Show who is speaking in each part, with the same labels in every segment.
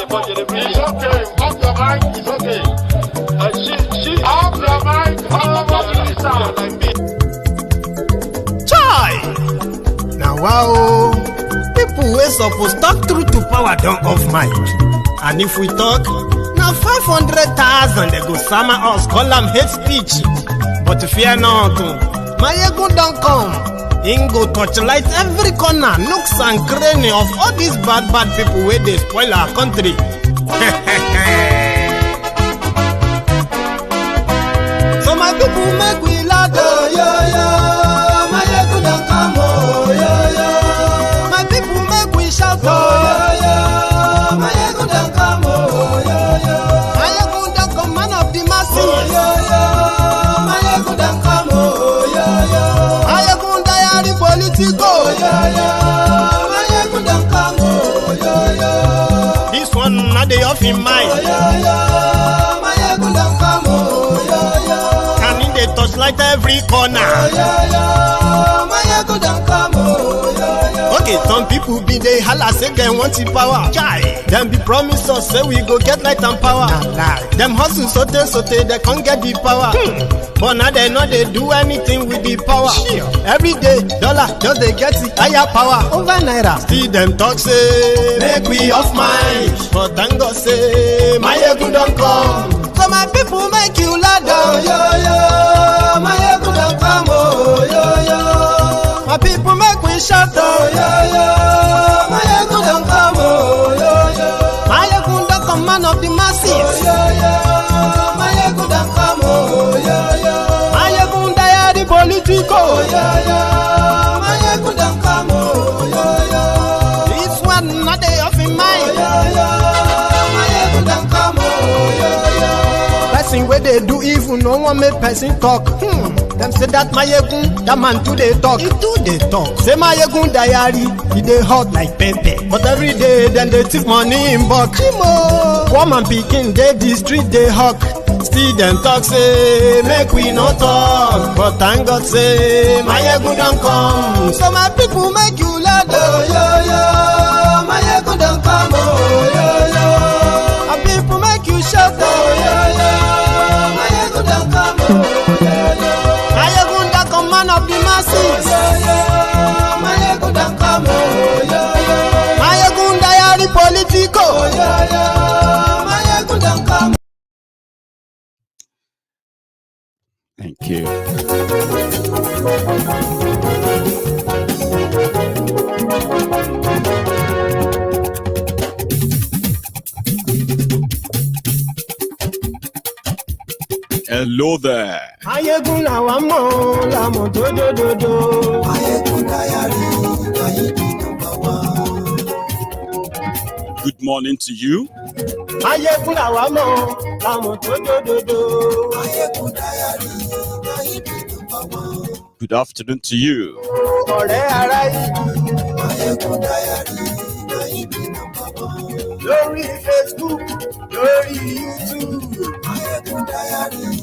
Speaker 1: It's okay. Off your mic. It's okay. Off your mic.
Speaker 2: Chai! Now wow, people wey suppose talk truth to power don't off mic. And if we talk, now 500,000 they go summer us, call them hate speech. But fear not, my ego don't come. Ingo torchlight every corner, nooks and cranny of all these bad people where they spoil our country. So my people make we loud, my ego don't come, my people make we shout, my ego don't come, my ego don't come, man of the masses, my ego don't come, this one not the off in mind. And in the touchlight every corner. Okay, some people be they holla say they want the power. Chai, them be promise us say we go get light and power. Them hustle sote they can't get the power. But now they know they do anything with the power. Every day, dollar just they get the higher power over naira. Still them talk say make we off mind. But thank God say my ego don't come. So my people make you ladder. My ego don't come. My people make we shout. My ego don't come. My ego don't come, man of the masses. My ego don't come. My ego die political. My ego don't come. This one not the off in mind. My ego don't come. Person where they do evil, no one make person talk. Them say that my egun, that man too they talk. He too they talk. Say my egun diary, he they hot like pepper. But every day then they take money in bulk. Woman picking, they the street they hawk. Still them talk say make we no talk. But thank God say my egun don't come. So my people make you loud. My egun don't come. My people make you shout. My egun don't come. Man of the masses. My ego don't come. My ego diary political. My ego don't come.
Speaker 3: Thank you. Hello there. Good morning to you. Good afternoon to you.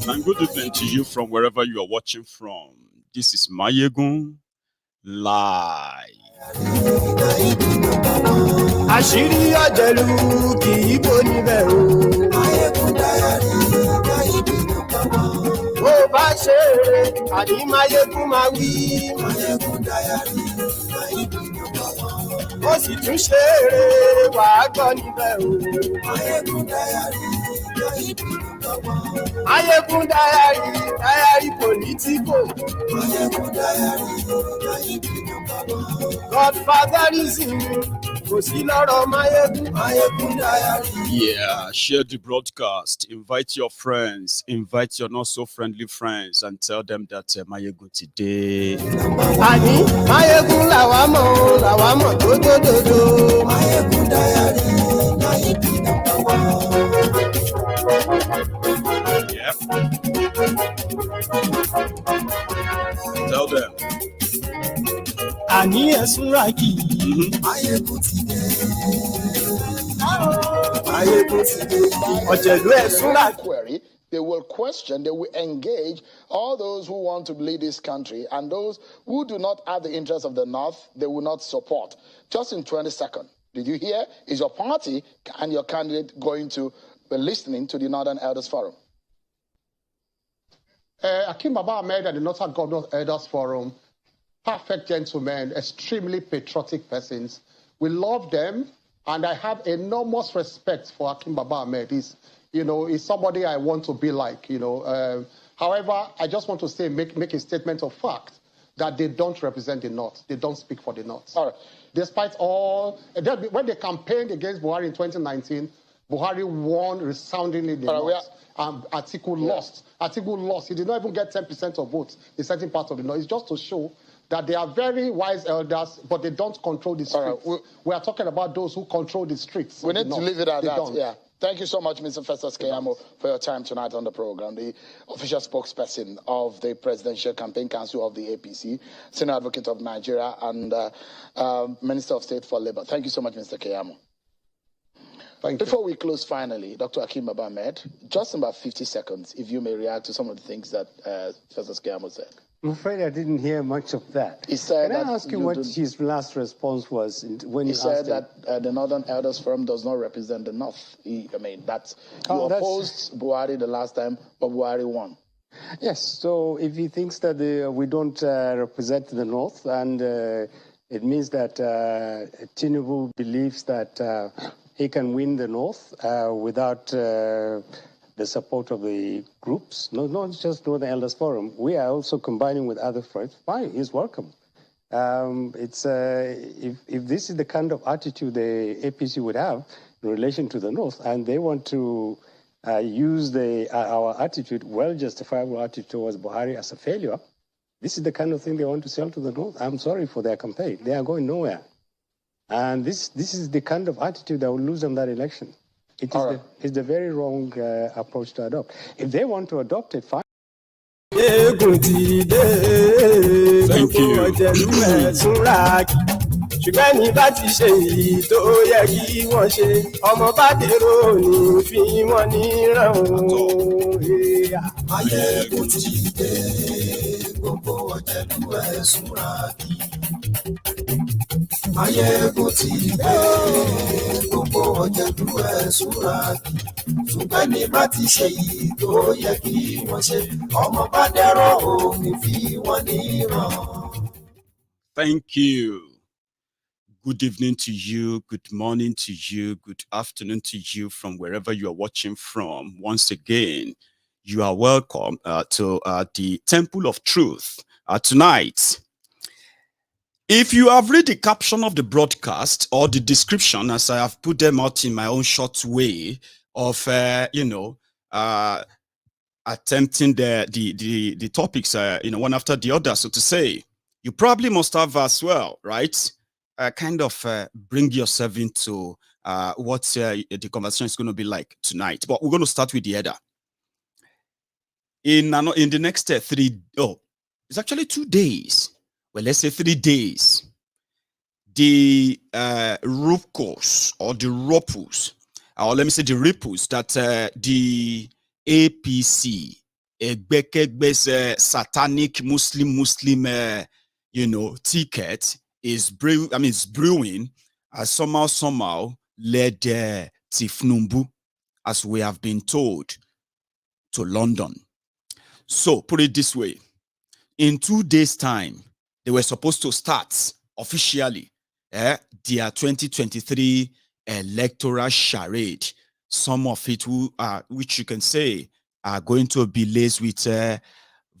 Speaker 3: And good evening to you from wherever you are watching from. This is Mayegun Live.
Speaker 2: Àṣírí ọ̀jẹ̀lú kì í bò níbẹ̀ o. Bó bá ṣe eré, àní Máyégún máa wí. Ó sì tún ṣe eré, wàá gbọ́ níbẹ̀ o. Máyégún diary political. Godfatherism.
Speaker 3: Yeah, share the broadcast. Invite your friends. Invite your not so friendly friends and tell them that Mayegun today.
Speaker 2: Ani Mayegun lawamo do. Mayegun diary.
Speaker 3: Yeah. Tell them.
Speaker 2: Ani esunraki.
Speaker 1: Mayegun today. Query, they will question, they will engage all those who want to lead this country, and those who do not have the interests of the North, they will not support. Just in 20 seconds, Did you hear? Is your party and your candidate going to be listening to the Northern Elders Forum?
Speaker 4: Akim Baba Ahmed at the Northern Governors Elders Forum, perfect gentlemen, extremely patriotic persons. We love them, and I have enormous respect for Akim Baba Ahmed. He's somebody I want to be like, However, I just want to say, make a statement of fact that they don't represent the North. They don't speak for the North.
Speaker 1: All right.
Speaker 4: Despite all, when they campaigned against Buhari in 2019, Buhari won resoundingly the North. Atiku lost. Atiku lost. He did not even get 10% of votes in certain parts of the North. It's just to show that they are very wise elders, but they don't control the streets. Right. We are talking about those who control the streets.
Speaker 1: We need to leave it at that. Yeah. Thank you so much, Mr. Festus Keyamo, for your time tonight on the program. The official spokesperson of the Presidential Campaign Council of the APC, Senior Advocate of Nigeria, and Minister of State for Labour. Thank you so much, Mr. Keyamo. Before we close, finally, Dr. Akim Baba Ahmed, just in about 50 seconds, if you may react to some of the things that Festus Keyamo said.
Speaker 5: I'm afraid I didn't hear much of that.
Speaker 1: He said
Speaker 5: Can I ask you what his last response was when
Speaker 1: he said that the Northern Elders Forum does not represent the North. You opposed Buhari the last time, but Buhari won.
Speaker 5: Yes, so if he thinks that we don't represent the North, and it means that Tinubu believes that he can win the North without the support of the groups, not just Northern Elders Forum. We are also combining with other friends. Fine, he's welcome. If this is the kind of attitude the APC would have in relation to the North, and they want to use our attitude, well-justifiable attitude towards Buhari as a failure, this is the kind of thing they want to sell to the North. I'm sorry for their campaign. They are going nowhere. And this is the kind of attitude that will lose them that election. It's the very wrong approach to adopt. If they want to adopt it, fine.
Speaker 2: Thank you. ṣùgbọ́n ní bá ti ṣe èyí tó yẹ kí wọ́n ṣe ọmọ bá dèrò ní fi wọ́n níran òun. ayé kò tí ì dé gbogbo ọ̀jẹ̀lú ẹ̀ súnra kí. ayé kò tí ì dé gbogbo ọ̀jẹ̀lú ẹ̀ súnra kí. ṣùgbọ́n ní bá ti ṣe èyí tó yẹ kí wọ́n ṣe ọmọ bá dèrò ní fi wọ́n níran. Thank you. Good evening to you, good morning to you, good afternoon to you from wherever you are watching from. Once again, you are welcome to the Temple of Truth tonight. If you have read the caption of the broadcast or the description, as I have put them out in my own short way of, attempting the topics, one after the other, so to say, you probably must have as well, right? Bring yourself into what the conversation is going to be like tonight. But we're going to start with the header. In the next it's actually 2 days. Well, let's say 3 days. The RUPCOs or the ROPUs, or let me say the ripples that the APC, satanic Muslim, ticket is brewing as somehow led Tinubu, as we have been told, to London. So put it this way, in 2 days' time, they were supposed to start officially their 2023 electoral charade. Some of it, which you can say, are going to be laced with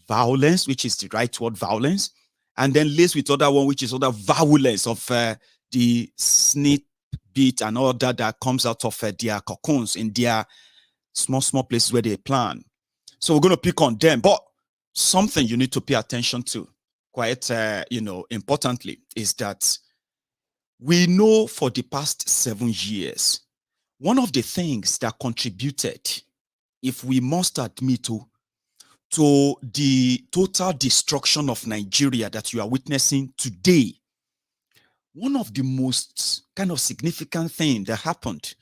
Speaker 2: violence, which is the right word, violence, and then laced with other one, which is other Vawulense of the snippet and all that comes out of their cocoons in their small places where they plan. So we're going to pick on them. But something you need to pay attention to, quite importantly, is that we know for the past 7 years, one of the things that contributed, if we must admit to the total destruction of Nigeria that you are witnessing today, one of the most kind of significant things that happened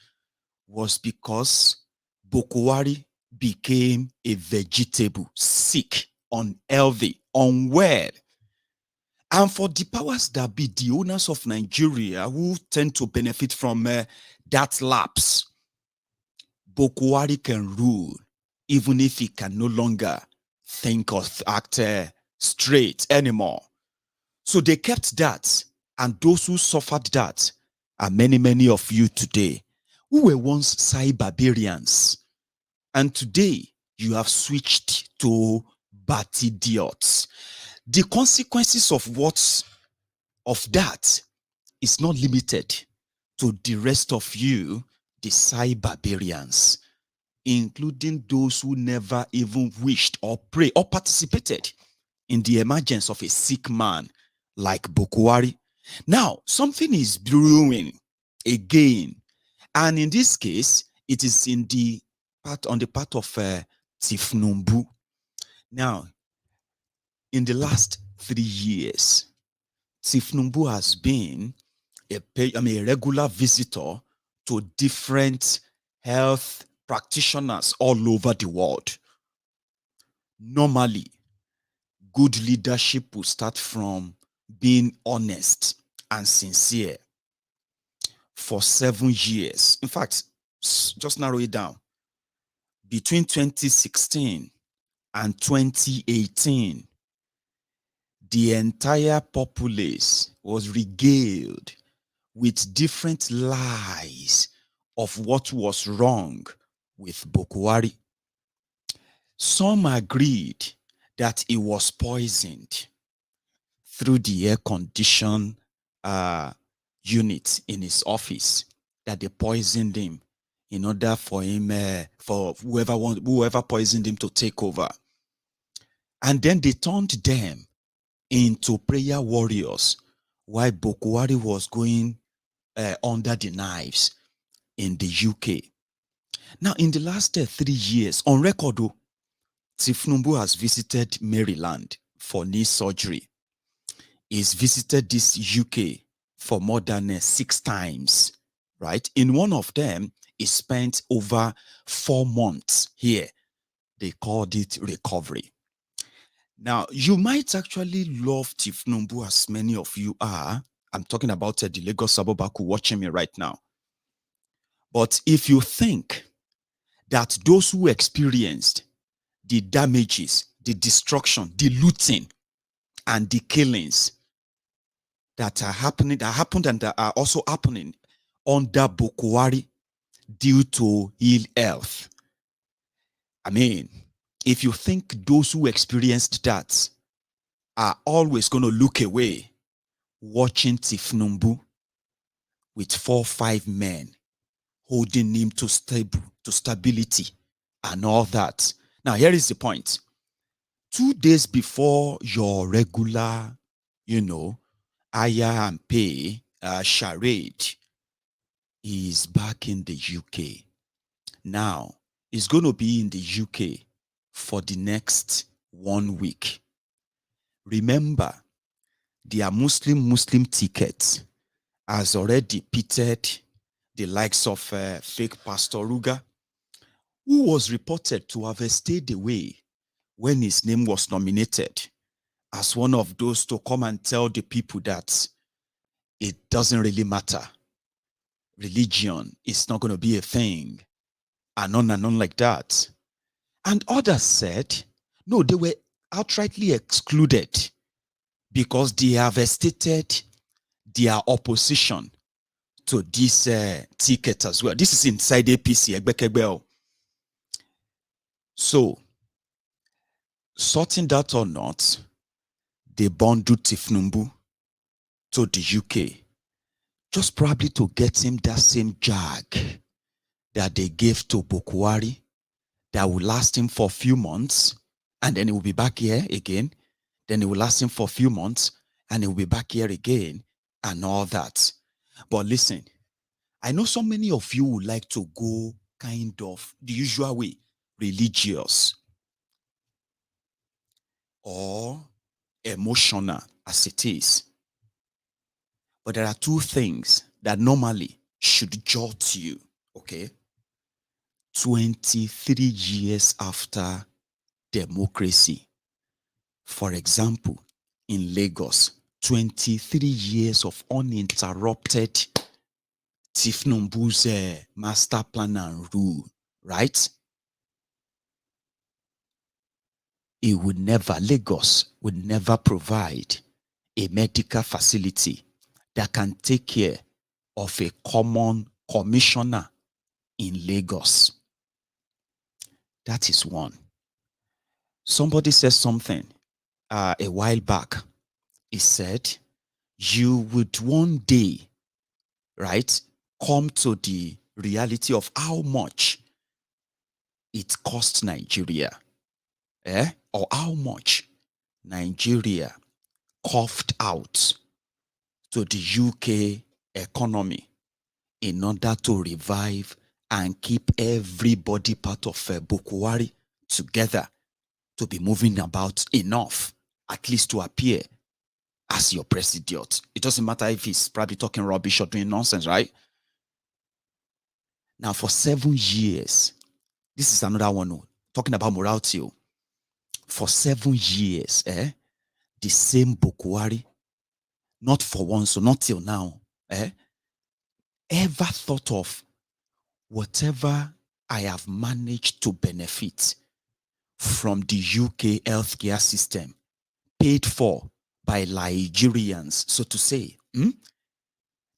Speaker 2: was because Buhari became a vegetable, sick, unhealthy, unwell.
Speaker 3: And for the powers that be, the owners of Nigeria who tend to benefit from that lapse, Buhari can rule, even if he can no longer think or act straight anymore. So they kept that, and those who suffered that are many, many of you today who were once cyberbarians, and today you have switched to Batidiots. The consequences of that is not limited to the rest of you, the cyberbarians, including those who never even wished or prayed or participated in the emergence of a sick man like Buhari. Now, something is brewing again, and in this case, it is on the part of Tinubu. Now, in the last 3 years, Tinubu has been a regular visitor to different health practitioners all over the world. Normally, good leadership will start from being honest and sincere. For 7 years, in fact, just narrow it down, between 2016 and 2018, the entire populace was regaled with different lies of what was wrong with Buhari. Some agreed that he was poisoned through the air condition unit in his office, that they poisoned him in order for him, for whoever poisoned him to take over. And then they turned them into prayer warriors while Buhari was going under the knives in the UK. Now, in the last 3 years, on record, Tinubu has visited Maryland for knee surgery. He's visited this UK for more than 6 times, right? In one of them, he spent over 4 months here. They called it recovery. Now, you might actually love Tinubu, as many of you are. I'm talking about the Lagos Sabobaku watching me right now. But if you think that those who experienced the damages, the destruction, the looting, and the killings that happened and that are also happening under Buhari due to ill health, I mean, if you think those who experienced that are always going to look away watching Tinubu with 4 or 5 men holding him to stability and all that. Now, here is the point. 2 days before your regular, hire and pay charade, is back in the UK. Now, he's going to be in the UK for the next 1 week. Remember, their Muslim ticket has already pitted the likes of fake Pastor Ruga, who was reported to have stayed away when his name was nominated as one of those to come and tell the people that it doesn't really matter. Religion is not going to be a thing, and on like that. And others said, no, they were outrightly excluded because they have stated their opposition to this ticket as well. This is inside APC. So, sorting that or not, they bundled Tinubu to the UK, just probably to get him that same jag that they gave to Buhari, that will last him for a few months, and then he will be back here again. Then it will last him for a few months, and he will be back here again, and all that. But listen, I know so many of you would like to go kind of the usual way, religious or emotional as it is. But there are 2 things that normally should jolt you, okay? 23 years after democracy. For example, in Lagos, 23 years of uninterrupted Tinubu's master plan and rule, right? Lagos would never provide a medical facility that can take care of a common commissioner in Lagos. That is one. Somebody said something a while back. He said, you would one day, right, come to the reality of how much it costs Nigeria, or how much Nigeria coughed out to the UK economy in order to revive and keep everybody part of Buhari together to be moving about enough, at least to appear as your Batidiots. It doesn't matter if he's probably talking rubbish or doing nonsense, right? Now, for 7 years, this is another one, talking about morality. For 7 years, the same Buhari, not for once, so not till now, ever thought of whatever I have managed to benefit from the UK healthcare system, paid for by Nigerians, so to say,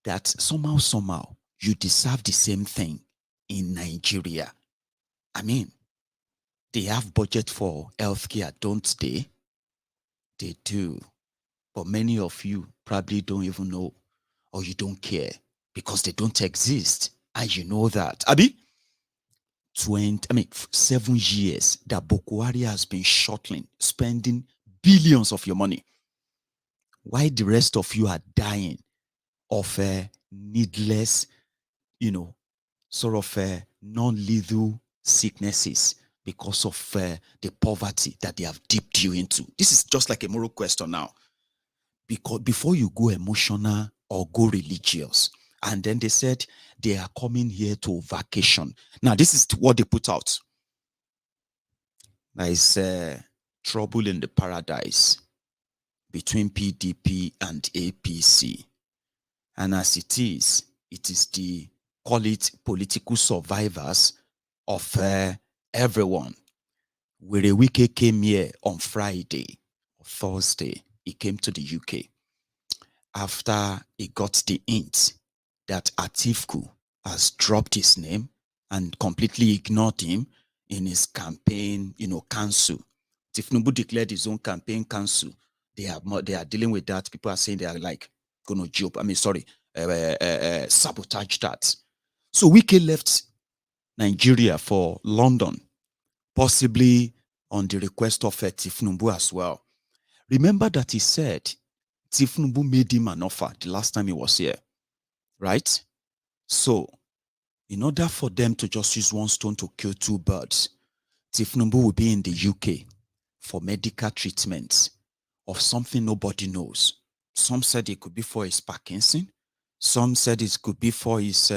Speaker 3: that somehow, you deserve the same thing in Nigeria. I mean, they have budget for healthcare, don't they? They do. But many of you probably don't even know, or you don't care, because they don't exist. And you know that. Abi? 7 years that Buhari has been shuttling, spending billions of your money. Why the rest of you are dying of needless, sort of non-lethal sicknesses because of the poverty that they have dipped you into? This is just like a moral question now. Because before you go emotional or go religious, and then they said they are coming here to vacation. Now, this is what they put out. There is trouble in the paradise between PDP and APC. And as it is the, call it, political survivors of everyone. Where Wike came here on Friday or Thursday, he came to the UK after he got the hint that Atiku has dropped his name and completely ignored him in his campaign, council. Tinubu declared his own campaign council. They are dealing with that. People are saying they are like going to joke. Sabotage that. So Wike left Nigeria for London, possibly on the request of Tinubu as well. Remember that he said Tinubu made him an offer the last time he was here, right? So, in order for them to just use one stone to kill two birds, Tinubu will be in the UK for medical treatment of something nobody knows. Some said it could be for his Parkinson. Some said it could be for his,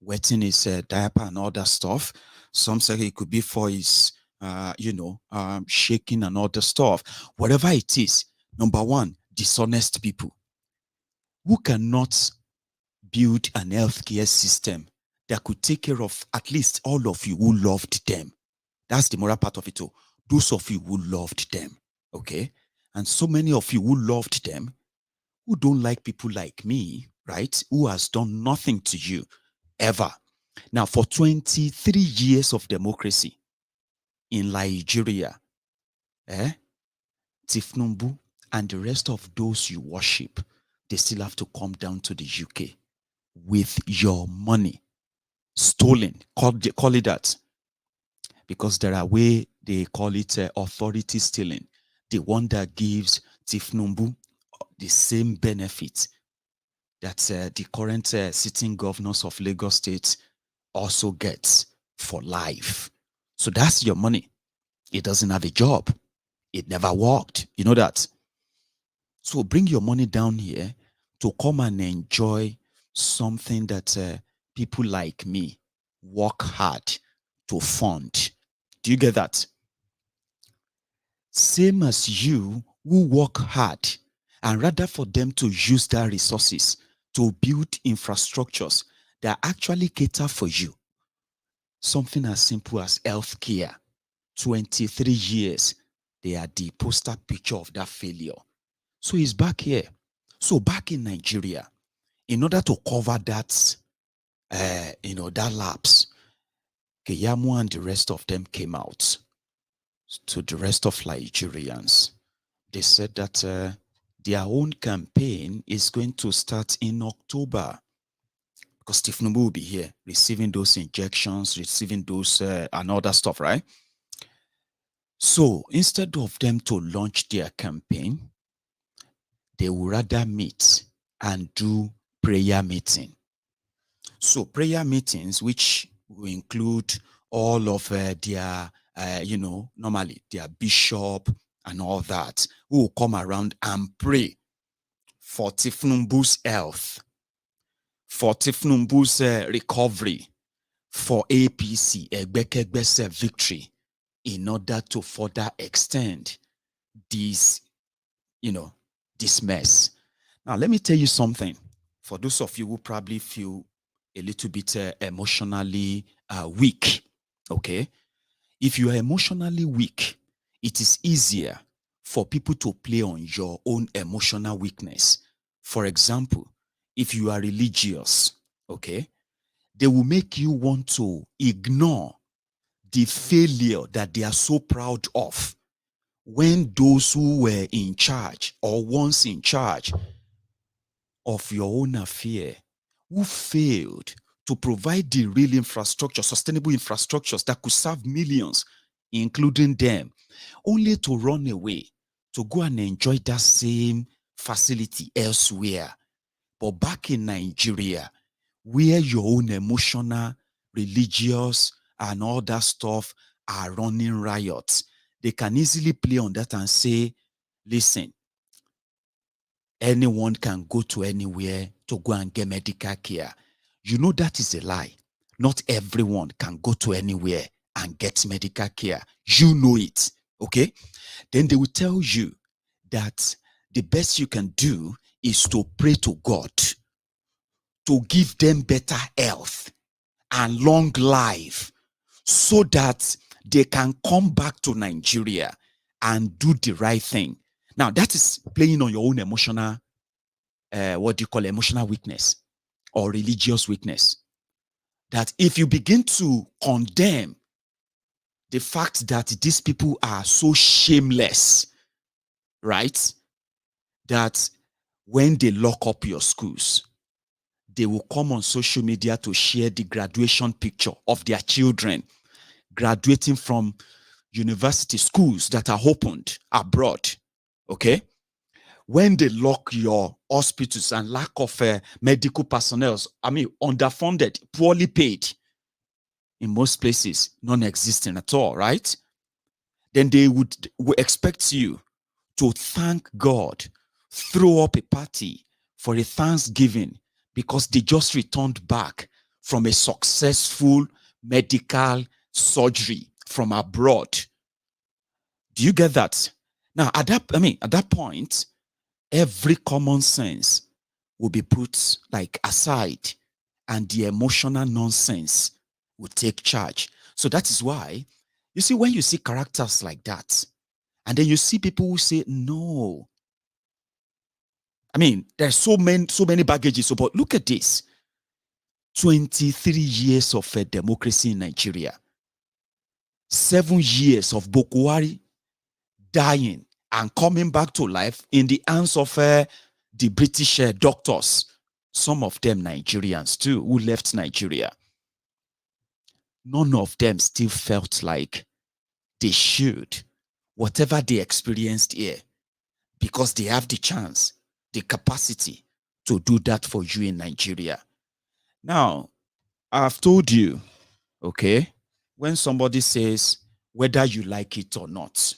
Speaker 3: wetting his diaper and all that stuff. Some said it could be for his, shaking and all the stuff. Whatever it is, number one, dishonest people who cannot build an healthcare system that could take care of at least all of you who loved them. That's the moral part of it too. Those of you who loved them, okay? And so many of you who loved them, who don't like people like me, right? Who has done nothing to you, ever. Now, for 23 years of democracy in Liejiriya, Tinubu and the rest of those you worship, they still have to come down to the UK with your money stolen. Call it that. Because there are ways they call it authority stealing. The one that gives Tinubu the same benefits that the current sitting governors of Lagos State also gets for life. So that's your money. It doesn't have a job. It never worked. You know that. So bring your money down here to come and enjoy something that people like me work hard to fund. Do you get that? Same as you who work hard, and rather for them to use their resources to build infrastructures that actually cater for you. Something as simple as healthcare. 23 years, they are the poster picture of that failure. So he's back here. So back in Nigeria, in order to cover that, that lapse, Keyamo and the rest of them came out to the rest of Nigerians. They said that their own campaign is going to start in October, because Tinubu will be here receiving those injections, receiving those and other stuff, right? So instead of them to launch their campaign, they will rather meet and do prayer meeting. So prayer meetings, which will include all of their, normally their bishop and all that, who will come around and pray for Tinubu's health, for Tinubu's recovery, for APC, Egbekegbese victory, in order to further extend this, this mess. Now, let me tell you something. For those of you who probably feel a little bit emotionally weak, okay? If you are emotionally weak, it is easier for people to play on your own emotional weakness. For example, if you are religious, okay, they will make you want to ignore the failure that they are so proud of when those who were in charge or once in charge of your own affair, who failed to provide the real infrastructure, sustainable infrastructures that could serve millions, including them, only to run away to go and enjoy that same facility elsewhere. But back in Nigeria, where your own emotional, religious, and all that stuff are running riots, they can easily play on that and say, listen, anyone can go to anywhere to go and get medical care. You know that is a lie. Not everyone can go to anywhere and get medical care. You know it, okay? Then they will tell you that the best you can do is to pray to God to give them better health and long life so that they can come back to Nigeria and do the right thing. Now, that is playing on your own emotional, emotional weakness or religious weakness. That if you begin to condemn the fact that these people are so shameless, right? That when they lock up your schools, they will come on social media to share the graduation picture of their children graduating from university schools that are opened abroad, okay? When they lock your hospitals and lack of medical personnel, underfunded, poorly paid, in most places, non-existent at all, right? Then they would expect you to thank God, throw up a party for a Thanksgiving because they just returned back from a successful medical surgery from abroad. Do you get that? Now, at that point, every common sense will be put aside, and the emotional nonsense will take charge. So that is why, you see, when you see characters like that, and then you see people who say, no. There's so many baggages. But look at this. 23 years of democracy in Nigeria. 7 years of Buhari dying and coming back to life in the hands of the British doctors. Some of them Nigerians too, who left Nigeria. None of them still felt like they should, whatever they experienced here, because they have the chance, the capacity to do that for you in Nigeria. Now, I've told you, okay, when somebody says, whether you like it or not,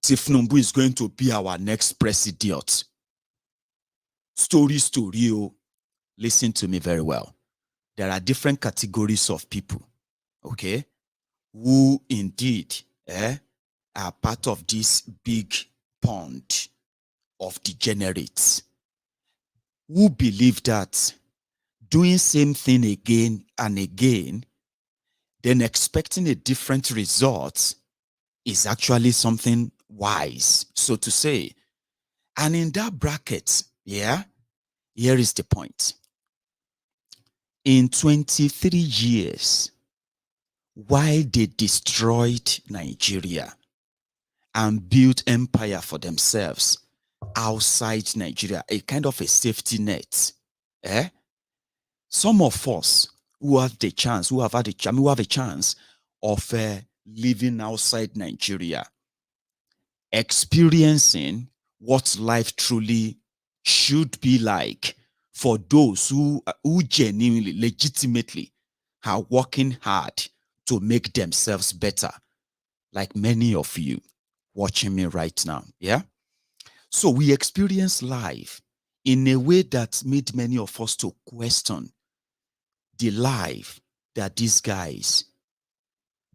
Speaker 3: Tinubu is going to be our next president. Story, listen to me very well. There are different categories of people, okay, who indeed are part of this big pond of degenerates who believe that doing same thing again and again, then expecting a different result is actually something wise, so to say. And in that bracket, yeah, here is the point. In 23 years, while they destroyed Nigeria and built empire for themselves outside Nigeria, a kind of a safety net, some of us who have the chance, who have a chance of living outside Nigeria, experiencing what life truly should be like for those who genuinely, legitimately are working hard to make themselves better, like many of you watching me right now, yeah? So we experience life in a way that made many of us to question the life that these guys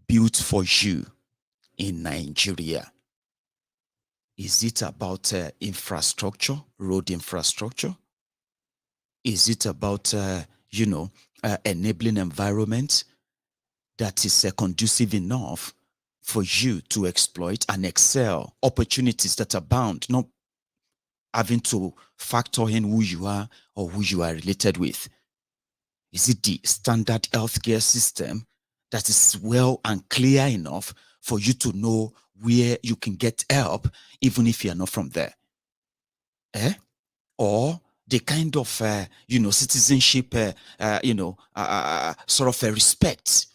Speaker 3: built for you in Nigeria. Is it about infrastructure, road infrastructure? Is it about, enabling environment that is conducive enough for you to exploit and excel, opportunities that abound, not having to factor in who you are or who you are related with? Is it the standard healthcare system that is well and clear enough for you to know where you can get help, even if you're not from there? Or the kind of, citizenship, sort of a respect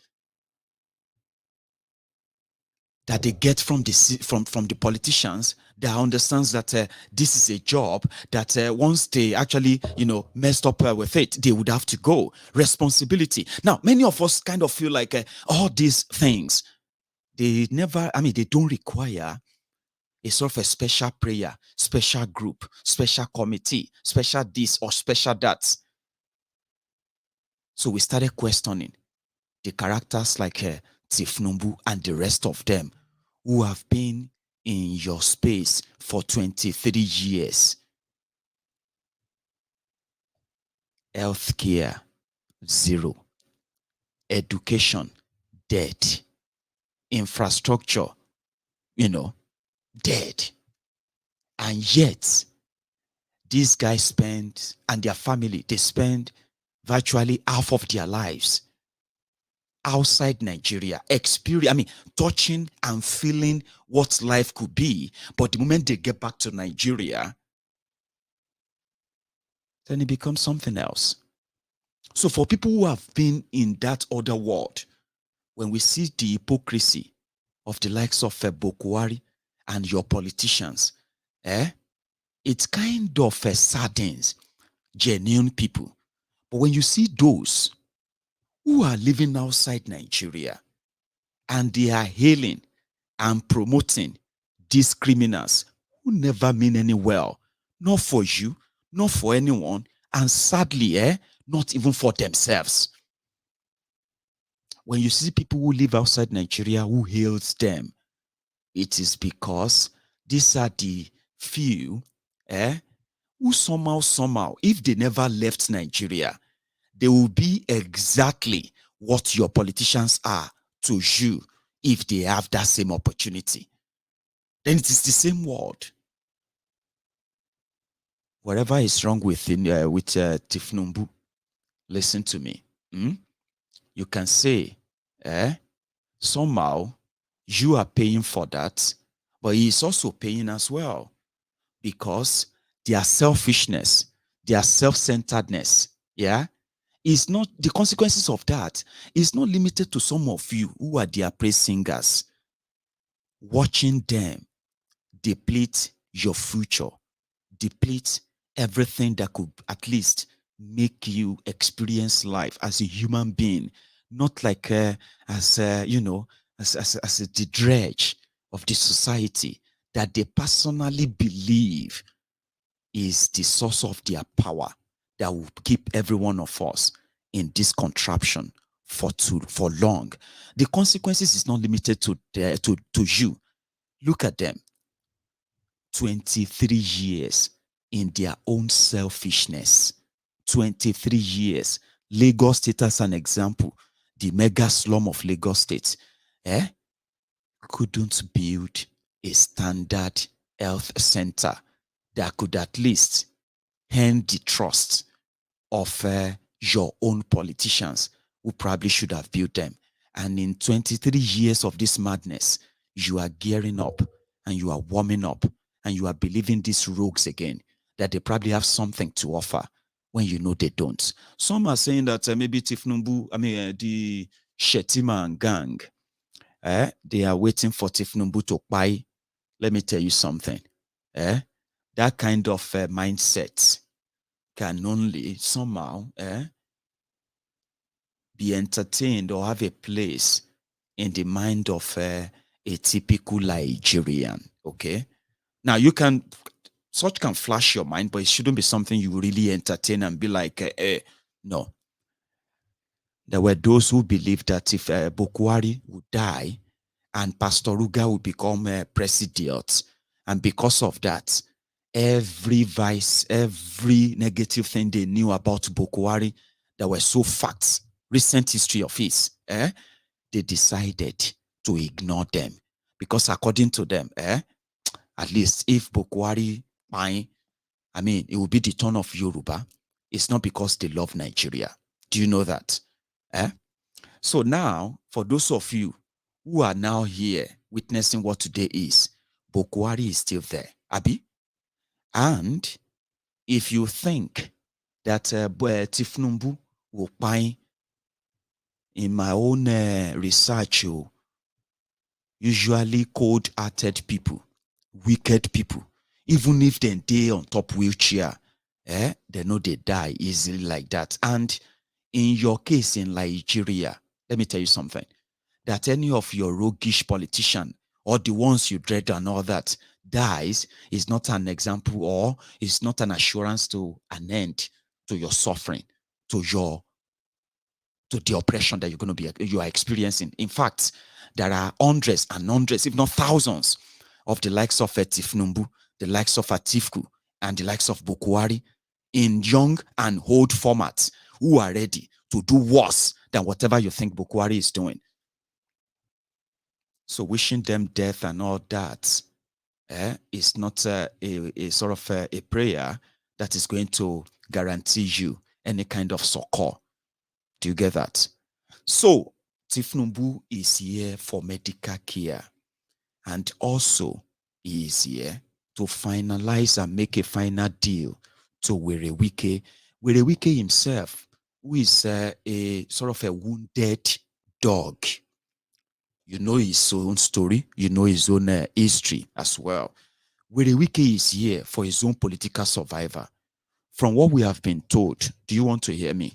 Speaker 3: that they get from the politicians that understands that this is a job that once they actually, messed up with it, they would have to go. Responsibility. Now, many of us kind of feel like all these things, they don't require a sort of a special prayer, special group, special committee, special this or special that. So we started questioning the characters like Tinubu and the rest of them who have been in your space for 23 years. Healthcare, zero. Education, dead. Infrastructure, dead. And yet, these guys spend, and their family, they spend virtually half of their lives outside Nigeria, touching and feeling what life could be. But the moment they get back to Nigeria, then it becomes something else. So for people who have been in that other world, when we see the hypocrisy of the likes of Buhari and your politicians, it kind of saddens genuine people. But when you see those who are living outside Nigeria and they are hailing and promoting these criminals who never mean any well, not for you, not for anyone, and sadly, not even for themselves. When you see people who live outside Nigeria who hails them, it is because these are the few who somehow, if they never left Nigeria, they will be exactly what your politicians are to you if they have that same opportunity. Then it is the same world. Whatever is wrong with Tinubu, listen to me. You can say, somehow you are paying for that, but he is also paying as well, because their selfishness, their self-centeredness, is not, the consequences of that is not limited to some of you who are their praise singers. Watching them deplete your future, deplete everything that could at least make you experience life as a human being, not like as the dredge of the society that they personally believe is the source of their power that will keep every one of us in this contraption for long. The consequences is not limited to you. Look at them. 23 years in their own selfishness. 23 years. Lagos State, as an example, the mega slum of Lagos State, couldn't build a standard health center that could at least earn the trust of your own politicians who probably should have built them. And in 23 years of this madness, you are gearing up and you are warming up and you are believing these rogues again, that they probably have something to offer when you know they don't. Some are saying that maybe Tinubu, the Shetima and gang, they are waiting for Tinubu to buy. Let me tell you something. That kind of mindset can only somehow be entertained or have a place in the mind of a typical Nigerian. Okay, now such can flash your mind, but it shouldn't be something you really entertain and be like, no. There were those who believed that if Buhari would die and Pastor Ruga would become Presidential, and because of that, every vice, every negative thing they knew about Buhari that were so facts, recent history of his, they decided to ignore them. Because according to them, at least if Buhari, it will be the turn of Yoruba. It's not because they love Nigeria. Do you know that? So now, for those of you who are now here witnessing what today is, Buhari is still there, Abi. And if you think that Tinubu will buy, in my own research, usually cold-hearted people, wicked people, even if they on top wheelchair, they know they die easily like that. And in your case in Liejiriya, let me tell you something, that any of your roguish politician or the ones you dread and all that dies is not an example or is not an assurance to an end to your suffering, to the oppression that you are experiencing. In fact, there are hundreds and hundreds, if not thousands, of the likes of Tinubu, the likes of Atiku, and the likes of Buhari in young and old formats who are ready to do worse than whatever you think Buhari is doing. So wishing them death and all that is not a sort of a prayer that is going to guarantee you any kind of succor. Do you get that? So Tinubu is here for medical care, and also he is here to finalize and make a final deal to Wike. Wike himself, who is a sort of a wounded dog. You know his own story, you know his own history as well. Wike is here for his own political survivor. From what we have been told, do you want to hear me?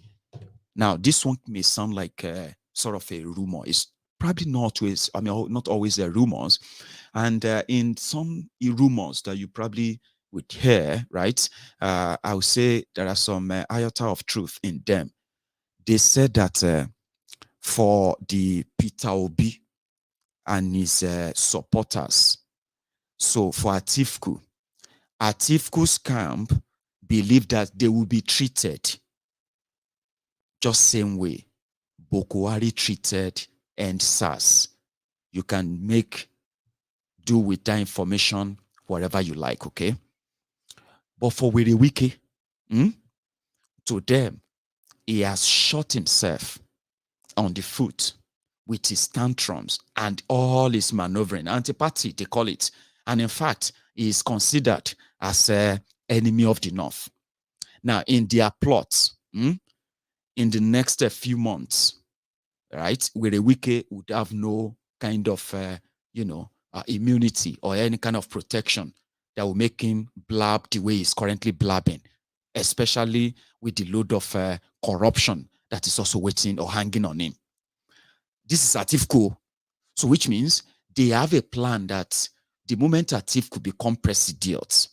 Speaker 3: Now, this one may sound like sort of a rumor. It's probably not always, not always rumors. And in some rumors that you probably would hear, right, I would say there are some iota of truth in them. They said that for the Peter Obi and his supporters, so for Atifu's camp believe that they will be treated just same way Buhari treated and SARS. You can make do with that information whatever you like, okay? But for Wike, to them, he has shot himself on the foot with his tantrums and all his maneuvering, anti-party, they call it. And in fact, he is considered as an enemy of the North. Now, in their plots, in the next few months, right, Wike would have no kind of, immunity or any kind of protection that will make him blab the way he's currently blabbing, especially with the load of corruption that is also waiting or hanging on him. This is Atiku, so which means they have a plan that the moment Atiku become president,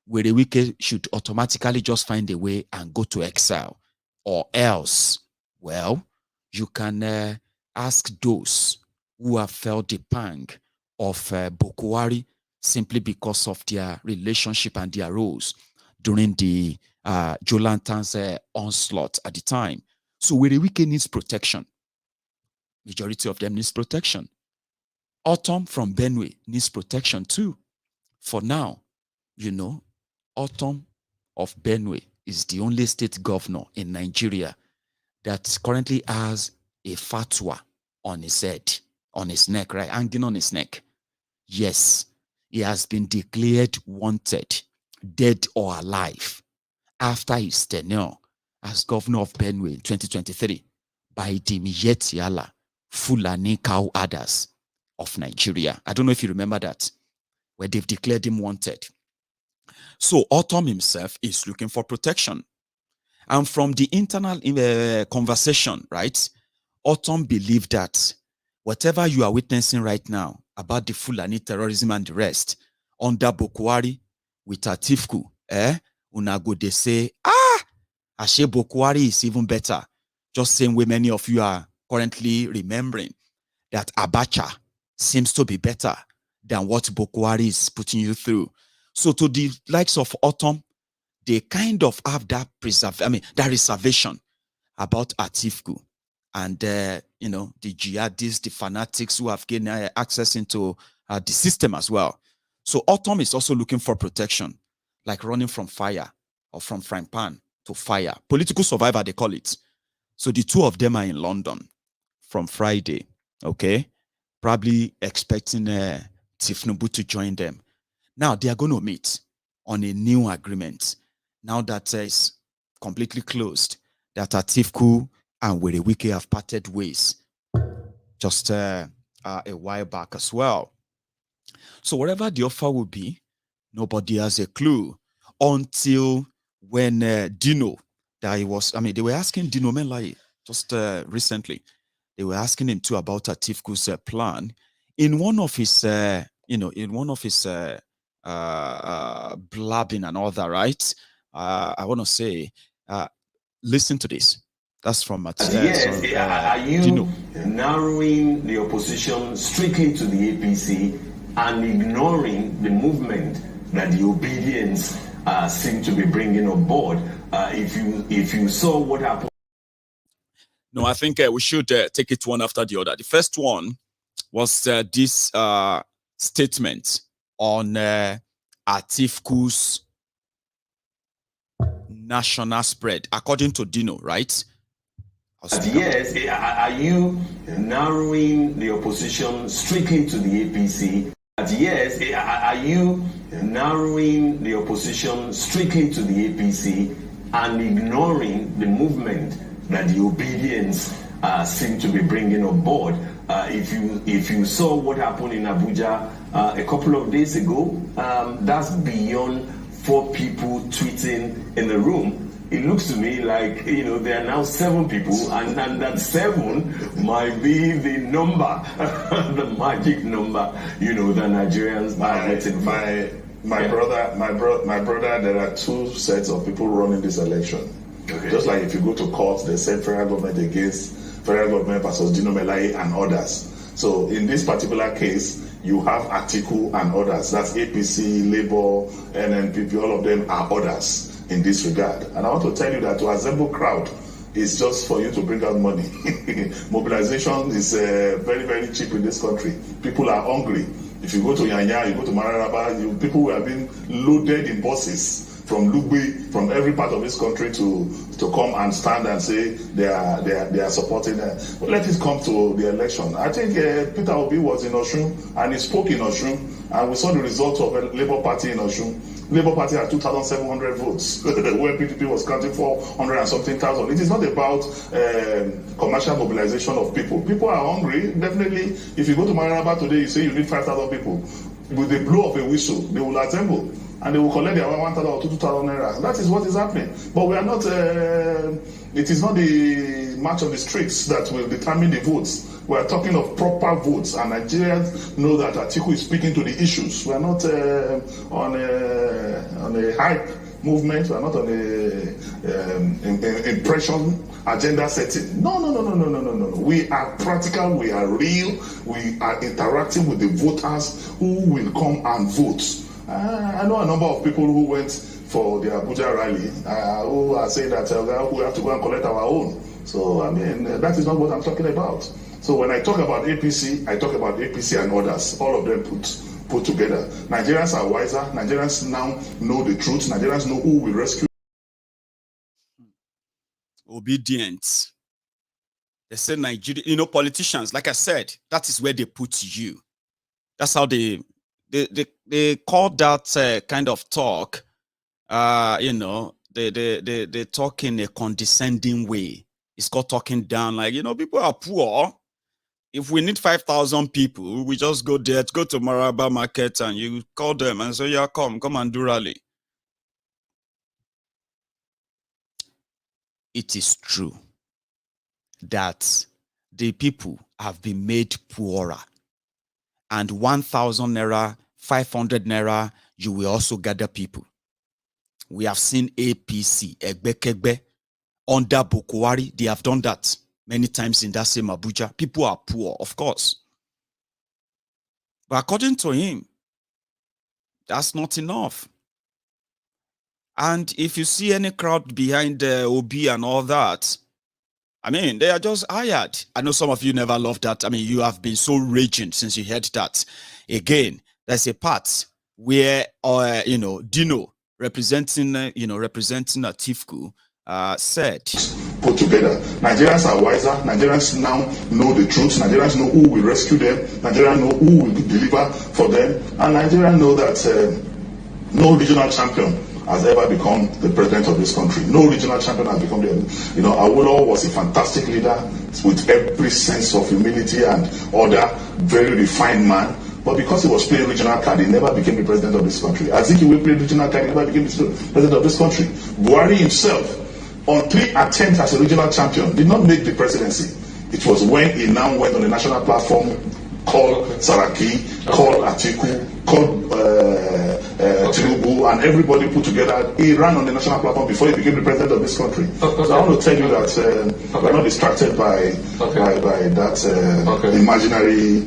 Speaker 3: Wike should automatically just find a way and go to exile, or else, well, you can ask those who have felt the pang of Buhari simply because of their relationship and their roles during the Jolantan's onslaught at the time. So Wike needs protection. Majority of them needs protection. Ortom from Benue needs protection too. For now, you know, Ortom of Benue is the only state governor in Nigeria that currently has a fatwa on his head, on his neck, right? Hanging on his neck. Yes, he has been declared wanted, dead or alive, after his tenure as governor of Benue in 2023 by the Miyetti Fulani cow herders of Nigeria. I don't know if you remember that, where they've declared him wanted. So Ortom himself is looking for protection. And from the internal conversation, right, Ortom believed that whatever you are witnessing right now about the Fulani terrorism and the rest, under Buhari with Atiku, unago they say, Ashe Buhari is even better. Just same way many of you are currently remembering that Abacha seems to be better than what Buhari is putting you through. So to the likes of Ortom, they kind of have that that reservation about Atiku and you know, the jihadists, the fanatics who have gained access into the system as well. So Ortom is also looking for protection, like running from fire or from frying pan to fire. Political survivor, they call it. So the two of them are in London from Friday, okay? Probably expecting Tinubu to join them. Now they are going to meet on a new agreement. Now that it's completely closed, that Atiku and Wike have parted ways just a while back as well. So whatever the offer will be, nobody has a clue until when Dino, that he was, they were asking Dino Melai just recently, they were asking him too about Atiku's plan. In one of his, blabbing and all that, right? I want to say, listen to this. That's from
Speaker 6: Yes, are you Dino narrowing the opposition strictly to the APC and ignoring the movement that the obedience seem to be bringing on board? If you saw what happened.
Speaker 3: No, I think we should take it one after the other. The first one was this statement on Atiku's national spread, according to Dino, right?
Speaker 6: Yes, are you narrowing the opposition strictly to the APC? Yes, are you narrowing the opposition strictly to the APC and ignoring the movement that the obedience seem to be bringing on board? If you saw what happened in Abuja a couple of days ago, that's beyond 4 people tweeting in the room. It looks to me like, there are now 7 people, and that 7 might be the number, the magic number, that Nigerians are getting.
Speaker 7: My brother, there are 2 sets of people running this election. Okay. Just like if you go to court, they said federal government against federal government versus Dino Melai and others. So in this particular case, you have Atiku and others. That's APC, Labour, NNPP, all of them are others in this regard. And I want to tell you that to assemble crowd is just for you to bring out money. Mobilization is very, very cheap in this country. People are hungry. If you go to Yanya, you go to Mararaba, people have been loaded in buses from Lugbe, from every part of this country to come and stand and say they are supporting them. But let it come to the election. I think Peter Obi was in Osun and he spoke in Osun, and we saw the results of a Labour Party in Osun. Labour Party had 2,700 votes, where PDP was counting 400 and something thousand. It is not about commercial mobilization of people. People are hungry. Definitely, if you go to Mararaba today, you say you need 5,000 people. With the blow of a whistle, they will assemble. And they will collect their 1,000 or 2,000 naira. That is what is happening. But we are not, it is not the march on the streets that will determine the votes. We are talking of proper votes, and Nigerians know that Atiku is speaking to the issues. We are not on a hype movement. We are not on a impression agenda setting. No. We are practical, we are real, we are interacting with the voters who will come and vote. I know a number of people who went for the Abuja rally who are saying that we have to go and collect our own. So, I mean, that is not what I'm talking about. So when I talk about APC, I talk about APC and others, all of them put together. Nigerians are wiser. Nigerians now know the truth. Nigerians know who will rescue.
Speaker 3: Obedience. They say Nigeria, politicians, like I said, that is where they put you. That's how they call that kind of talk, they talk in a condescending way. It's called talking down, like, people are poor. If we need 5,000 people, we just go there, go to Maraba Market, and you call them and say, yeah, come and do rally. It is true that the people have been made poorer. And 1,000 naira, 500 naira, you will also gather people. We have seen APC, Egbekegbe, under Buhari. They have done that many times in that same Abuja. People are poor, of course. But according to him, that's not enough. And if you see any crowd behind the OB and all that, I mean, they are just hired. I know some of you never loved that. I mean, you have been so raging since you heard that. Again, there's a part where, Dino, representing Atiku, said,
Speaker 7: put together. Nigerians are wiser. Nigerians now know the truth. Nigerians know who will rescue them. Nigerians know who will deliver for them. And Nigerians know that no regional champion has ever become the president of this country. No regional champion has become Awolowo was a fantastic leader with every sense of humility and order, very refined man. But because he was playing regional card, he never became the president of this country. Azikiwe played regional card, he never became the president of this country. Buhari himself, on 3 attempts as a regional champion, did not make the presidency. It was when he now went on the national platform, called Saraki, called Atiku, called Tinubu, and everybody put together. He ran on the national platform before he became the president of this country. So I want to tell you that we're not distracted by that imaginary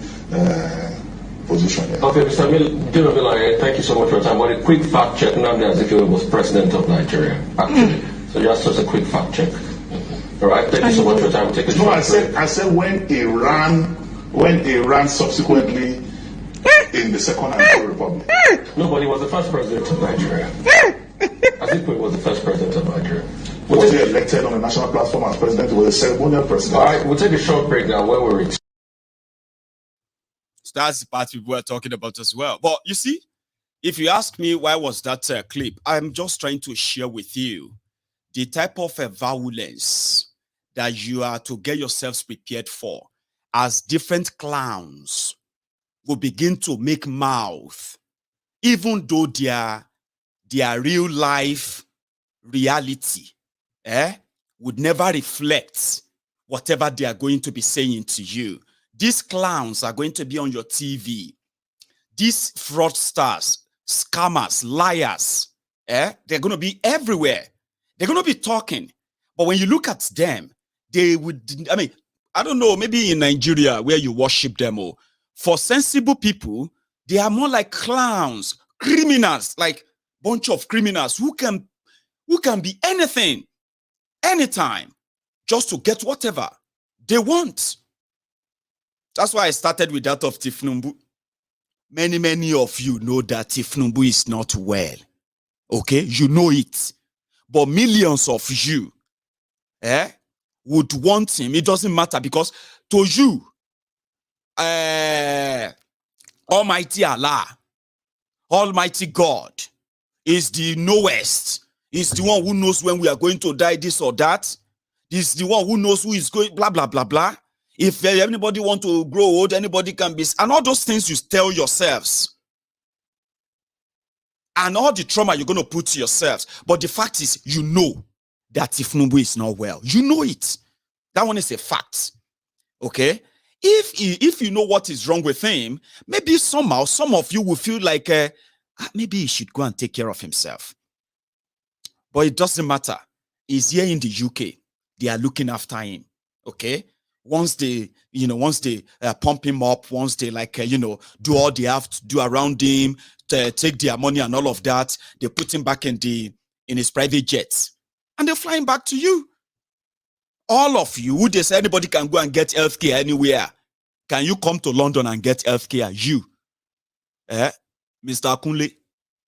Speaker 7: position. Yeah.
Speaker 6: Okay, Mr. Dino, thank you so much for your time. But a quick fact check, Nnamdi Azikiwe was president of Nigeria, actually. So just a quick fact check. All right, thank you so much for your time. Take a short break.
Speaker 7: I said when he ran subsequently in the Second Nigerian Republic.
Speaker 6: No, but he was the first president of Nigeria. Azikiwe was the first president of Nigeria.
Speaker 7: Was he elected on the national platform as president? He was a ceremonial president.
Speaker 6: All right, we'll take a short break now. When we return.
Speaker 3: So that's the part people were talking about as well. But you see, if you ask me why was that clip, I'm just trying to share with you the type of Vawulense that you are to get yourselves prepared for as different clowns will begin to make mouth, even though their real life reality would never reflect whatever they are going to be saying to you. These clowns are going to be on your TV. These fraudsters, scammers, liars, they're going to be everywhere. They're going to be talking. But when you look at them, they would, I mean, I don't know, maybe in Nigeria where you worship them all. For sensible people, they are more like clowns, criminals, like bunch of criminals who can be anything, anytime, just to get whatever they want. That's why I started with that of Tinubu. Many of you know that Tinubu is not well. Okay? You know it. But millions of you would want him. It doesn't matter because to you, Almighty Allah, Almighty God is the knowest. Is the one who knows when we are going to die, this or that. Is the one who knows who is going, blah, blah, blah, blah. If anybody want to grow old, anybody can be, and all those things you tell yourselves. And all the trauma you're going to put to yourselves. But the fact is, you know that Tinubu is not well. You know it. That one is a fact. Okay? If you know what is wrong with him, maybe somehow some of you will feel like maybe he should go and take care of himself. But it doesn't matter. He's here in the UK. they are looking after him. Okay. Once they pump him up, once they do all they have to do around him, take their money and all of that, they put him back in his private jets, and they're flying back to you. All of you who they say anybody can go and get healthcare anywhere. Can you come to London and get healthcare? You, Mr. Akunle,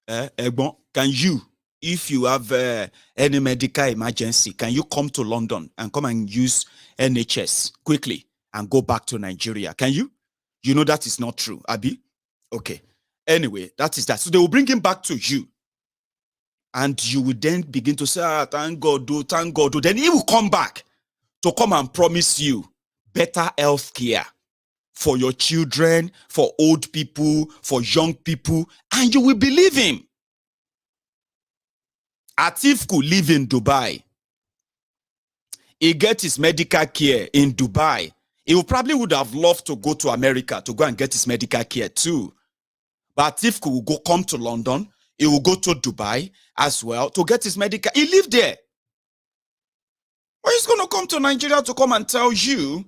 Speaker 3: Egbon, can you, if you have any medical emergency, can you come to London and come and use NHS quickly and go back to Nigeria? Can you? You know that is not true, Abi? Okay. Anyway, that is that. So they will bring him back to you. And you will then begin to say, thank God, thank God. Then he will come back to come and promise you better health care for your children, for old people, for young people, and you will believe him. Atiku live in Dubai. He get his medical care in Dubai. He probably would have loved to go to America to go and get his medical care too. But Atiku will come to London. He will go to Dubai as well to get his medical. He lived there. Well, he's going to come to Nigeria to come and tell you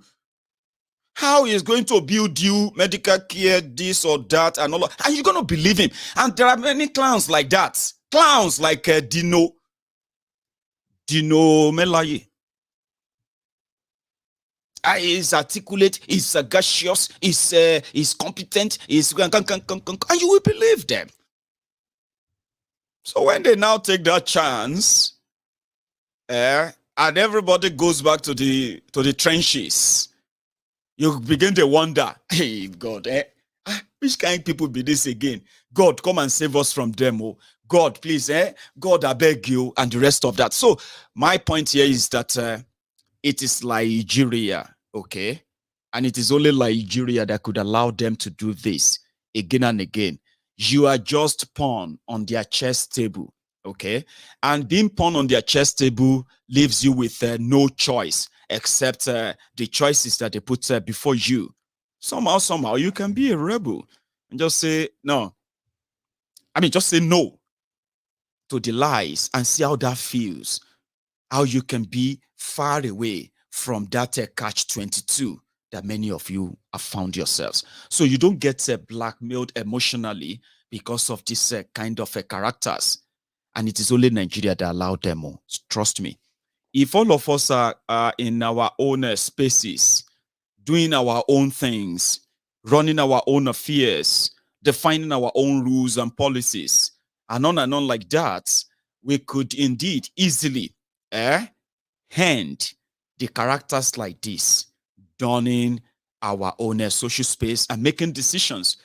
Speaker 3: how he's going to build you medical care, this or that, and all. And you're going to believe him. And there are many clowns like that. Clowns like Dino Melaye. He's articulate, he's sagacious, he's competent, and you will believe them. So when they now take that chance, and everybody goes back to the trenches, you begin to wonder, hey God, which kind of people be this again? God, come and save us from them. Oh God, please, God, I beg you, and the rest of that. So my point here is that it is Liejiriya, okay? And it is only Liejiriya that could allow them to do this again and again. You are just pawn on their chess table, okay? And being pawn on their chess table leaves you with no choice except the choices that they put before you. Somehow, you can be a rebel and just say no. I mean, just say no to the lies and see how that feels. How you can be far away from that catch-22 that many of you have found yourselves. So you don't get blackmailed emotionally because of this kind of characters. And it is only Nigeria that allowed them. Trust me. If all of us are in our own spaces, doing our own things, running our own affairs, defining our own rules and policies, and on like that, we could indeed easily hand the characters like this, donning our own social space and making decisions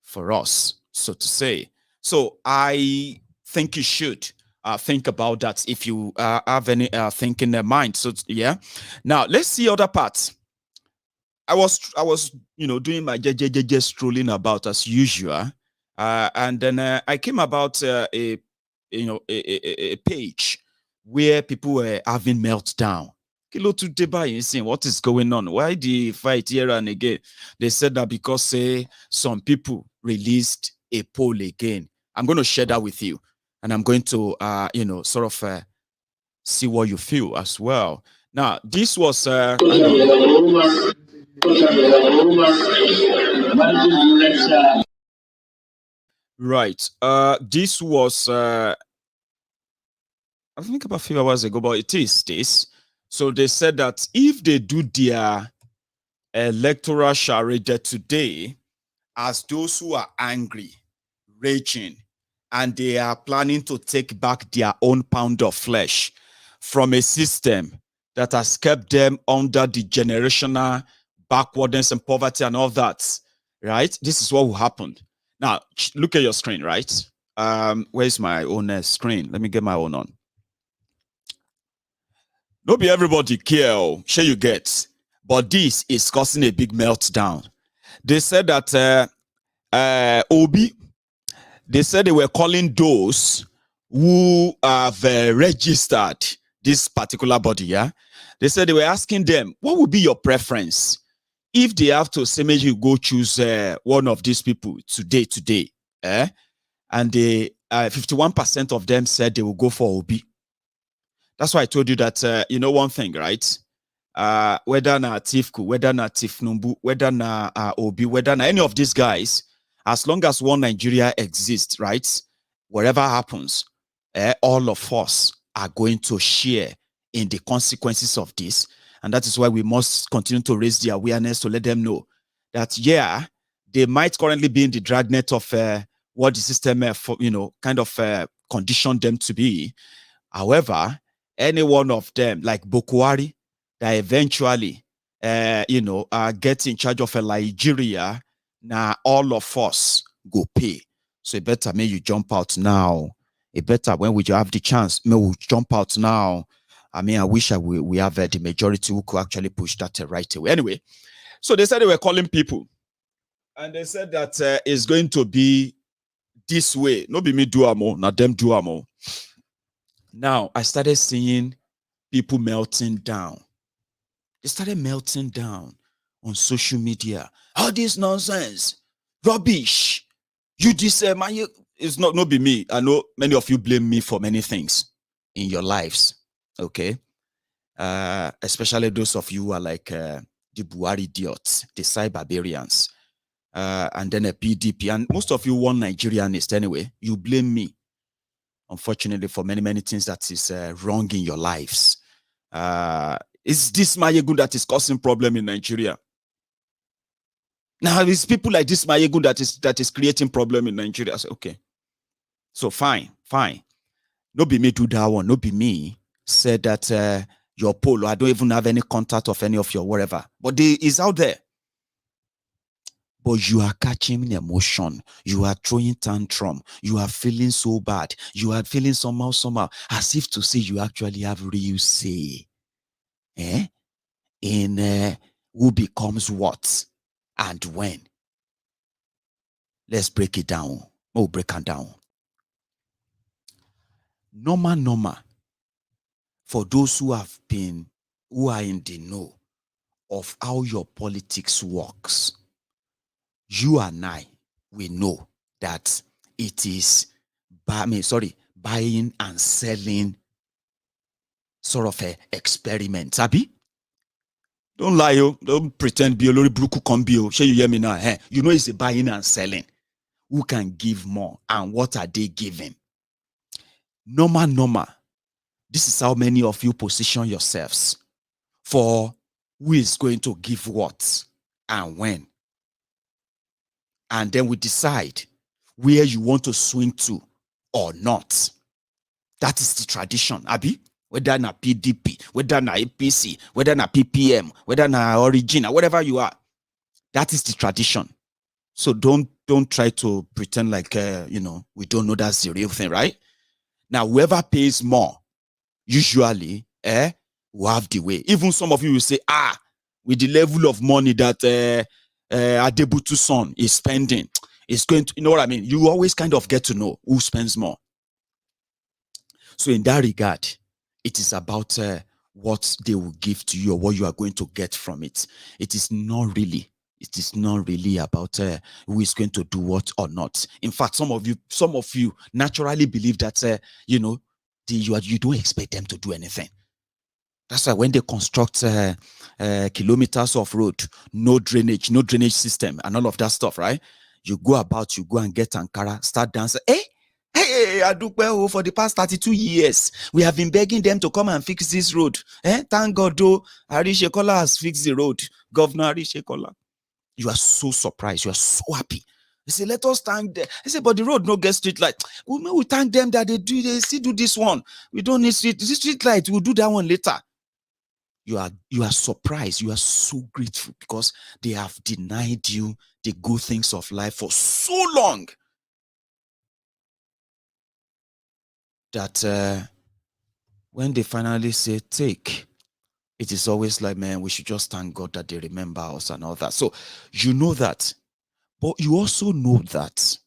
Speaker 3: for us, so to say. So I think you should think about that if you have any thing in mind. So yeah. Now let's see other parts. I was doing my JJJ strolling about as usual, and then I came about a page where people were having meltdown. Kilo today saying what is going on? Why the fight here and again? They said that because some people released a poll again. I'm going to share that with you, and I'm going to sort of see what you feel as well. Now this was right. This was I think about a few hours ago, but it is this. So they said that if they do their electoral charade today, as those who are angry, raging, and they are planning to take back their own pound of flesh from a system that has kept them under the generational backwardness and poverty and all that, right? This is what will happen. Now, look at your screen, right? Where's my own screen? Let me get my own on. Don't be everybody care, sure you get. But this is causing a big meltdown. They said that Obi, they said they were calling those who have registered this particular body, yeah? They said they were asking them, what would be your preference if they have to say, maybe you go choose one of these people today, and they 51% of them said they will go for Obi. That's why I told you that, you know, one thing, right? Whether na Atiku, whether na Tinubu, whether na Obi, whether na any of these guys, as long as one Nigeria exists, right? Whatever happens, all of us are going to share in the consequences of this. And that is why we must continue to raise the awareness to let them know that, yeah, they might currently be in the dragnet of what the system, kind of conditioned them to be. However, any one of them, like Buhari, that eventually, get in charge of a Liejiriya, now all of us go pay. So it better may you jump out now. It better when we have the chance, may we jump out now. I mean, I wish we have the majority who could actually push that right away. Anyway, so they said they were calling people. And they said that it's going to be this way. No be me do amo, not them do amo. Now, I started seeing people melting down. They started melting down on social media. All this nonsense, rubbish. You this man, it's not be me. I know many of you blame me for many things in your lives. Okay, especially those of you who are like the Batidiots, the Cyberbarians, and then a PDP, and most of you one Nigerianist anyway. You blame me, unfortunately, for many things that is wrong in your lives. Is this Mayegun that is causing problem in Nigeria? Now it's people like this Mayegun that is creating problem in Nigeria. So, okay, so fine. No be me do that one. No be me said that your polo. I don't even have any contact of any of your whatever. But it's out there. But you are catching emotion. You are throwing tantrum. You are feeling so bad. You are feeling somehow, as if to say you actually have real say. In who becomes what and when. Let's break it down. Oh, break it down. Normal. For those who are in the know of how your politics works, you and I, we know that it is buying and selling sort of a experiment. Sabi? Don't lie, yo. Don't pretend be a lori bruku kombi. Shall you hear me now? You know it's a buying and selling. Who can give more and what are they giving? Normal. This is how many of you position yourselves for who is going to give what and when. And then we decide where you want to swing to or not. That is the tradition, Abi. Whether na PDP, whether na APC, whether na PPM, whether na Origin, whatever you are. That is the tradition. So don't try to pretend like, we don't know that's the real thing, right? Now, whoever pays more, usually, will have the way. Even some of you will say, with the level of money that Adebutu's son is spending, it's going to, you know what I mean? You always kind of get to know who spends more. So in that regard, it is about what they will give to you or what you are going to get from it. It is not really about who is going to do what or not. In fact, some of you naturally believe that you don't expect them to do anything. That's why when they construct kilometers of road, no drainage system, and all of that stuff, right? You go and get Ankara, start dancing. Hey, Adukwe, for the past 32 years, we have been begging them to come and fix this road. Thank God, though, Arishekola has fixed the road. Governor Arishekola. You are so surprised. You are so happy. They say, let us thank them. I say, but the road no get street light. We thank them that they still do this one. We don't need street light. We'll do that one later. You are surprised. You are so grateful because they have denied you the good things of life for so long that when they finally say take, it is always like, man, we should just thank God that they remember us and all that. So you know that. But you also know that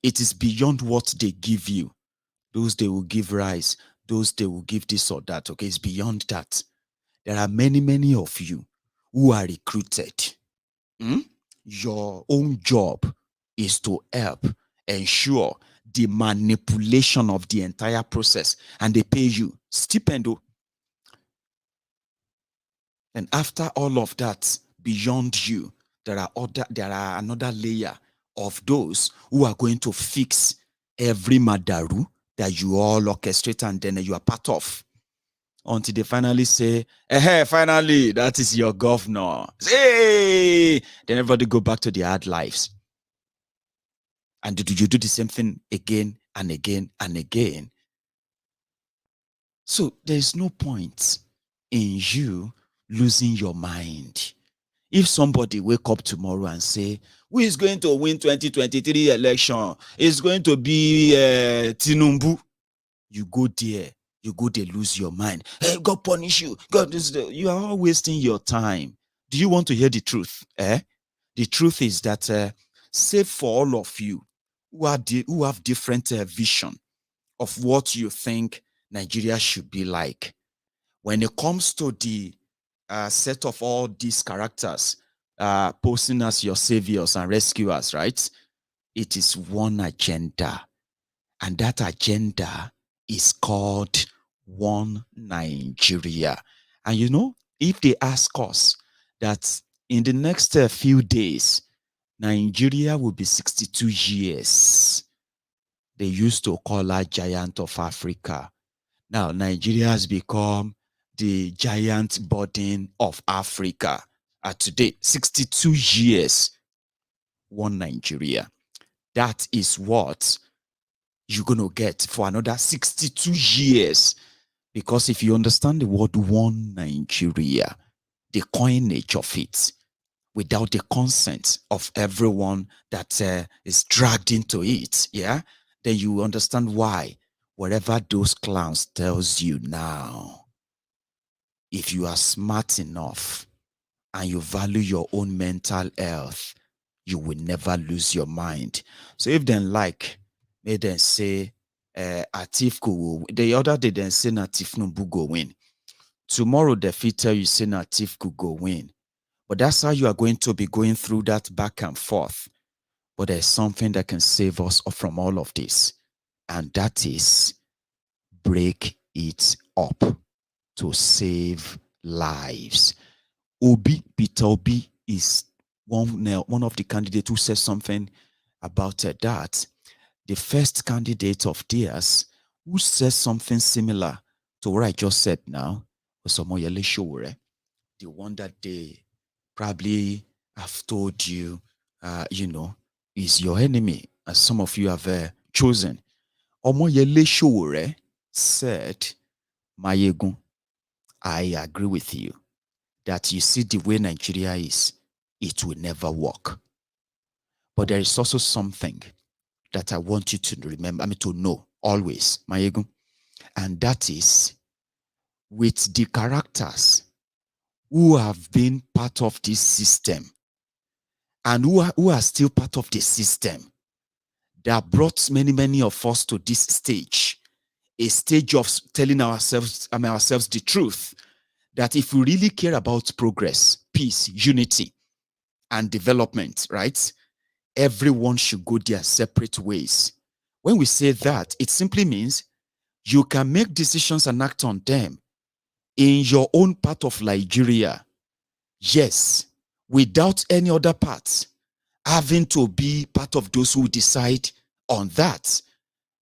Speaker 3: it is beyond what they give you. Those they will give rice, those they will give this or that. Okay, it's beyond that. There are many of you who are recruited. Your own job is to help ensure the manipulation of the entire process, and they pay you stipend. And after all of that, beyond you, there are another layer of those who are going to fix every madaru that you all orchestrate and then you are part of. Until they finally say, hey, finally, that is your governor. Hey! Then everybody go back to their hard lives. And you do the same thing again and again and again. So there is no point in you losing your mind. If somebody wake up tomorrow and say, who is going to win 2023 election? It's going to be Tinubu. You go there, lose your mind. Hey, God punish you. God, you are all wasting your time. Do you want to hear the truth? The truth is that, save for all of you who have different vision of what you think Nigeria should be like, when it comes to the set of all these characters posing as your saviors and rescuers, right? It is one agenda. And that agenda is called One Nigeria. And you know, if they ask us that in the next few days, Nigeria will be 62 years, they used to call her giant of Africa. Now, Nigeria has become the giant burden of Africa. Today, 62 years, one Nigeria. That is what you're going to get for another 62 years. Because if you understand the word one Nigeria, the coinage of it, without the consent of everyone that is dragged into it, yeah, then you understand why whatever those clowns tells you now, if you are smart enough and you value your own mental health, you will never lose your mind. So if they like, may then say Atiku will, the other day then say Tinubu go win. Tomorrow the fit tell you say Atiku go win. But that's how you are going to be going through that back and forth. But there's something that can save us from all of this. And that is break it up to save lives. Peter Obi is one of the candidates who says something about that. The first candidate of theirs who says something similar to what I just said now was Omoyele Sowore, the one that they probably have told you, you know, is your enemy, as some of you have chosen. Omoyele Sowore said, Mayegun, I agree with you that you see the way Nigeria is, it will never work. But there is also something that I want you to remember, to know always, Mayegun, and that is with the characters who have been part of this system and who are still part of the system that brought many of us to this stage, a stage of telling ourselves the truth, that if we really care about progress, peace, unity, and development, right, everyone should go their separate ways. When we say that, it simply means you can make decisions and act on them in your own part of Nigeria, yes, without any other part having to be part of those who decide on that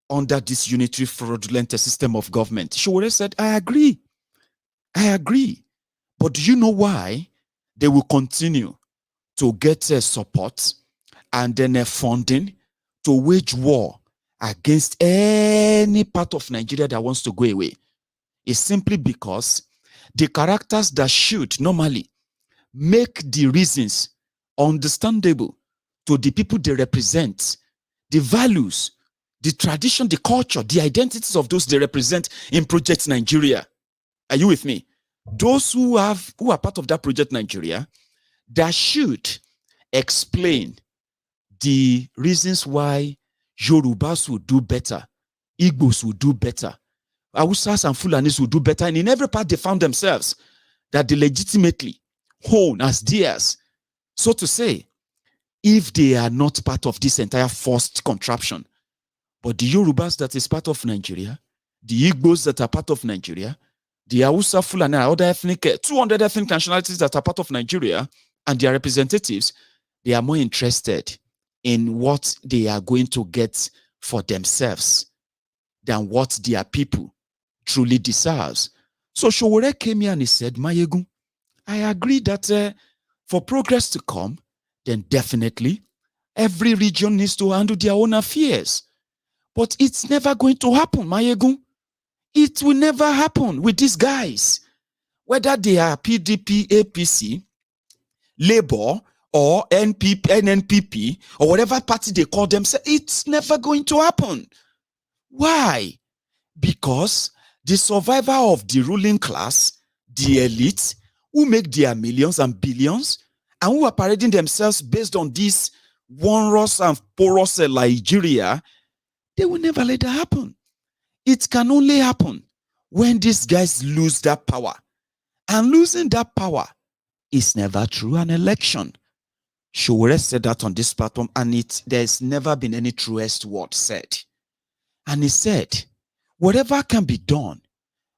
Speaker 3: under this unitary fraudulent system of government. Sowore said, I agree. But do you know why they will continue to get support and then funding to wage war against any part of Nigeria that wants to go away? It's simply because the characters that should normally make the reasons understandable to the people they represent, the values, the tradition, the culture, the identities of those they represent in Project Nigeria. Are you with me? Those who are part of that Project Nigeria, that should explain the reasons why Yorubas will do better, Igbos will do better, Hausas and Fulanis will do better, and in every part they found themselves that they legitimately own as theirs. So to say, if they are not part of this entire forced contraption, But the Yorubas that is part of Nigeria, the Igbos that are part of Nigeria, the Hausa, Fulani, other ethnic, 200 ethnic nationalities that are part of Nigeria and their representatives, they are more interested in what they are going to get for themselves than what their people truly deserves. So Sowore came here and he said, Mayegun, I agree that for progress to come, then definitely every region needs to handle their own affairs. But it's never going to happen, Mayegun. It will never happen with these guys. Whether they are PDP, APC, Labour, or NNPP, or whatever party they call themselves, it's never going to happen. Why? Because the survival of the ruling class, the elite, who make their millions and billions, and who are parading themselves based on this wondrous and porous Liejiriya, they will never let that happen. It can only happen when these guys lose that power. And losing that power is never through an election. Sowore said that on this platform, and there's never been any truest word said. And he said, whatever can be done,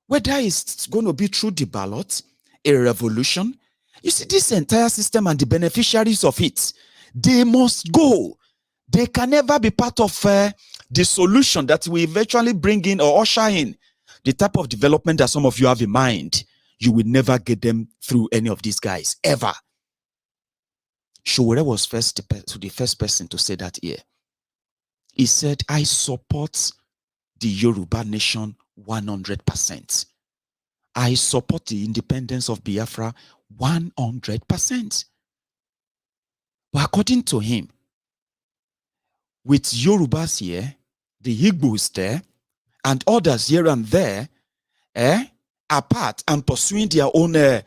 Speaker 3: whether it's going to be through the ballot, a revolution, you see, this entire system and the beneficiaries of it, they must go. They can never be part of the solution that we eventually bring in or usher in. The type of development that some of you have in mind, you will never get them through any of these guys, ever. Sowore was the first person to say that here. He said, I support the Yoruba nation 100%. I support the independence of Biafra 100%. But according to him, with Yorubas here, the Igbos there, and others here and there, apart and pursuing their own their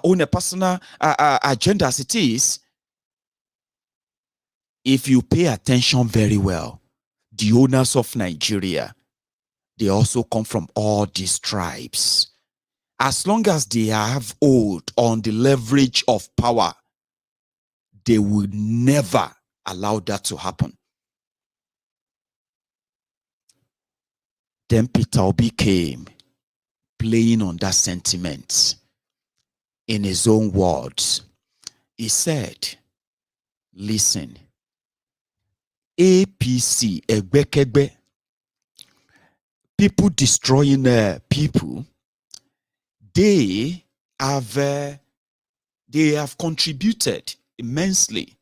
Speaker 3: own personal agenda as it is, if you pay attention very well, the owners of Nigeria, they also come from all these tribes. As long as they have hold on the leverage of power, they will never allow that to happen. Then Peter Obi came, playing on that sentiment. In his own words, he said, listen, APC, Egbekegbe, people destroying people, they have contributed immensely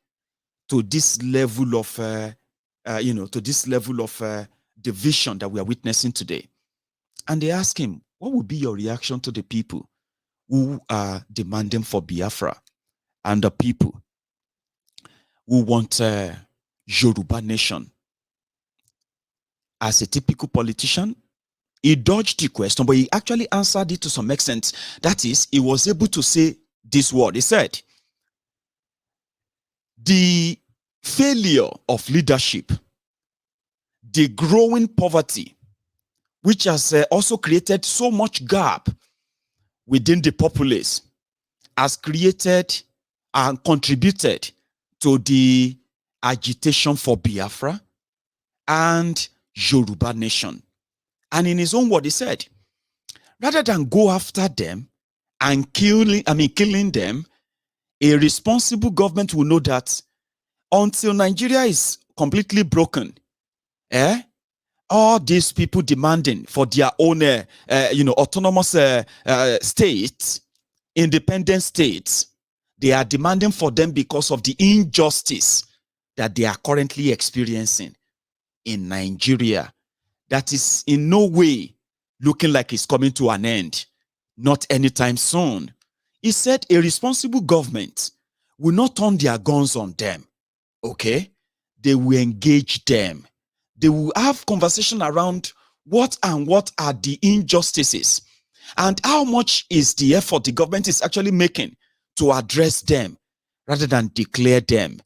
Speaker 3: to this level of division that we are witnessing today. And they ask him, what would be your reaction to the people who are demanding for Biafra and the people who want Yoruba nation? As a typical politician, he dodged the question, but he actually answered it to some extent. That is, he was able to say this word. He said, the failure of leadership, the growing poverty, which has also created so much gap within the populace, has created and contributed to the agitation for Biafra and Yoruba nation. And in his own word, he said, rather than go after them and killing them, a responsible government will know that until Nigeria is completely broken, all these people demanding for their own, autonomous states, independent states, they are demanding for them because of the injustice that they are currently experiencing in Nigeria. That is in no way looking like it's coming to an end, not anytime soon. He said a responsible government will not turn their guns on them, okay? They will engage them. They will have conversation around what are the injustices and how much is the effort the government is actually making to address them rather than declare them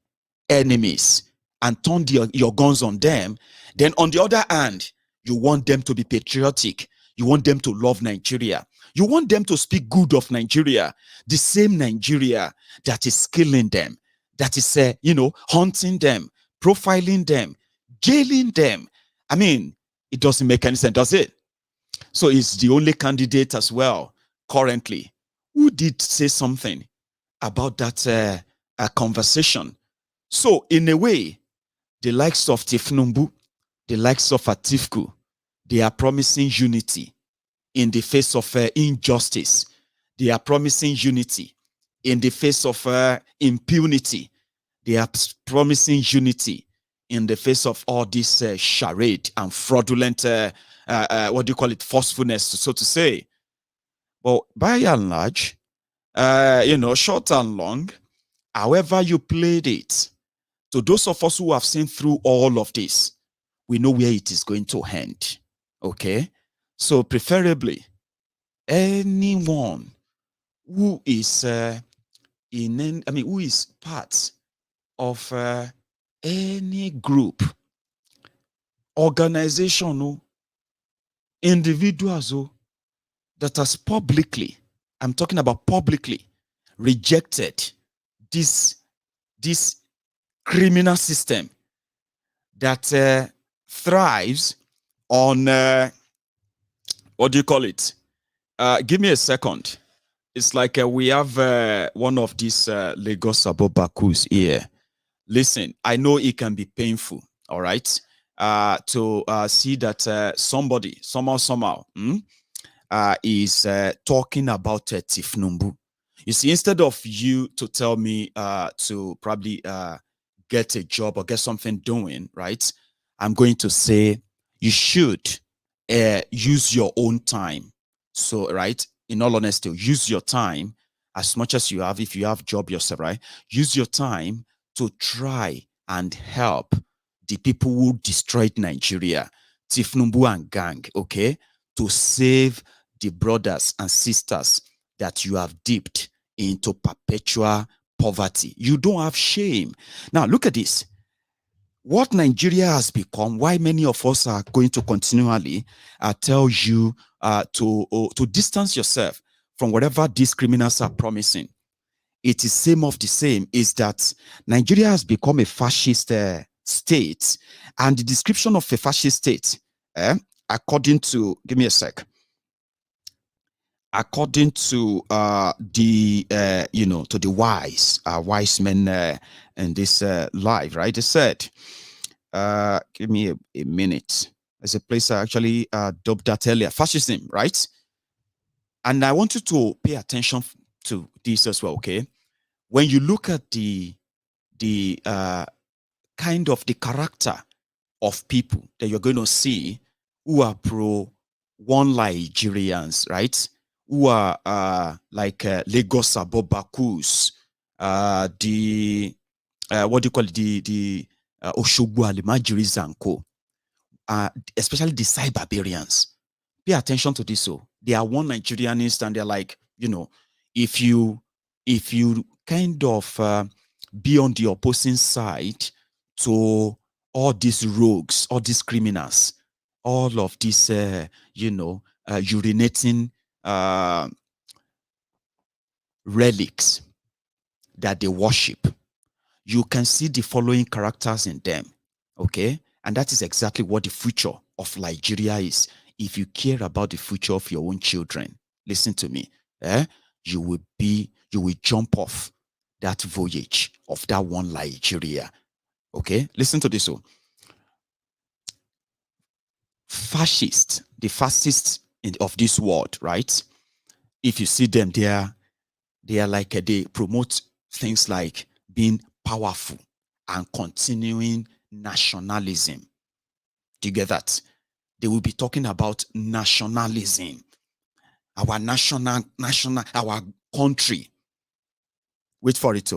Speaker 3: enemies and turn your guns on them. Then on the other hand, you want them to be patriotic. You want them to love Nigeria. You want them to speak good of Nigeria, the same Nigeria that is killing them, that is, hunting them, profiling them, jailing them. I mean, it doesn't make any sense, does it? So it's the only candidate as well currently who did say something about that conversation. So in a way, the likes of Tinubu, the likes of Atiku, they are promising unity in the face of injustice. They are promising unity in the face of impunity. They are promising unity in the face of all this charade and fraudulent, what do you call it, forcefulness, so to say. Well, by and large, short and long, however you played it, to those of us who have seen through all of this, we know where it is going to end. Okay? So preferably, anyone who is who is part of any group, organization, individuals that has publicly, I'm talking about publicly, rejected this criminal system that thrives on what do you call it? Give me a second. It's like we have one of these Lagos Abobakus here. Listen, I know it can be painful, all right, to see that somebody, somehow, is talking about Tinubu. You see, instead of you to tell me to probably get a job or get something doing, right, I'm going to say you should use your own time. So, right, in all honesty, use your time as much as you have. If you have job yourself, right, use your time to try and help the people who destroyed Nigeria, Tinubu and gang, okay, to save the brothers and sisters that you have dipped into perpetual poverty. You don't have shame. Now, look at this. What Nigeria has become, why many of us are going to continually tell you to distance yourself from whatever these criminals are promising. It is same of the same, is that Nigeria has become a fascist state. And the description of a fascist state, according to, give me a sec, according to the wise men in this live, right? They said, give me a minute. There's a place I actually dubbed that earlier, fascism, right? And I want you to pay attention to this as well, okay? When you look at the kind of the character of people that you're going to see who are pro one Nigerians, right? Who are like Lagos Abobakus, what do you call it? The Oshogbo Alimajiris and co. Especially the cyberbarians. Pay attention to this. So they are one Nigerianists, and they're like, if you kind of be on the opposing side to all these rogues, all these criminals, all of these, urinating relics that they worship, you can see the following characters in them, okay? And that is exactly what the future of Nigeria is. If you care about the future of your own children, listen to me, you will jump off that voyage of that one Nigeria, okay? Listen to this. So, the fascists of this world, right? If you see them, they are like, they promote things like being powerful and continuing nationalism. Do you get that? They will be talking about nationalism, our our country. Wait for it.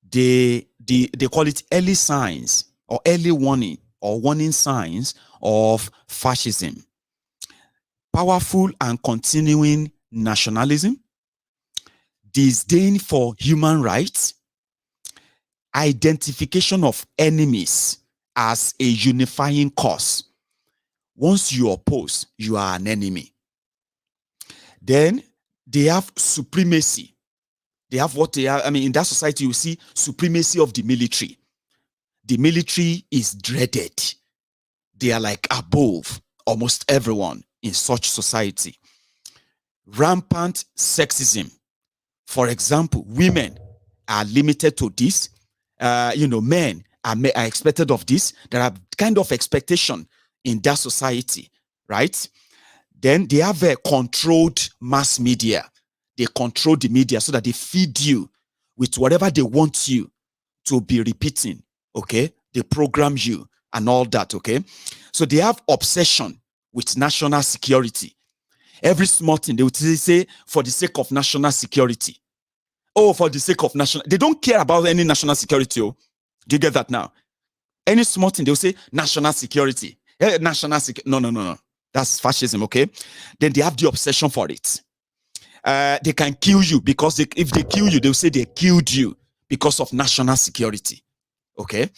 Speaker 3: They call it early signs or early warning or warning signs of fascism. Powerful and continuing nationalism, disdain for human rights, identification of enemies as a unifying cause. Once you oppose, you are an enemy. Then they have supremacy. They have what they have. I mean, in that society, you see supremacy of the military. The military is dreaded. they are like above almost everyone in such society. Rampant sexism. For example, women are limited to this. Men are expected of this. There are kind of expectation in that society, right? Then they have a controlled mass media. They control the media so that they feed you with whatever they want you to be repeating, okay? They program you and all that, okay? So they have obsession with national security. Every small thing, they would say, for the sake of national security. Oh, for the sake of national... They don't care about any national security, oh. Do you get that now? Any small thing, they'll say, national security. National security. No. That's fascism, okay? Then they have the obsession for it. They can kill you because if they kill you, they'll say they killed you because of national security, okay?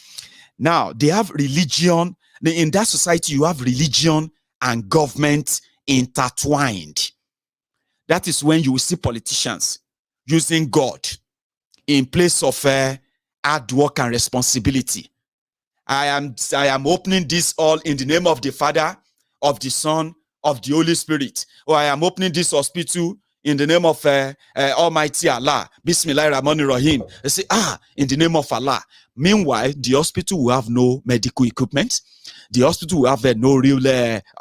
Speaker 3: Now, they have religion. In that society, you have religion and government intertwined. That is when you will see politicians using God in place of hard work and responsibility. I am opening this all in the name of the Father, of the Son, of the Holy Spirit. Or I am opening this hospital in the name of Almighty Allah. Bismillahirrahmanirrahim. They say, in the name of Allah. Meanwhile, the hospital will have no medical equipment. The hospital will have no real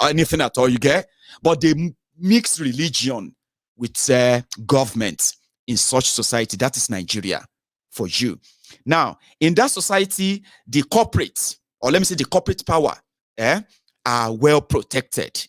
Speaker 3: anything at all, you get? But they mix religion with government in such society. That is Nigeria for you. Now, in that society, the corporate, or let me say the corporate power, are well protected.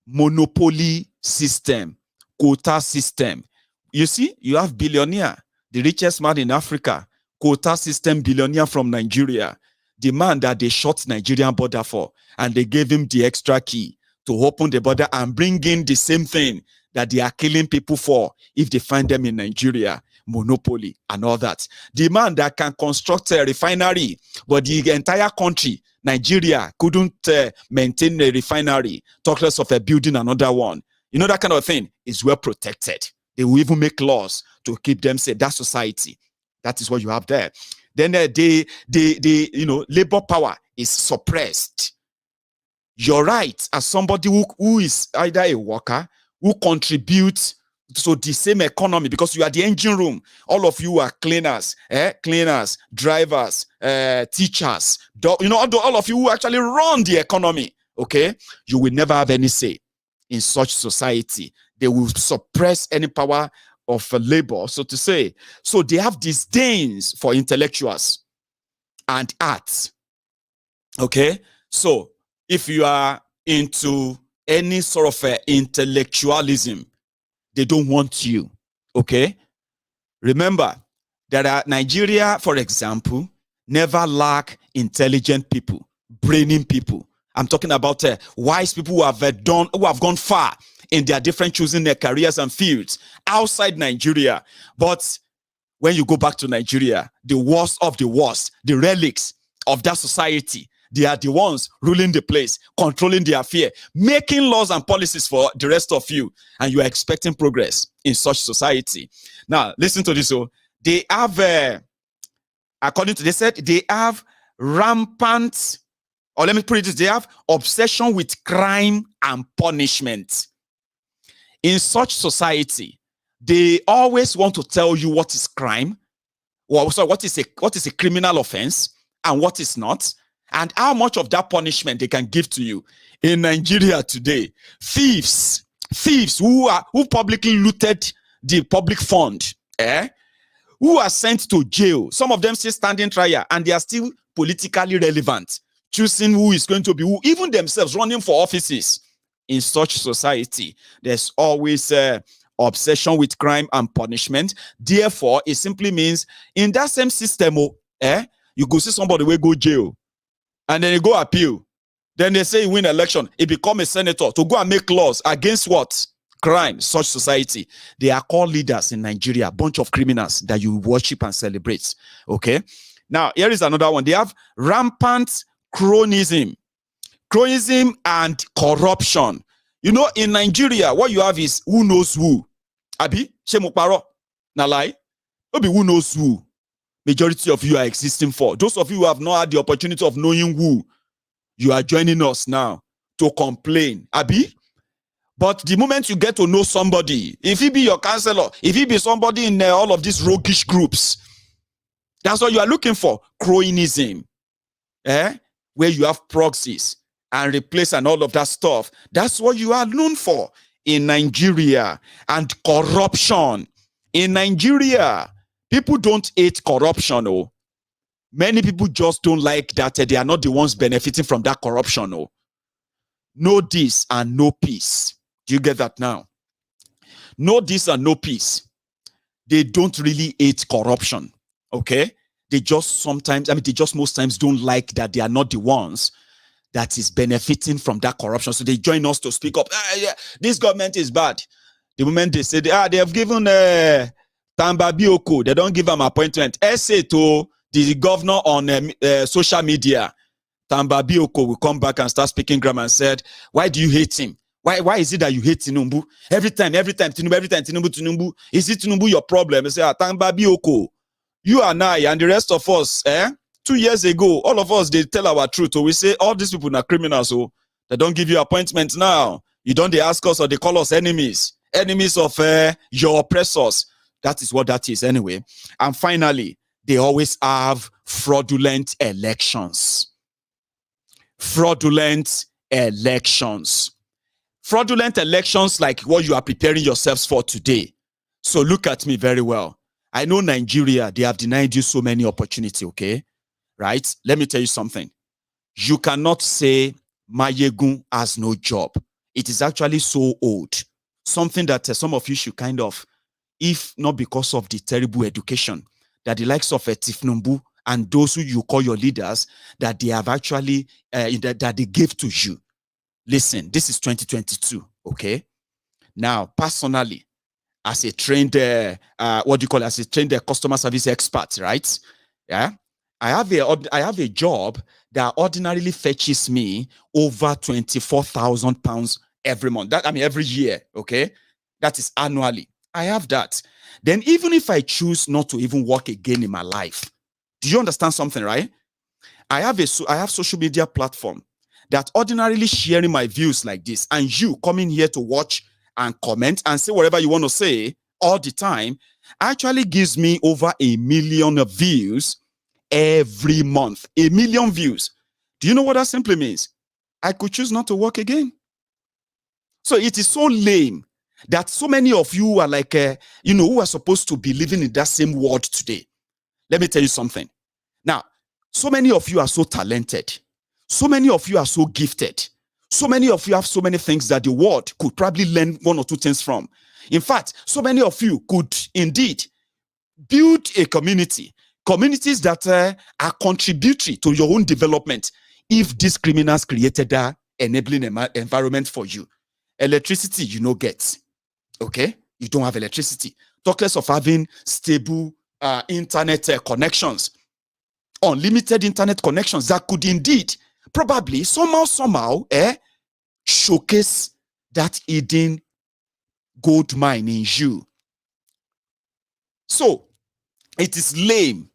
Speaker 3: Monopoly system, quota system. You see, you have billionaire, the richest man in Africa, quota system billionaire from Nigeria, the man that they shot Nigerian border for, and they gave him the extra key to open the border and bring in the same thing that they are killing people for if they find them in Nigeria. Monopoly and all that. The man that can construct a refinery, but the entire country, Nigeria, couldn't maintain a refinery, talk less of building another one. You know, that kind of thing is well protected. They will even make laws to keep them safe. That society, that is what you have there. Then labor power is suppressed. You're right, as somebody who is either a worker, who contributes to the same economy, because you are the engine room. All of you are cleaners, drivers, teachers. All of you who actually run the economy, okay? You will never have any say in such society. They will suppress any power of labor, so to say. So they have disdains for intellectuals and arts, okay? So if you are into any sort of intellectualism, they don't want you, okay? Remember that Nigeria, for example, never lack intelligent people, brainy people. I'm talking about wise people who have gone far in their different choosing their careers and fields outside Nigeria. But when you go back to Nigeria, the worst of the worst, the relics of that society, they are the ones ruling the place, controlling the affair, making laws and policies for the rest of you, and you are expecting progress in such society. Now, listen to this. So they have, according to they said, they have rampant, or let me put it this, they have obsession with crime and punishment. In such society, they always want to tell you what is crime, or sorry, what is a criminal offense and what is not, and how much of that punishment they can give to you. In Nigeria today, thieves who publicly looted the public fund, who are sent to jail. Some of them still standing trial, and they are still politically relevant, choosing who is going to be who, even themselves running for offices. In such society, there's always obsession with crime and punishment. Therefore, it simply means in that same system, you go see somebody will go jail, and then you go appeal. Then they say you win election, he become a senator to go and make laws against what? Crime. Such society. They are called leaders in Nigeria, a bunch of criminals that you worship and celebrate. Okay. Now, here is another one. They have rampant cronyism. Cronyism and corruption. You know, in Nigeria, what you have is who knows who. Abi, Shemukparo, Nalai. Obi, who knows who. Majority of you are existing for. Those of you who have not had the opportunity of knowing who, you are joining us now to complain, Abi. But the moment you get to know somebody, if he be your counselor, if he be somebody in all of these roguish groups, that's what you are looking for. Cronyism, where you have proxies and replace and all of that stuff. That's what you are known for in Nigeria. And corruption. In Nigeria, people don't hate corruption. Oh. Many people just don't like that they are not the ones benefiting from that corruption. Oh. No this and no peace. Do you get that now? No this and no peace. They don't really hate corruption. Okay? They just sometimes, they just most times don't like that they are not the ones that is benefiting from that corruption. So they join us to speak up. Yeah, this government is bad. The moment they say, they have given Tamba Bioko, they don't give him appointment. Essay to the governor on social media. Tamba Bioko will come back and start speaking grammar and said, why do you hate him? Why is it that you hate Tinubu? Every time, Tinubu. Is it Tinubu your problem? They say, Tamba Bioko, you and I and the rest of us, 2 years ago, all of us, they tell our truth. So we say, all these people are criminals. So they don't give you appointments now. You don't they ask us or they call us enemies. Enemies of your oppressors. That is what that is anyway. And finally, they always have fraudulent elections. Fraudulent elections. Fraudulent elections like what you are preparing yourselves for today. So look at me very well. I know Nigeria, they have denied you so many opportunities, okay? Right? Let me tell you something. You cannot say Mayegun has no job. It is actually so old. Something that some of you should kind of, if not because of the terrible education, that the likes of Tinubu and those who you call your leaders, that they have actually, that they gave to you. Listen, this is 2022, okay? Now, personally, as a trained, as a trained customer service expert, right? Yeah, I have a job that ordinarily fetches me over £24,000 every month. Every year, okay? That is annually. I have that. Then even if I choose not to even work again in my life, do you understand something, right? I have social media platform that ordinarily sharing my views like this, and you coming here to watch and comment and say whatever you want to say all the time actually gives me over 1 million views every month. 1 million views. Do you know what that simply means? I could choose not to work again. So it is so lame that so many of you are like, who are supposed to be living in that same world today. Let me tell you something. Now, so many of you are so talented. So many of you are so gifted. So many of you have so many things that the world could probably learn 1 or 2 things from. In fact, so many of you could indeed build a community, communities that are contributory to your own development if these criminals created that enabling environment for you. Electricity, you know, get. Okay? You don't have electricity. Talk less of having stable internet connections, unlimited internet connections that could indeed probably somehow showcase that hidden gold mine in you. So it is lame,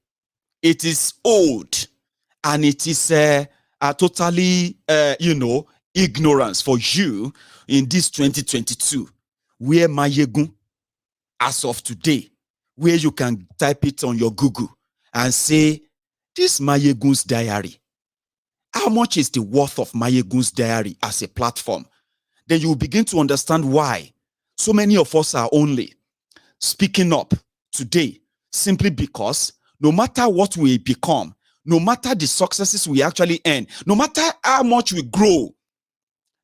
Speaker 3: it is old, and it is totally ignorance for you in this 2022, where Mayegun, as of today, where you can type it on your Google and say, this Mayegun's diary, how much is the worth of Mayegun's diary as a platform? Then you will begin to understand why so many of us are only speaking up today simply because no matter what we become, no matter the successes we actually earn, no matter how much we grow,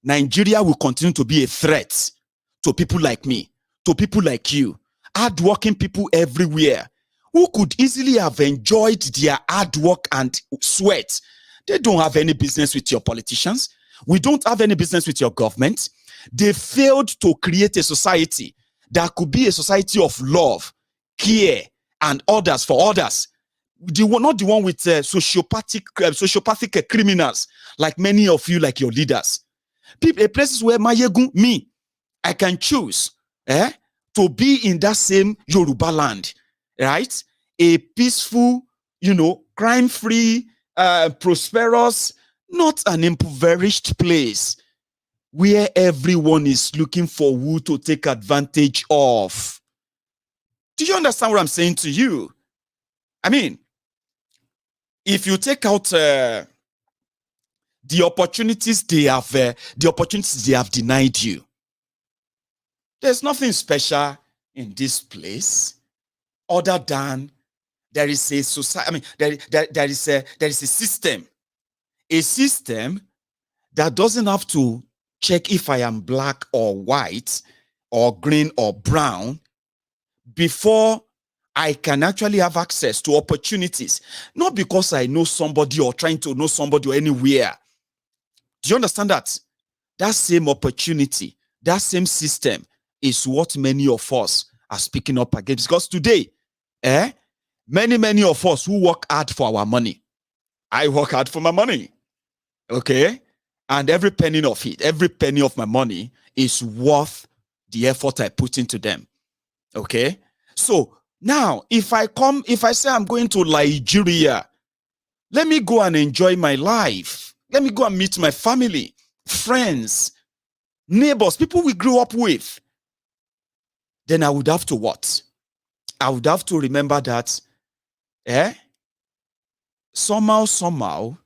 Speaker 3: Nigeria will continue to be a threat to people like me, to people like you, hardworking people everywhere who could easily have enjoyed their hard work and sweat. They don't have any business with your politicians. We don't have any business with your government. They failed to create a society that could be a society of love, care, and others for others. Not the one with sociopathic criminals like many of you, like your leaders. Places where Mayegun, me, I can choose to be in that same Yoruba land, right? A peaceful, crime-free, prosperous, not an impoverished place where everyone is looking for who to take advantage of. Do you understand what I'm saying to you? I mean, if you take out the opportunities they have denied you, there's nothing special in this place other than there is a society. I mean, there is a system that doesn't have to check if I am black or white or green or brown before I can actually have access to opportunities. Not because I know somebody or trying to know somebody or anywhere. Do you understand that? That same opportunity, that same system is what many of us are speaking up against. Because today, many of us who work hard for our money, I work hard for my money, okay? And every penny of it, every penny of my money is worth the effort I put into them, okay? So now, if I say I'm going to Liejiriya, let me go and enjoy my life. Let me go and meet my family, friends, neighbors, people we grew up with. Then I would have to what? I would have to remember that, somehow,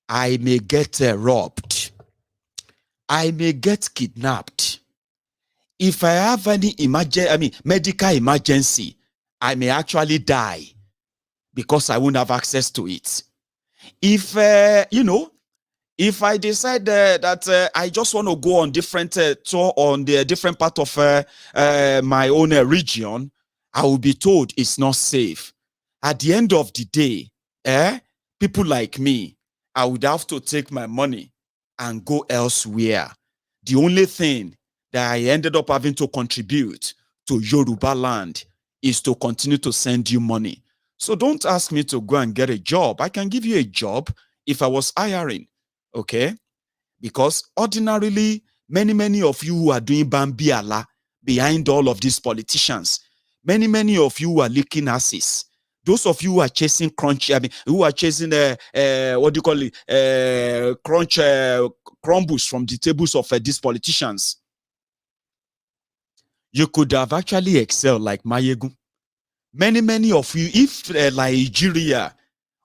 Speaker 3: I may get robbed. I may get kidnapped. If I have any medical emergency, I may actually die because I won't have access to it. If, if I decide that I just want to go on different tour on the different part of my own region, I will be told it's not safe. At the end of the day, people like me, I would have to take my money and go elsewhere. The only thing that I ended up having to contribute to Yoruba land is to continue to send you money. So don't ask me to go and get a job. I can give you a job if I was hiring, okay? Because ordinarily, many of you who are doing Bambiala behind all of these politicians, many of you who are licking asses, those of you who are chasing crunch, who are chasing crumbles from the tables of these politicians, you could have actually excelled like Mayegun. Many of you, if Nigeria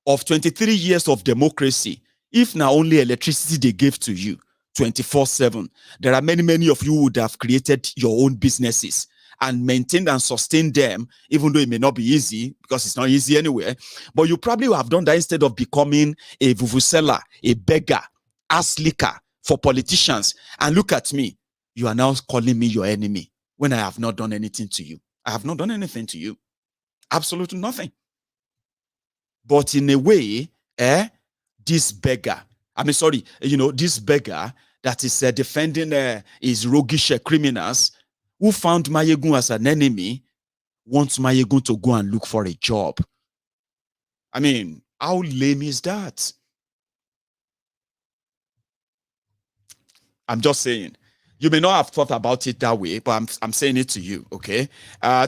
Speaker 3: of 23 years of democracy, if now only electricity they gave to you 24/7, there are many of you who would have created your own businesses and maintained and sustained them, even though it may not be easy, because it's not easy anywhere. But you probably would have done that instead of becoming a vuvuzela, a beggar, ass licker for politicians. And look at me, you are now calling me your enemy when I have not done anything to you. I have not done anything to you. Absolutely nothing. But in a way, this beggar, this beggar that is defending his roguish criminals who found Mayegun as an enemy wants Mayegun to go and look for a job. I mean, how lame is that? I'm just saying. You may not have thought about it that way, but I'm saying it to you, okay?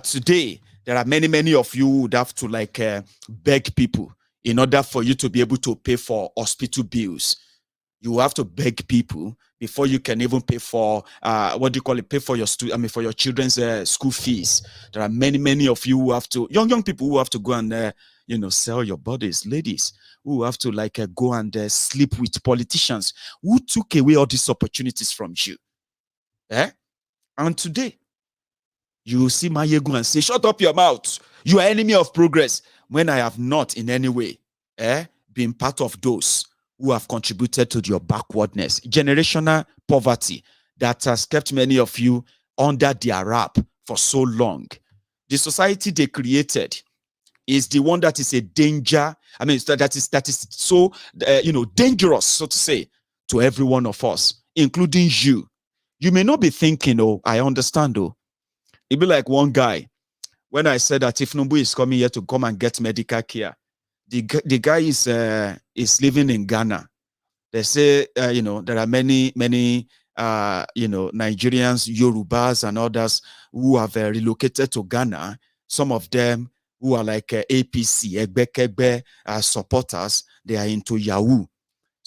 Speaker 3: Today, there are many of you who would have to beg people in order for you to be able to pay for hospital bills. You have to beg people before you can even pay for pay for your for your children's school fees. There are many of you who have to, young people who have to go and sell your bodies, ladies who have to go and sleep with politicians who took away all these opportunities from you. And today, you see Mayegun and say, shut up your mouth. You are enemy of progress. When I have not in any way been part of those who have contributed to your backwardness, generational poverty that has kept many of you under their wrap for so long. The society they created is the one that is a danger. I mean, that is so, dangerous, so to say, to every one of us, including you. You may not be thinking, oh, I understand, though. It'd be like one guy, when I said that if Tinubu is coming here to come and get medical care, the guy is living in Ghana. They say, there are many Nigerians, Yorubas and others who have relocated to Ghana. Some of them who are like APC, Egbe supporters, they are into Yahoo.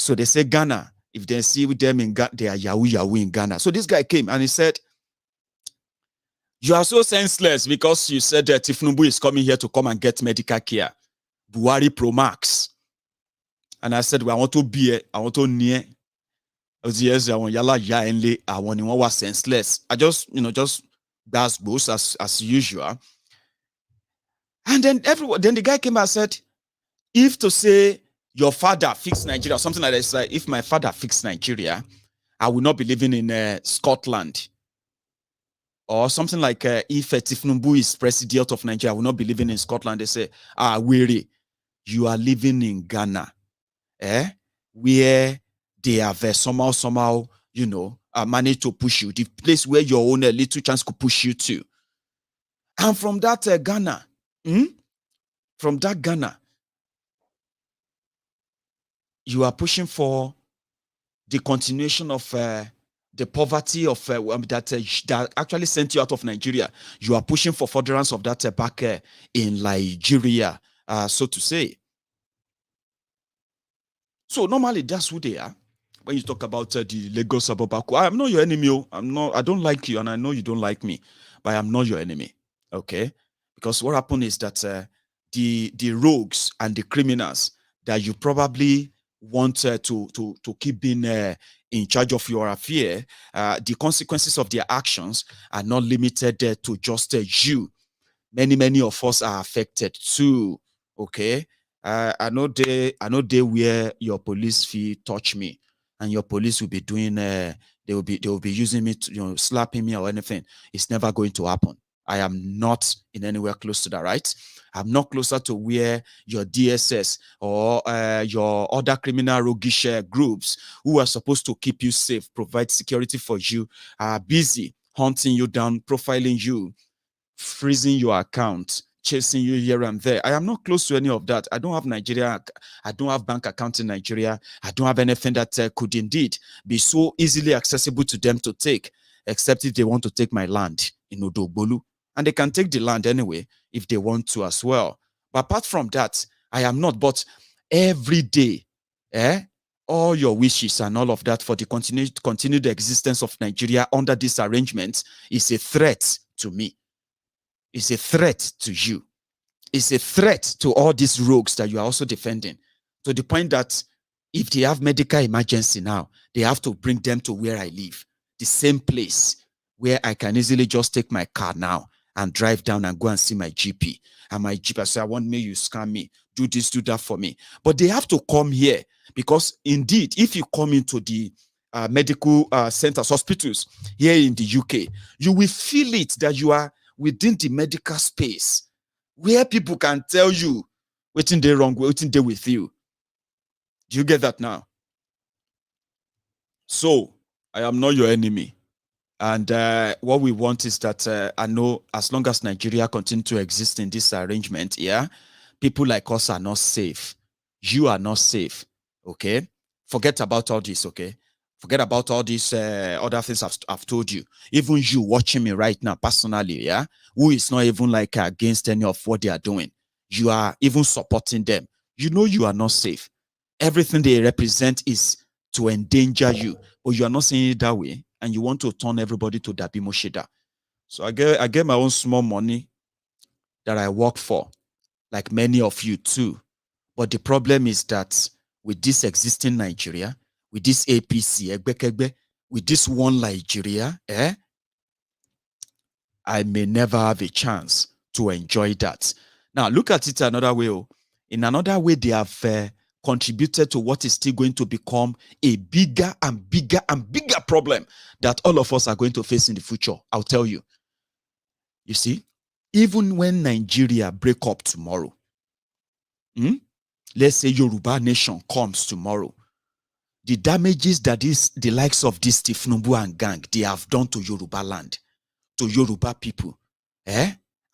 Speaker 3: So they say Ghana, if they see with them in Ghana, they are Yahoo in Ghana. So this guy came and he said, you are so senseless because you said that Tinubu is coming here to come and get medical care. Buhari Pro Max. And I said, well, I want to be, I want to near. Yes, I want yala ya enle. I want one was senseless. I just, just that's both as usual. And then then the guy came and said, if to say your father fixed Nigeria, or something like that, like, if my father fixed Nigeria, I will not be living in Scotland. Or something like if Tinubu is president of Nigeria, I will not be living in Scotland. They say, weary, you are living in Ghana, where they have somehow, managed to push you, the place where your own little chance could push you to. And from that Ghana, you are pushing for the continuation of the poverty of that actually sent you out of Nigeria. You are pushing for furtherance of that back in Liejiriya, so to say. So normally that's who they are. When you talk about the Lagos Abobako, I am not your enemy. I don't like you, and I know you don't like me, but I am not your enemy. Okay? Because what happened is that the rogues and the criminals that you probably want to keep being in charge of your affair, the consequences of their actions are not limited to just you. Many of us are affected too. Okay, I know they where your police fee touch me, and your police will be doing they will be using me to, slapping me or anything. It's never going to happen. I am not in anywhere close to that, right? I'm not closer to where your DSS or your other criminal roguish groups who are supposed to keep you safe, provide security for you, are busy hunting you down, profiling you, freezing your account, chasing you here and there. I am not close to any of that. I don't have Nigeria. I don't have bank account in Nigeria. I don't have anything that could indeed be so easily accessible to them to take, except if they want to take my land in Odogbolu. And they can take the land anyway if they want to as well. But apart from that, I am not. But every day, all your wishes and all of that for the continued existence of Nigeria under this arrangement is a threat to me. It's a threat to you. It's a threat to all these rogues that you are also defending. To the point that if they have medical emergency now, they have to bring them to where I live. The same place where I can easily just take my car now and drive down and go and see my GP. And my GP, I say, I want me, you scan me, do this, do that for me. But they have to come here because indeed, if you come into the medical centers, hospitals here in the UK, you will feel it that you are within the medical space where people can tell you what's in the wrong, what's in there with you. Do you get that now? So, I am not your enemy. And what we want is that I know as long as Nigeria continues to exist in this arrangement, people like us are not safe. You are not safe, okay? Forget about all this, okay? Forget about all these other things I've told you. Even you watching me right now personally, who is not even like against any of what they are doing. You are even supporting them. You know you are not safe. Everything they represent is to endanger you, but you are not saying it that way, and you want to turn everybody to Dabi Moshida. So I get my own small money that I work for, like many of you too. But the problem is that with this existing Nigeria, with this APC, with this one Nigeria, I may never have a chance to enjoy that. Now, look at it another way. In another way, they have contributed to what is still going to become a bigger and bigger and bigger problem that all of us are going to face in the future. I'll tell you. You see, even when Nigeria break up tomorrow, let's say Yoruba nation comes tomorrow, the damages that the likes of this Tinubu and gang, they have done to Yoruba land, to Yoruba people,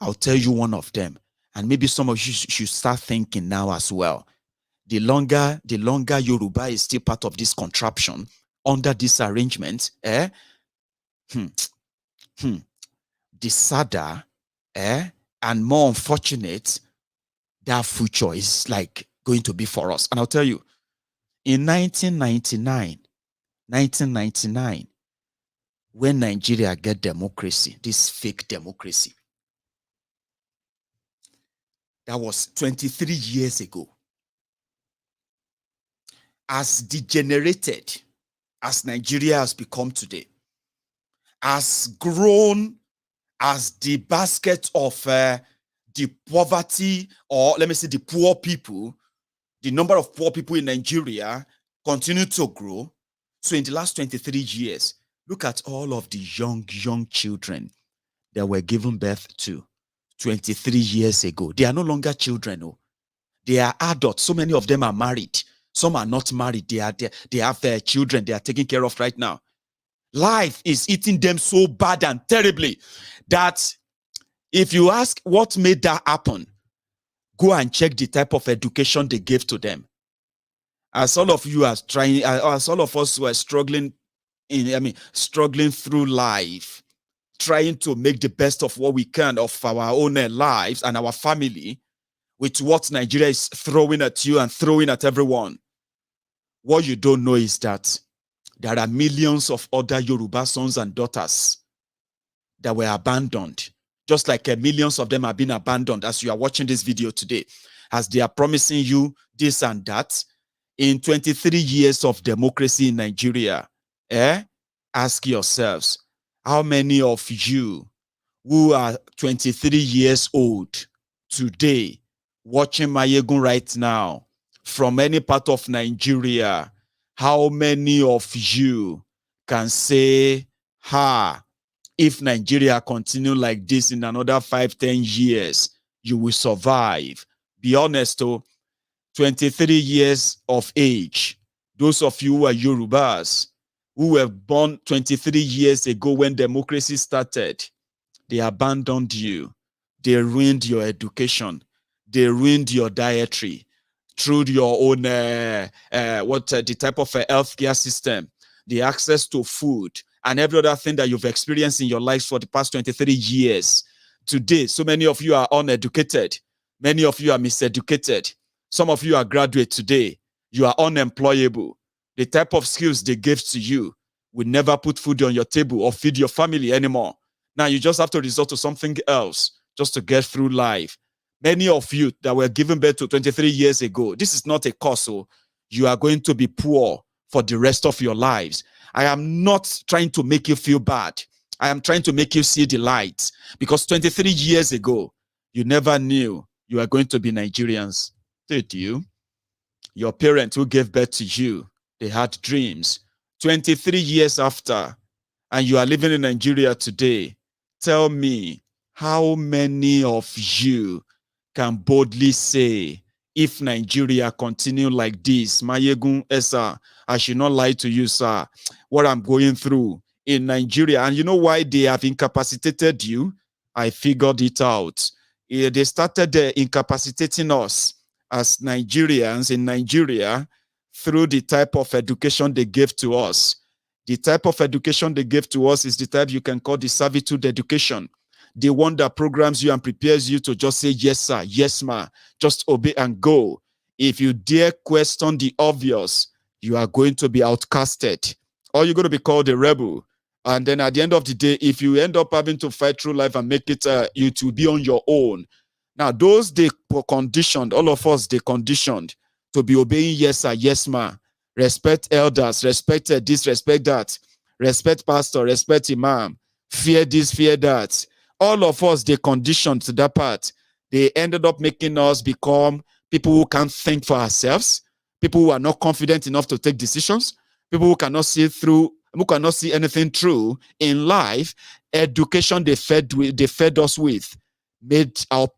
Speaker 3: I'll tell you one of them. And maybe some of you should start thinking now as well. The longer Yoruba is still part of this contraption under this arrangement, the sadder and more unfortunate that future is like going to be for us. And I'll tell you, In 1999, when Nigeria get democracy, this fake democracy, that was 23 years ago. As degenerated as Nigeria has become today, as grown as the basket of the poverty, or let me say the poor people, the number of poor people in Nigeria continue to grow. So in the last 23 years, look at all of the young children that were given birth to 23 years ago. They are no longer children. Oh. They are adults. So many of them are married. Some are not married. They have their children they are taking care of right now. Life is eating them so bad and terribly that if you ask what made that happen, go and check the type of education they gave to them. As all of you are trying, as all of us who are struggling through life, trying to make the best of what we can of our own lives and our family with what Nigeria is throwing at you and throwing at everyone. What you don't know is that there are millions of other Yoruba sons and daughters that were abandoned, just like millions of them have been abandoned as you are watching this video today, as they are promising you this and that. In 23 years of democracy in Nigeria, ask yourselves, how many of you who are 23 years old today, watching Mayegun right now, from any part of Nigeria, how many of you can say, if Nigeria continue like this in another 5-10 years, you will survive? Be honest, 23 years of age, those of you who are Yorubas, who were born 23 years ago when democracy started, they abandoned you. They ruined your education. They ruined your dietary through your own, the type of healthcare system, the access to food, and every other thing that you've experienced in your lives for the past 23 years. Today, so many of you are uneducated. Many of you are miseducated. Some of you are graduates today. You are unemployable. The type of skills they gave to you will never put food on your table or feed your family anymore. Now you just have to resort to something else just to get through life. Many of you that were given birth to 23 years ago, this is not a cause, so you are going to be poor for the rest of your lives. I am not trying to make you feel bad. I am trying to make you see the light, because 23 years ago, you never knew you are going to be Nigerians. Did you? Your parents who gave birth to you, they had dreams. 23 years after, and you are living in Nigeria today, tell me, how many of you can boldly say, if Nigeria continue like this, Mayegun, sir, I should not lie to you, sir, what I'm going through in Nigeria. And you know why they have incapacitated you? I figured it out. They started incapacitating us as Nigerians in Nigeria through the type of education they gave to us. The type of education they gave to us is the type you can call the servitude education. The one that programs you and prepares you to just say, yes, sir, yes, ma, just obey and go. If you dare question the obvious, you are going to be outcasted, or you're going to be called a rebel. And then at the end of the day, if you end up having to fight through life and make it, you to be on your own. Now, those they conditioned, all of us, they conditioned to be obeying yes, sir, yes, ma, respect elders, respect this, respect that, respect pastor, respect imam, fear this, fear that. All of us, they conditioned to that part. They ended up making us become people who can't think for ourselves, people who are not confident enough to take decisions, people who cannot see through, who cannot see anything through in life. Education they fed us with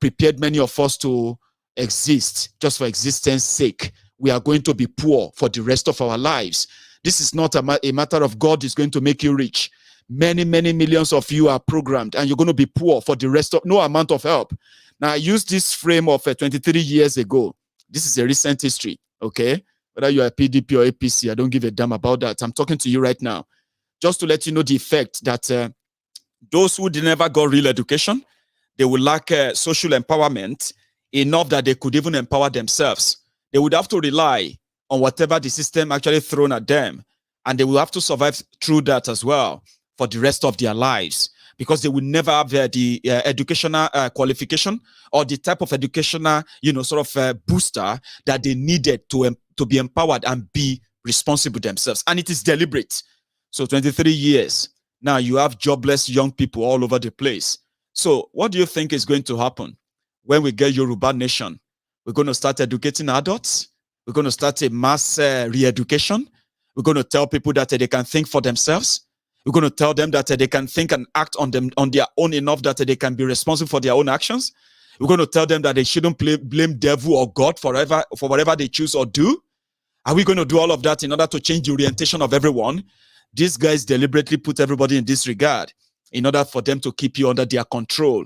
Speaker 3: prepared many of us to exist just for existence sake. We are going to be poor for the rest of our lives. This is not a matter of God is going to make you rich. Many millions of you are programmed, and you're going to be poor for the rest of no amount of help. Now, I use this frame of 23 years ago. This is a recent history, okay? Whether you are PDP or APC, I don't give a damn about that. I'm talking to you right now, just to let you know the effect that those who never got real education, they will lack social empowerment enough that they could even empower themselves. They would have to rely on whatever the system actually thrown at them. And they will have to survive through that as well for the rest of their lives, because they will never have the educational qualification or the type of educational, sort of booster that they needed to be empowered and be responsible themselves. And it is deliberate. So 23 years, now you have jobless young people all over the place. So what do you think is going to happen when we get Yoruba Nation? We're going to start educating adults. We're going to start a mass re-education. We're going to tell people that they can think for themselves. We're going to tell them that they can think and act on their own enough that they can be responsible for their own actions. We're going to tell them that they shouldn't blame devil or God for whatever they choose or do. Are we going to do all of that in order to change the orientation of everyone? These guys deliberately put everybody in disregard in order for them to keep you under their control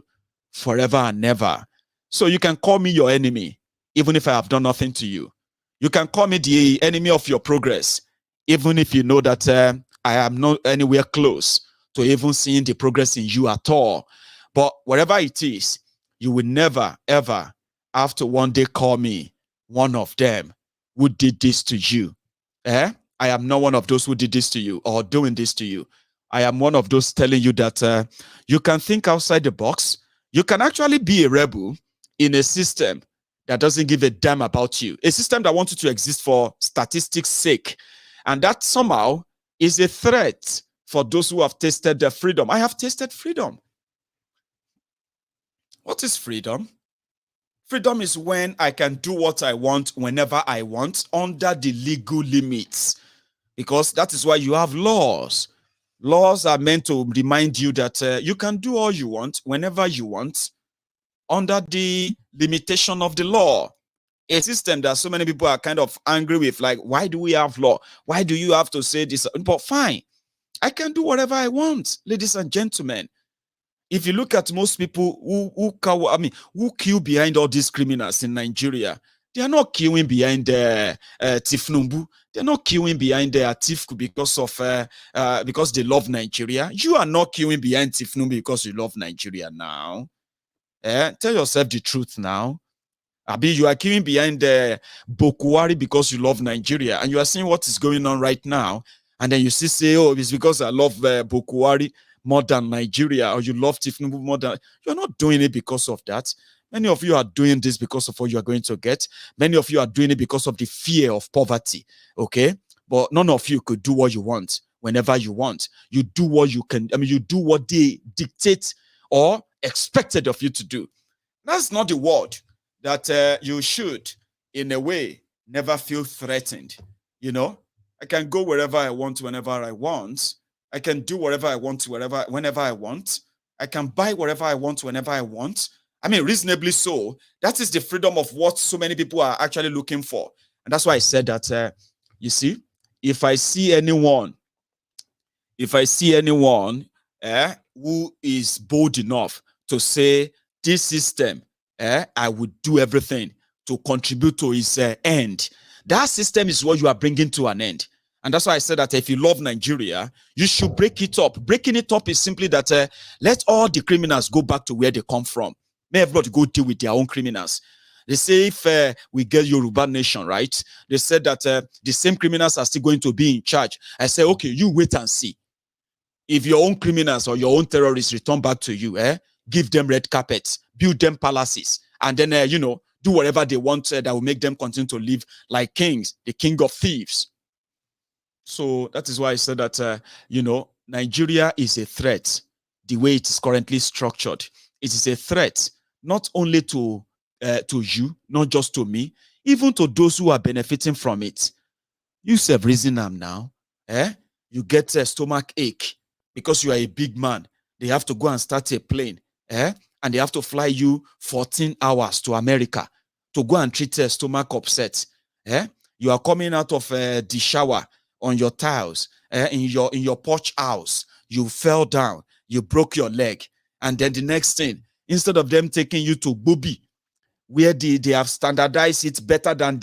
Speaker 3: forever and ever. So you can call me your enemy, even if I have done nothing to you. You can call me the enemy of your progress, even if you know that I am not anywhere close to even seeing the progress in you at all. But whatever it is, you will never, ever have to one day call me one of them who did this to you. I am not one of those who did this to you or doing this to you. I am one of those telling you that you can think outside the box. You can actually be a rebel in a system that doesn't give a damn about you. A system that wants you to exist for statistics' sake. And that somehow is a threat for those who have tasted their freedom. I have tasted freedom. What is freedom? Freedom is when I can do what I want whenever I want under the legal limits. Because that is why you have laws. Laws are meant to remind you that you can do all you want whenever you want under the limitation of the law. A system that so many people are kind of angry with, like, why do we have law? Why do you have to say this? But fine, I can do whatever I want, ladies and gentlemen. If you look at most people who kill behind all these criminals in Nigeria, they are not queuing behind Tinubu. They're not queuing behind Atiku because they love Nigeria. You are not queuing behind Tinubu because you love Nigeria now. Tell yourself the truth now. Abi, you are queuing behind Buhari because you love Nigeria, and you are seeing what is going on right now, and then you say, oh, it's because I love Buhari more than Nigeria, or you love Tinubu more than... You're not doing it because of that. Many of you are doing this because of what you are going to get. Many of you are doing it because of the fear of poverty, okay? But none of you could do what you want whenever you want. You do what you can. You do what they dictate or expected of you to do. That's not the word that you should, in a way, never feel threatened. I can go wherever I want, whenever I want. I can do whatever I want, whenever I want. I can buy whatever I want, whenever I want. Reasonably so. That is the freedom of what so many people are actually looking for. And that's why I said that, you see, if I see anyone who is bold enough to say, this system, I would do everything to contribute to its end, that system is what you are bringing to an end. And that's why I said that if you love Nigeria, you should break it up. Breaking it up is simply that let all the criminals go back to where they come from. May everybody go deal with their own criminals. They say if we get Yoruba Nation, right? They said that the same criminals are still going to be in charge. I say, okay, you wait and see. If your own criminals or your own terrorists return back to you, give them red carpets, build them palaces, and then, do whatever they want that will make them continue to live like kings, the king of thieves. So that is why I said that, Nigeria is a threat the way it is currently structured. It is a threat not only to you, not just to me, even to those who are benefiting from it. You have reason them now. You get a stomach ache because you are a big man. They have to go and start a plane. And they have to fly you 14 hours to America to go and treat a stomach upset. You are coming out of the shower on your tiles, in your porch house. You fell down, you broke your leg, and then the next thing, instead of them taking you to Bubi, where they have standardized it better than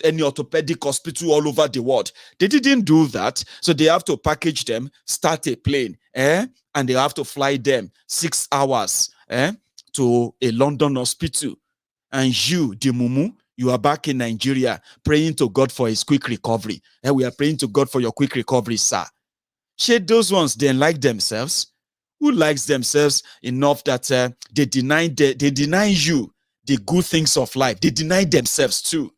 Speaker 3: any orthopedic hospital all over the world, they didn't do that. So they have to package them, start a plane, and they have to fly them 6 hours to a London hospital. And you, the mumu, You are back in Nigeria praying to God for his quick recovery. And we are praying to God for your quick recovery, sir. Shade those ones, they like themselves. Who likes themselves enough that they deny you the good things of life? They deny themselves too.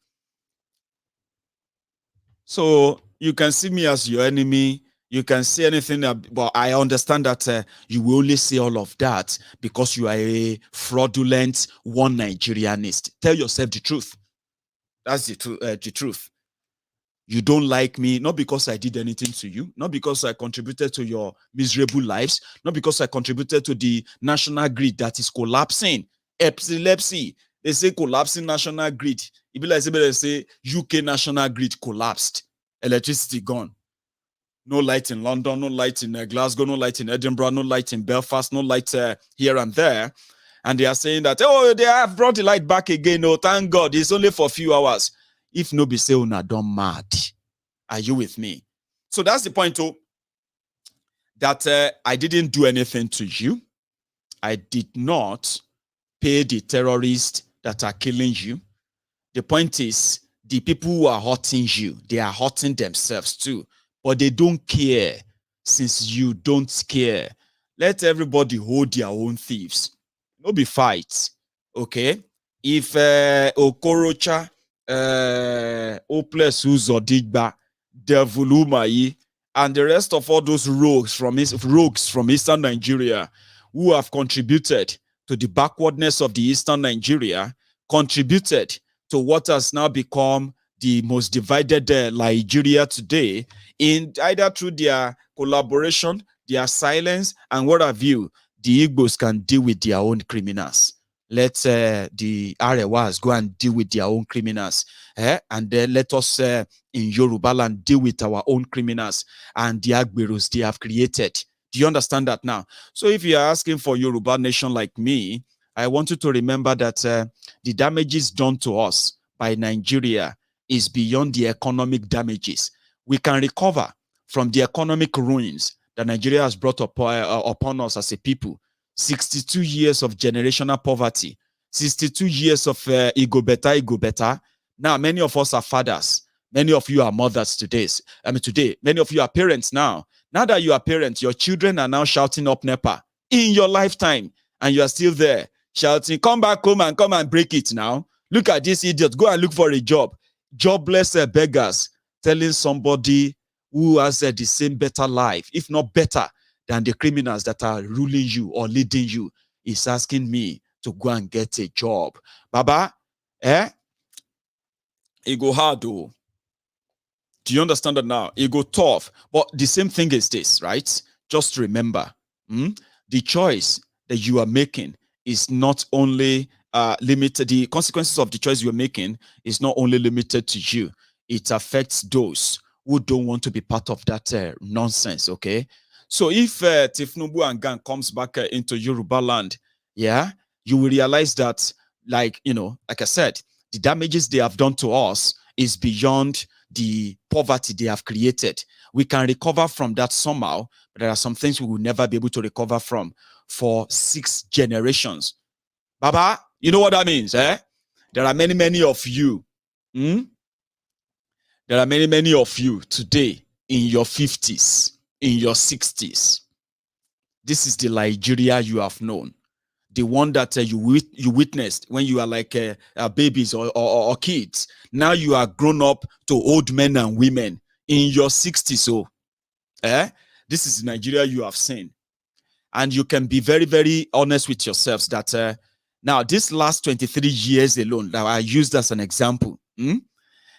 Speaker 3: So you can see me as your enemy. You can say anything, but I understand that you will only say all of that because you are a fraudulent one Nigerianist. Tell yourself the truth. That's the truth. You don't like me, not because I did anything to you, not because I contributed to your miserable lives, not because I contributed to the national grid that is collapsing. Epilepsy. They say collapsing national grid. It be like they say UK national grid collapsed. Electricity gone. No light in London, no light in Glasgow, no light in Edinburgh, no light in Belfast, no light here and there. And they are saying that, oh, they have brought the light back again. Oh, thank God, it's only for a few hours. If no be say una don mad, are you with me? So that's the point, too, that I didn't do anything to you. I did not pay the terrorists that are killing you. The point is, the people who are hurting you, they are hurting themselves too. But they don't care since you don't care. Let everybody hold their own thieves. No be fights, okay? If Okorocha, Oples Uzodigba, Devulumayi, and the rest of all those rogues from Eastern Nigeria who have contributed to the backwardness of the Eastern Nigeria, contributed to what has now become the most divided Liejiriya today, in either through their collaboration, their silence, and what have you, the Igbos can deal with their own criminals. Let the Arewas go and deal with their own criminals. And then let us in Yoruba land deal with our own criminals and the Agberos they have created. Do you understand that now? So if you are asking for Yoruba nation like me, I want you to remember that the damages done to us by Nigeria is beyond the economic damages. We can recover from the economic ruins that Nigeria has brought upon us as a people. 62 years of generational poverty, 62 years of ego better. Now, many of us are fathers. Many of you are mothers today. Many of you are parents now. Now that you are parents, your children are now shouting up NEPA in your lifetime, and you are still there shouting, come back home and come and break it now. Look at this idiot. Go and look for a job. Jobless beggars telling somebody who has the same better life, if not better, than the criminals that are ruling you or leading you, is asking me to go and get a job. Baba, it go hard though. Do you understand that now? It go tough. But the same thing is this, right? Just remember, the choice that you are making is not only limited, the consequences of the choice you're making is not only limited to you, it affects those who don't want to be part of that nonsense, okay? So if Tinubu and gang comes back into Yoruba land, yeah, you will realize that, like I said, the damages they have done to us is beyond the poverty they have created. We can recover from that somehow, but there are some things we will never be able to recover from for 6 generations. Baba, you know what that means, eh? There are many of you. There are many of you today in your 50s, in your 60s. This is the Liejiriya you have known. The one that you witnessed when you are like babies or kids. Now you are grown up to old men and women in your 60s. So, this is Nigeria you have seen. And you can be very, very honest with yourselves that now this last 23 years alone, that I used as an example,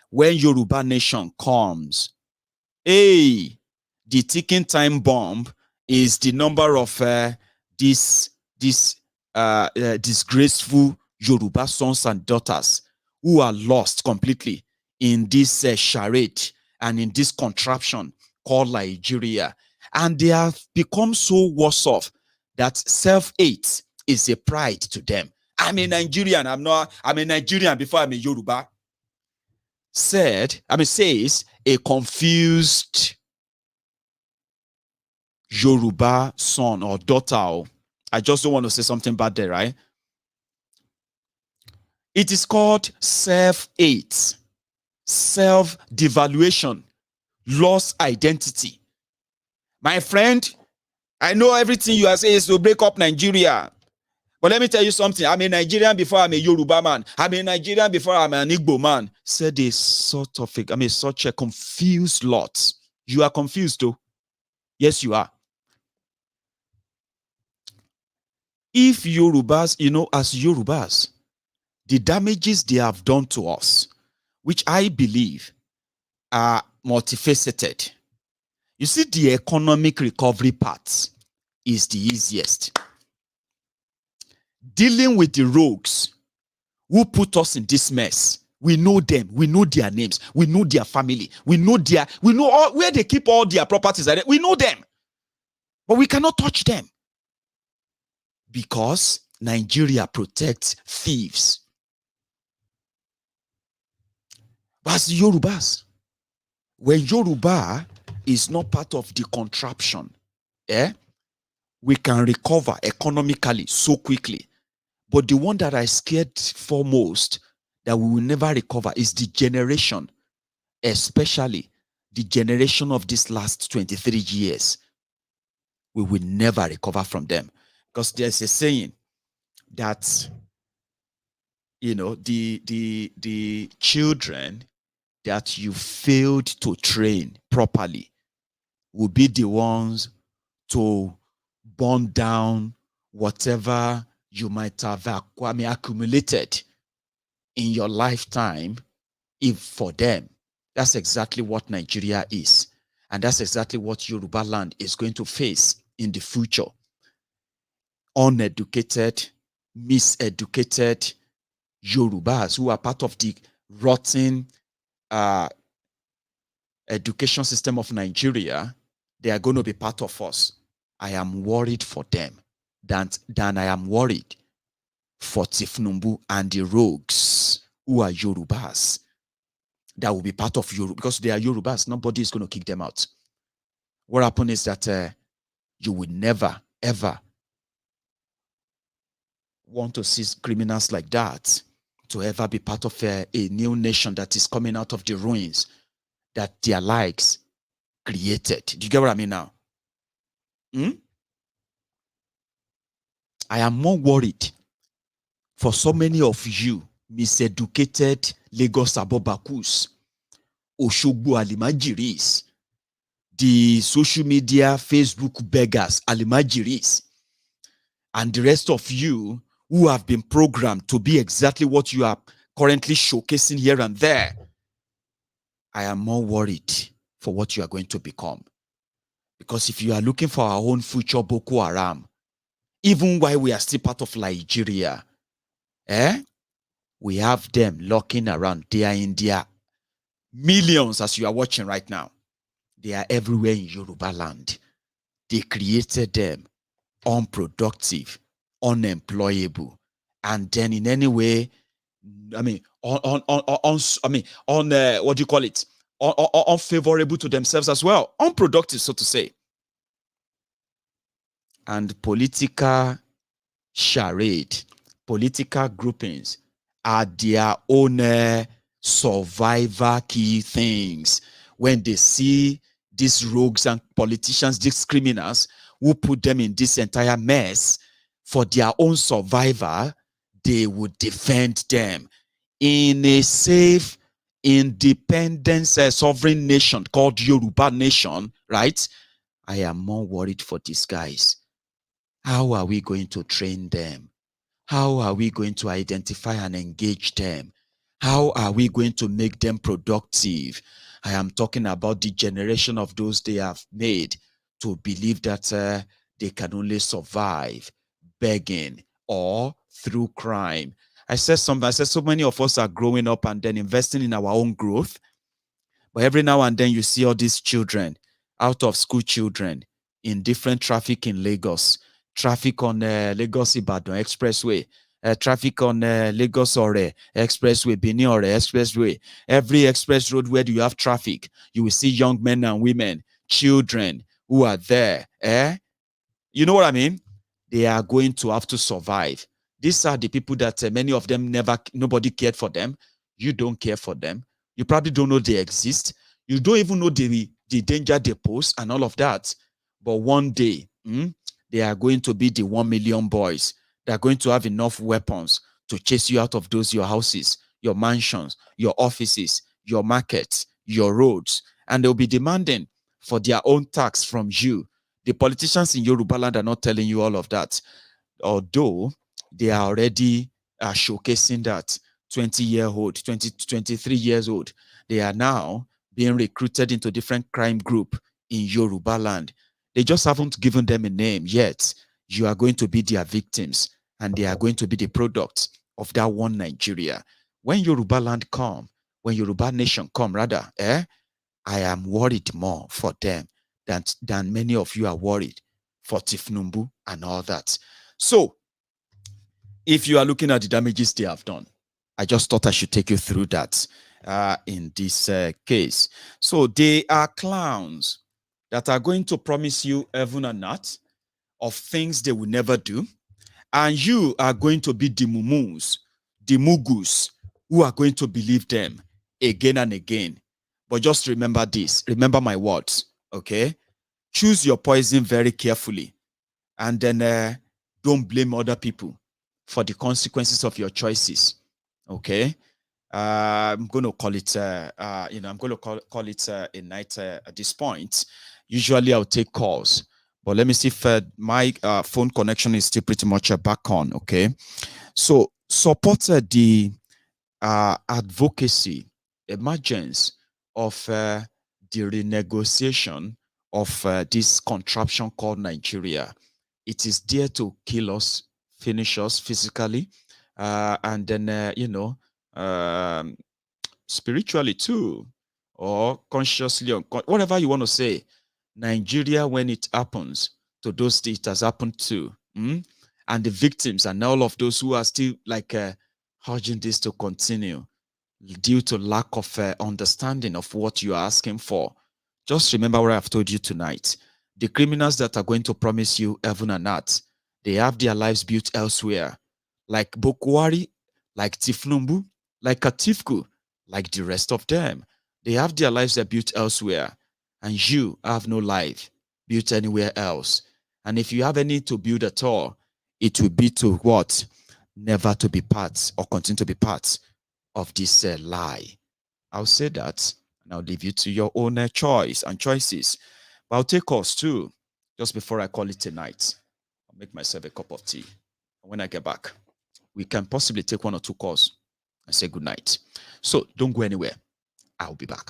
Speaker 3: when Yoruba nation comes, the ticking time bomb is the number of this disgraceful Yoruba sons and daughters who are lost completely in this charade and in this contraption called Liejiriya. And they have become so worse off that self-hate is a pride to them. I'm a Nigerian. I'm a Nigerian before I'm a Yoruba. Says a confused Yoruba son or daughter. I just don't want to say something bad there, right? It is called self-hate, self-devaluation, lost identity. My friend, I know everything you are saying is to break up Nigeria. But let me tell you something. I'm a Nigerian before I'm a Yoruba man. I'm a Nigerian before I'm an Igbo man. Said a sort of, such a confused lot. You are confused though. Yes, you are. If Yorubas, as Yorubas, the damages they have done to us, which I believe are multifaceted. You see, the economic recovery part is the easiest. Dealing with the rogues who put us in this mess, we know them, we know their names, we know their family, we know where they keep all their properties. We know them, but we cannot touch them because Nigeria protects thieves. But as Yorubas, when Yoruba is not part of the contraption, we can recover economically so quickly. But the one that I scared foremost that we will never recover is the generation, especially the generation of this last 23 years. We will never recover from them. Because there's a saying that, the children that you failed to train properly will be the ones to burn down whatever you might have accumulated in your lifetime. If for them, that's exactly what Nigeria is. And that's exactly what Yoruba land is going to face in the future. Uneducated, miseducated Yorubas who are part of the rotten education system of Nigeria, they are going to be part of us. I am worried for them than I am worried for Tinubu and the rogues who are Yorubas that will be part of Yoruba, because they are Yorubas. Nobody is going to kick them out. What happened is that you will never, ever want to see criminals like that to ever be part of a new nation that is coming out of the ruins that their likes created. Do you get what I mean now? I am more worried for so many of you miseducated Lagos Abobakus, Oshogbo Alimajiris, the social media Facebook beggars Alimajiris, and the rest of you who have been programmed to be exactly what you are currently showcasing here and there. I am more worried for what you are going to become. Because if you are looking for our own future Boko Haram, even while we are still part of Liejiriya, we have them lurking around. They are in their millions, as you are watching right now. They are everywhere in Yoruba land. They created them unproductive, unemployable, and then in any way, unfavorable to themselves as well, unproductive, so to say. And political charade, political groupings are their own survivor key things. When they see these rogues and politicians, these criminals who put them in this entire mess for their own survival, they would defend them in a safe, independent, sovereign nation called Yoruba nation, right? I am more worried for these guys. How are we going to train them? How are we going to identify and engage them? How are we going to make them productive? I am talking about the generation of those they have made to believe that they can only survive begging or through crime. I said so many of us are growing up and then investing in our own growth. But every now and then you see all these children, out of school children, in different traffic in Lagos, traffic on Lagos-Ibadan Expressway, traffic on Lagos-Ore Expressway, Benin-Ore Expressway. Every express road where you have traffic, you will see young men and women, children who are there. You know what I mean? They are going to have to survive. These are the people that many of them nobody cared for them. You don't care for them. You probably don't know they exist. You don't even know the danger they pose and all of that. But one day, they are going to be the 1 million boys. They are going to have enough weapons to chase you out of your houses, your mansions, your offices, your markets, your roads. And they'll be demanding for their own tax from you. The politicians in Yoruba land are not telling you all of that. Although they are already showcasing that 20-year-old, 23 years old, they are now being recruited into different crime group in Yoruba land. They just haven't given them a name yet. You are going to be their victims, and they are going to be the products of that one Nigeria. When Yoruba land come, when Yoruba nation come, rather, I am worried more for them than many of you are worried for Tinubu and all that. So, if you are looking at the damages they have done, I just thought I should take you through that in this case. So, they are clowns that are going to promise you heaven and earth of things they will never do. And you are going to be the mumus, the mugus, who are going to believe them again and again. But just remember this. Remember my words, okay? Choose your poison very carefully. And then don't blame other people for the consequences of your choices, okay? I'm going to call it, I'm going to call it a night at this point. Usually I'll take calls. But let me see if my phone connection is still pretty much back on, okay? So support the advocacy, emergence of the renegotiation of this contraption called Nigeria. It is there to kill us, finish us physically, and then, spiritually too, or consciously, or whatever you want to say. Nigeria, when it happens to those it has happened to, and the victims and all of those who are still like urging this to continue due to lack of understanding of what you are asking for. Just remember what I've told you tonight. The criminals that are going to promise you heaven and earth, they have their lives built elsewhere, like Buhari, like Tinubu, like Atiku, like the rest of them. They have their lives built elsewhere. And you have no life built anywhere else. And if you have any to build at all, it will be to what? Never to be part or continue to be part of this lie. I'll say that, and I'll leave you to your own choice and choices. But I'll take us too, just before I call it a night. I'll make myself a cup of tea. And when I get back, we can possibly take 1 or 2 calls and say good night. So don't go anywhere. I'll be back.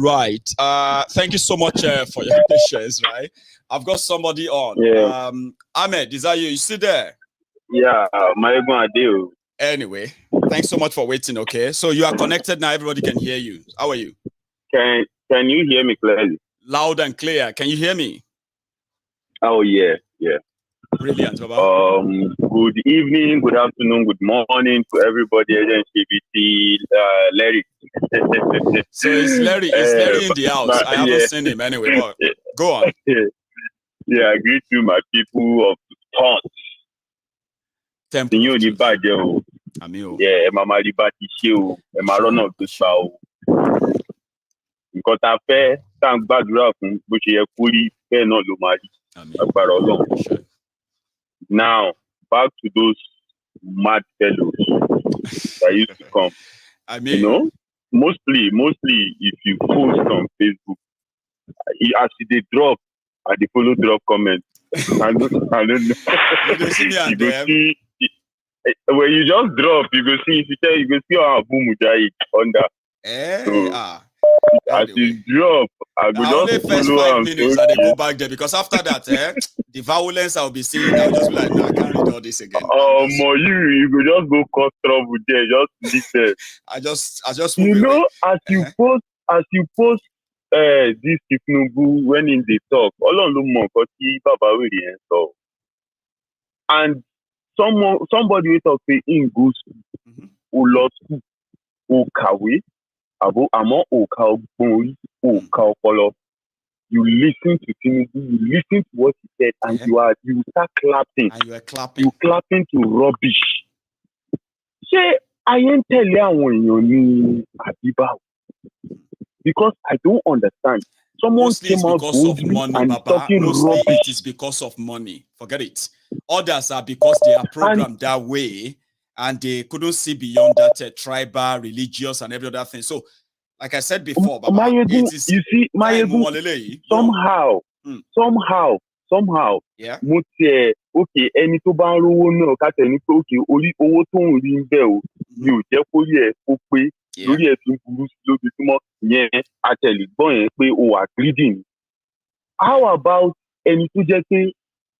Speaker 3: right. Thank you so much for your patience, right? I've got somebody on.
Speaker 8: Yeah.
Speaker 3: Ahmed, is that you? You still there?
Speaker 8: Yeah, my deal.
Speaker 3: Anyway, thanks so much for waiting, okay? So you are connected now. Everybody can hear you. How are you?
Speaker 8: Can you hear me clearly?
Speaker 3: Loud and clear. Can you hear me?
Speaker 8: Oh, yeah.
Speaker 3: Brilliant, Baba.
Speaker 8: Good evening, good afternoon, good morning to everybody. LGBT, Larry.
Speaker 3: So is Larry in the house? I haven't seen him anyway, but go on.
Speaker 8: Yeah, I greet you, my people of thoughts.
Speaker 3: Temple.
Speaker 8: Yeah, Mama Libati Show, Emma Ronald Gusao. Nǹkan tá a fẹ́ tá à ń gbàdúrà fún bó ṣe yẹ kó rí bẹ́ẹ̀ náà ló máa rí agbára Ọlọ́run. Now, back to those mad fellows that used to come.
Speaker 3: I mean,
Speaker 8: you know, mostly if you post on Facebook, as they drop, and they follow drop comments. I don't know.
Speaker 3: You don't see me and them.
Speaker 8: When you just drop, you go see. If you tell, you go see our Abu Mujahid under. As you drop, I go just follow
Speaker 3: 5 minutes and they go back there because after that, the Vawulense I'll be seeing, I'll just be like, no, I can't read all this again.
Speaker 8: You go just go cause trouble there, just listen.
Speaker 3: I just
Speaker 8: you know, away. as you post this Tinubu when in the talk, and somebody will talk say in good school, who lost school, who kawe. You listen to Tinubu, you listen to what he said, and you start clapping.
Speaker 3: And you are clapping.
Speaker 8: You clapping to rubbish. Say, I ain't tell you because I don't understand. Someone
Speaker 3: mostly
Speaker 8: came
Speaker 3: it's
Speaker 8: out
Speaker 3: because of money,
Speaker 8: and
Speaker 3: Baba. Mostly it is because of money. Forget it. Others are because they are programmed that way. And they couldn't see beyond that tribal, religious, and every other thing. So, like I said before, Baba, it is
Speaker 8: you see, somehow,
Speaker 3: yeah.
Speaker 8: Okay, any to ban rowo na ka te ni okay, owó tó ń rí ńbẹ̀ o, mi ò jẹ́ kó rí ẹ kó pé lórí ẹ fi burú lójoojúmọ́ yẹn àtẹ̀lẹ́gbọ́n yẹn pé o wà greedy. How about ẹni tó jẹ́ pé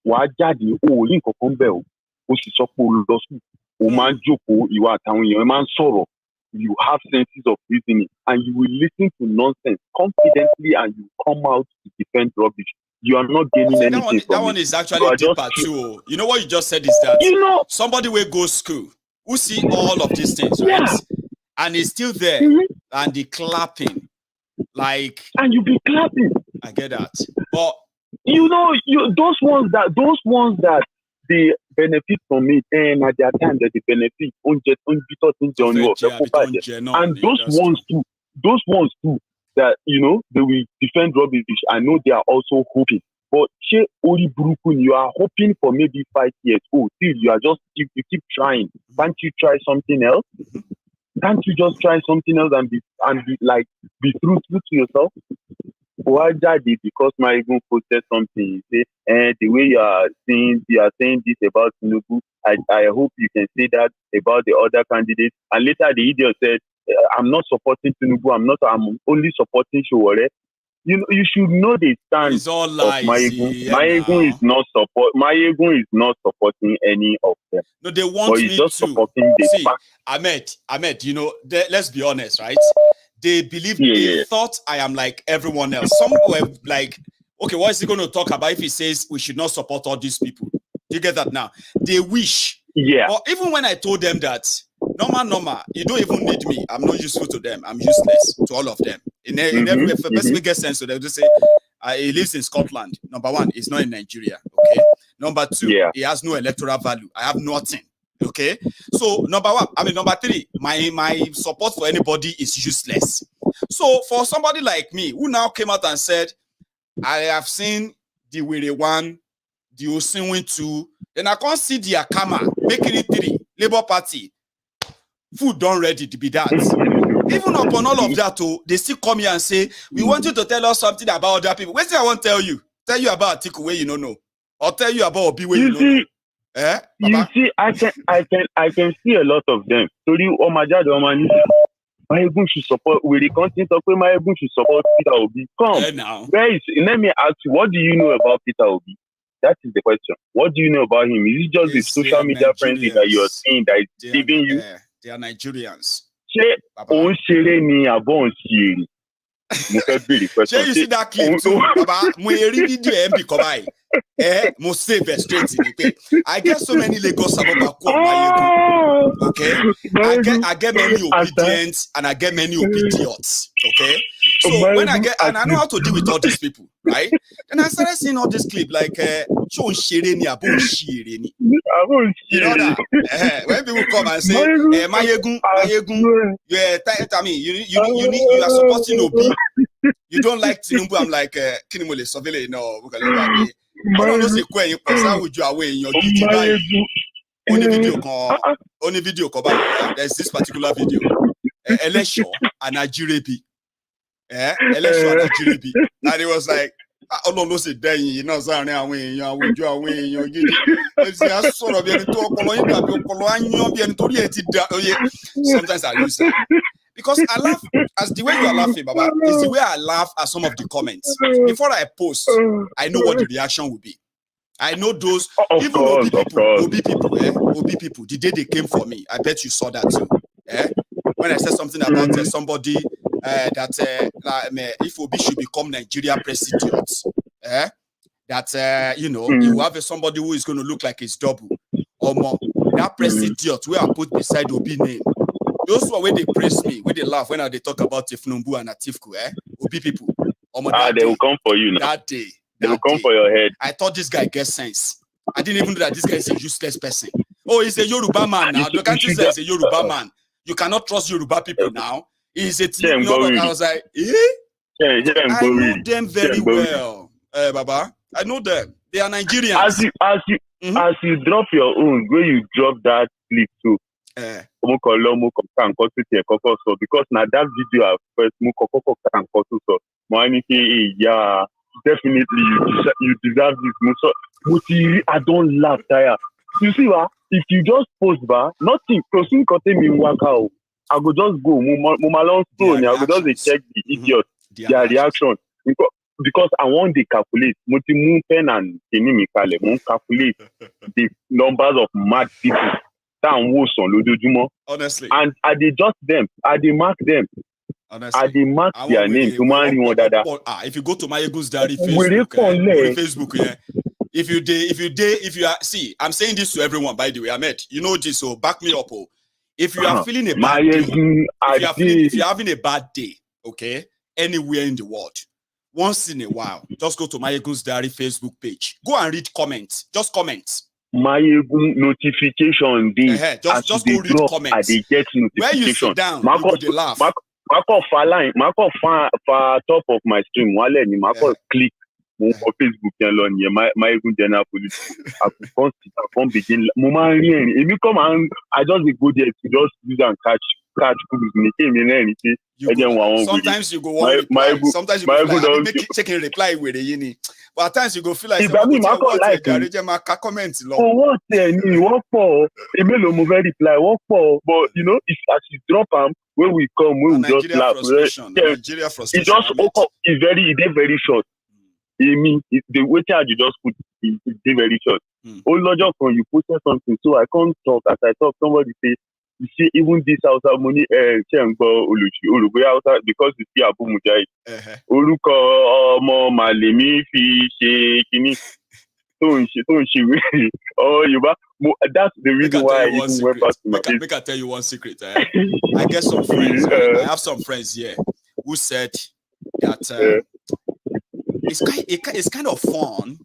Speaker 8: wàá jáde o ò rí nǹkan kan bẹ́ẹ̀ o sì sọ pé o lọ sùn. O man jókòó, ìwà àtàwọn èèyàn máa ń sọ̀rọ̀. You have senses of reasoning and you will listen to nonsense confidently and you come out to defend rubbish. You are not gaining anything from
Speaker 3: that one is actually deeper too. You know what you just said is that somebody will go school who see all of these things, right? Yeah. And is still there and the clapping. Like,
Speaker 8: and you be clapping.
Speaker 3: I get that. But
Speaker 8: you know, those ones that they benefit from it, and at their time that they benefit and those ones too that they will defend rubbish. I know they are also hoping, but you are hoping for maybe 5 years. Oh, still you keep trying. Can't you try something else? Can't you just try something else and be truthful to yourself? Because my even posted something, say, the way you are saying this about Tinubu, I hope you can say that about the other candidates. And later the idiot said, I'm not supporting Tinubu, I'm only supporting Showore. You should know the stand
Speaker 3: it's all lies.
Speaker 8: Of Mayegun is not supporting any of them.
Speaker 3: No, they want me
Speaker 8: just
Speaker 3: to
Speaker 8: supporting the
Speaker 3: see
Speaker 8: fact.
Speaker 3: Ahmed, let's be honest, right? They believe they thought I am like everyone else. Some were like, okay, what is he going to talk about if he says we should not support all these people? Do you get that now? They wish.
Speaker 8: Yeah.
Speaker 3: But even when I told them that, normal, you don't even need me. I'm not useful to them. I'm useless to all of them. In every biggest sense, so they'll just say, he lives in Scotland. Number one, he's not in Nigeria. Okay. Number two, he has no electoral value. I have nothing. Okay. So number three, my support for anybody is useless. So for somebody like me who now came out and said, I have seen the Wiri 1, the Osinwin 2, then I can't see the Akama making it 3, Labour Party. Food done ready to be that. Even upon all of that, they still come here and say, we want you to tell us something about other people. What's I want to tell you? Tell you about Atiku where you don't know. Or tell you about Obi where you don't know.
Speaker 8: You see, I can see a lot of them. Mayegun should support. Will the content of Mayegun should support Peter Obi? Come,
Speaker 3: now.
Speaker 8: Let me ask you, what do you know about Peter Obi? That is the question. What do you know about him? Is it just the social media friendly that you're seeing that is deceiving you?
Speaker 3: They are Nigerians. Shey you see that clip too, Baba? Mo eri video MB come mo save it straight in the I get so many Lagos about okay? I get many obedience and I get many obedience, okay? So when I get, and I know how to deal with all these people, right? And I started seeing all this clip like you know that when people come and say Mayegun, yeah, I mean you are supporting Obi. You don't like Tinubu. I'm like Kinimole Sovele, no, I don't know say you person with you away in your GT only video there's this particular video election and Nigeria election and Nigeria and it was like no say then you know sometimes I lose that. Because I laugh as the way you are laughing, Baba, is the way I laugh at some of the comments. Before I post, I know what the reaction will be. I know those even Obi people, the day they came for me, I bet you saw that too. When I said something about somebody that if Obi should become Nigeria Presidential, that you know, you have somebody who is going to look like his double or more. That Presidential where I put beside Obi name. Those who are when they praise me, when they laugh, when they talk about Tinubu and Atiku, Obi people.
Speaker 8: They will come for you now.
Speaker 3: That day.
Speaker 8: They will come for your head.
Speaker 3: I thought this guy gets sense. I didn't even know that this guy is a useless person. Oh, he's a Yoruba man now. The country says he's a Yoruba man. You cannot trust Yoruba people now. He's a Tinubu. I was like, I know them very well. Baba, I know them. They are Nigerians.
Speaker 8: As you drop your own, where you drop that clip too. Because now that video I first yeah, definitely you deserve this. I don't laugh, Taya. You see, if you just post, nothing. I go just go. I go just check the idiot, their reaction. Because I want to calculate. And calculate the numbers of mad people.
Speaker 3: Honestly,
Speaker 8: and I just them, I mark them.
Speaker 3: Honestly,
Speaker 8: I mark their name to
Speaker 3: if you go to Mayegun's diary Facebook, if you are I'm saying this to everyone, by the way, Ahmed, you know this, so back me up. If you are feeling a bad day, if you're having a bad day, okay, anywhere in the world, once in a while, just go to Mayegun's diary Facebook page. Go and read comments. Just comments.
Speaker 8: Mayegun notification
Speaker 3: just go read comments.
Speaker 8: They get notification.
Speaker 3: Where you sit down, you go dey laugh.
Speaker 8: Mark top of my stream. Click on Facebook Mayegun general police. I can't begin. If you come and I just go there to just use and catch
Speaker 3: sometimes you go sometimes you go checking reply with the uni. But at times you go feel like
Speaker 8: comment what reply what for, but you know if as you drop them when we come when we just laugh.
Speaker 3: Nigeria frustration.
Speaker 8: It's very short. The way you just put it's very short. Logic when you put something, so I can't talk. As I talk, somebody say, you see, even this house of money, because you see Abu Mujahid. Oluko Malemi fi kini. That's the reason why I even went back to my place.
Speaker 3: Make I tell you one secret. I get some friends. I have some friends here who said that it's kind of fun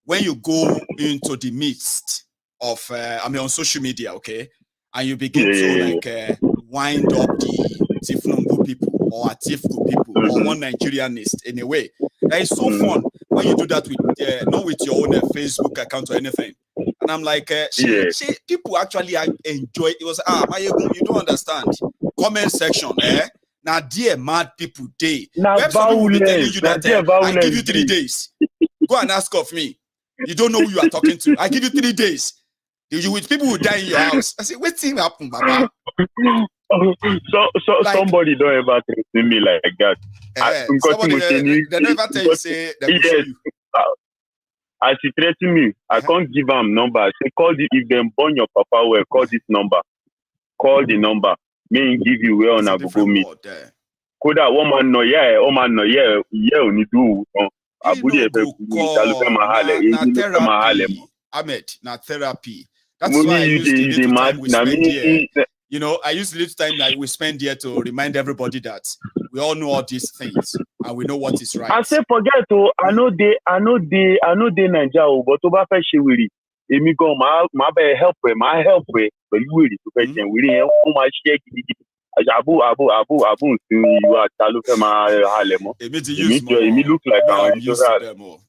Speaker 3: when you go into the midst of on social media, okay, and you begin to wind up the Tinubu people or Atiku people or one Nigerianist in a way. That is so fun when you do that with not with your own Facebook account or anything. And I'm like, people actually enjoy it. It was Mayegun, you don't understand. Comment section, Now, dear mad people, day.
Speaker 8: Vawulense.
Speaker 3: I give you 3 days. Go and ask of me. You don't know who you are talking to. I give you 3 days. You with people who die in your house. I say, what thing happened, Baba?
Speaker 8: So like, somebody don't ever threaten me like that.
Speaker 3: Somebody they never tell you say they will show you.
Speaker 8: As he threaten me, I can't give him number. I say call if them burn your papa well, call this number. Call the number. Me give you where on a go meet. Koda woman no yeah, only do.
Speaker 3: Na therapy. Ahmed, na therapy. That's why I use the little time we spend here. You know, I use the little time that we spend here to remind everybody that we all know all these things and we know what is right.
Speaker 8: I say forget to I know they Nigeria, but over Feshiri. Emi go my help my help with we to question we didn't my share Abu you are taluke my halemo. Emi look like I'm used to them all.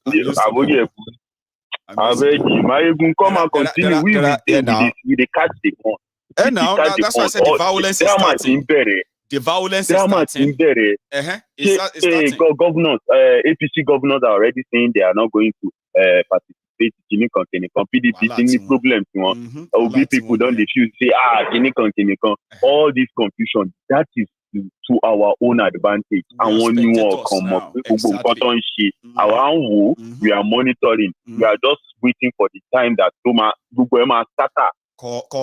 Speaker 8: I beg you, my come and continue with the catch the one.
Speaker 3: And now that's why I said the violence is starting. The violence is starting.
Speaker 8: It's starting. Governors, APC governors are already saying they are not going to participate in PDP problem. Obi people don't refuse say all this confusion. That is to our own advantage. And when you all come up, we are monitoring. We are just waiting for the time that Google starter.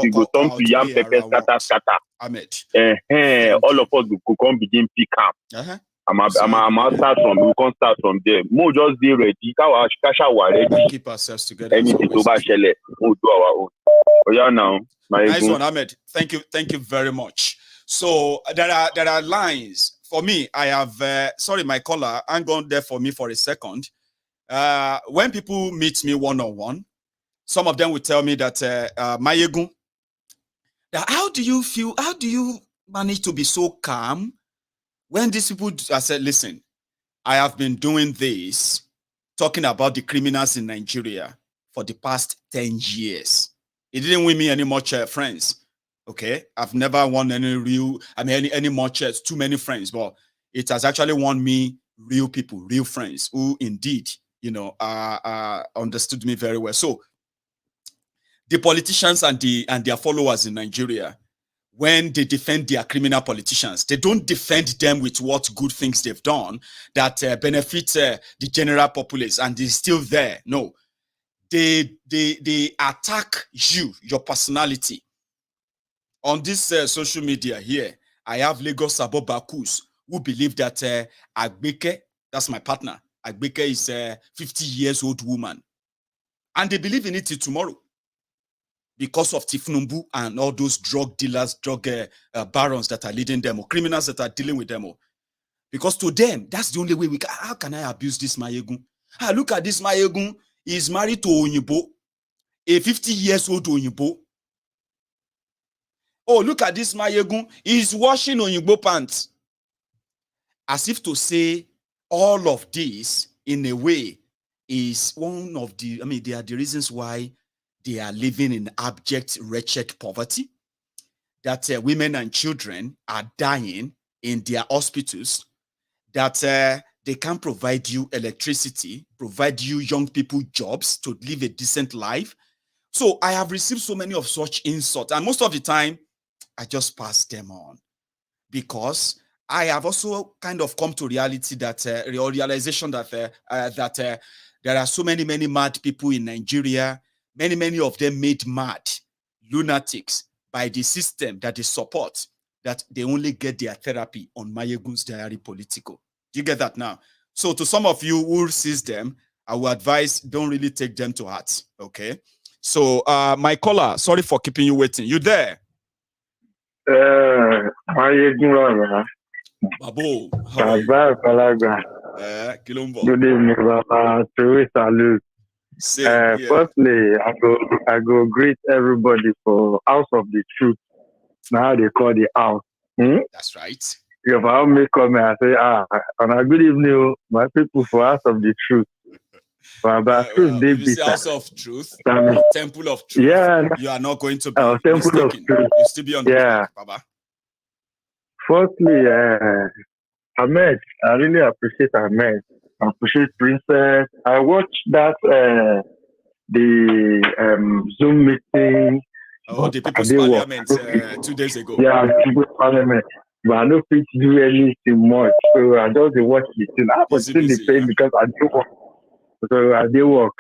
Speaker 8: We go turn to yam pepper scatter. All of us will come begin pick up. I'm start from we can start from there. More just be ready.
Speaker 3: Keep ourselves together.
Speaker 8: Anything to Bashele, we'll do our own. Oh yeah, now.
Speaker 3: Nice one, Ahmed. Thank you very much. So there are lines for me. I have sorry, my caller, hang on there for me for a second. When people meet me one-on-one, some of them will tell me that Mayegun, how do you feel? How do you manage to be so calm when these people? I said, listen, I have been doing this, talking about the criminals in Nigeria for the past 10 years. It didn't win me any much friends. Okay, I've never won any much too many friends, but it has actually won me real people, real friends who indeed, understood me very well. So the politicians and their followers in Nigeria, when they defend their criminal politicians, they don't defend them with what good things they've done that benefit the general populace and they're still there. No, they attack you, your personality. On this social media here, I have Lagos Sabo Bakus who believe that Agbeke, that's my partner, Agbeke is a 50 years old woman. And they believe in it till tomorrow because of Tinubu and all those drug dealers, drug barons that are leading them or criminals that are dealing with them. Because to them, that's the only way we can. How can I abuse this Mayegun? Look at this Mayegun. He's married to Onyibo, a 50 years old Onyibo. Oh, look at this Mayegun. He's washing Onyibo pants. As if to say all of this, in a way, is one of the, they are the reasons why they are living in abject, wretched poverty, that women and children are dying in their hospitals, that they can't provide you electricity, provide you young people jobs to live a decent life. So I have received so many of such insults, and most of the time, I just pass them on because I have also kind of come to reality that realization that there are so many mad people in Nigeria, many of them made mad, lunatics by the system that they support, that they only get their therapy on Mayegun's Diary Political. Do you get that now? So to some of you who sees them, I will advise don't really take them to heart. Okay. So my caller, sorry for keeping you waiting. You there? Babu.
Speaker 9: Good evening, Baba. Salute. Firstly, I go greet everybody for House of the Truth. Now they call the house.
Speaker 3: That's right.
Speaker 9: If I make comment, I say, on a good evening, my people for House of the Truth.
Speaker 3: House of Truth, Temple of Truth. Yeah, you are not going to be
Speaker 9: Temple
Speaker 3: mistaken.
Speaker 9: Of Truth.
Speaker 3: You still be on the track, Baba.
Speaker 9: Firstly, Ahmed, I really appreciate Ahmed. I appreciate Princess. I watched that the Zoom meeting
Speaker 3: Oh, the People's Parliament 2 days ago.
Speaker 9: Yeah, People's Parliament. But I don't think to do anything much. So I just watch the thing. I was still the same because I do work. So I do work.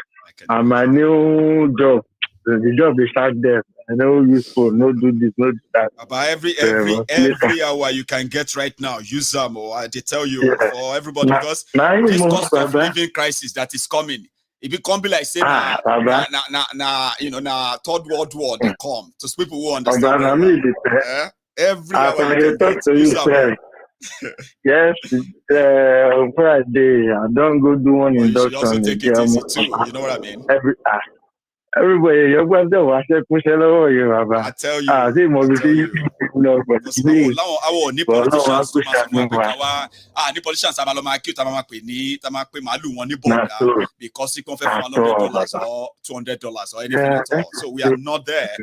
Speaker 9: And my new job, the job is out there. I know useful, no do this, no do that.
Speaker 3: About every hour you can get right now, use them, or they tell you for everybody, because this cost of living crisis that is coming. It become be like say you know, third world war they come. So people will understand. Every hour you can get, use them.
Speaker 9: Yes, Friday I don't go do one induction.
Speaker 3: You should also take it easy too. You know what I mean?
Speaker 9: Everybody, you're going to watch it. Push it over you,
Speaker 3: I tell you. I tell you.
Speaker 9: No, but
Speaker 3: ni politicians ni politicians because he can $100 or $200 or anything at all. So we are not there.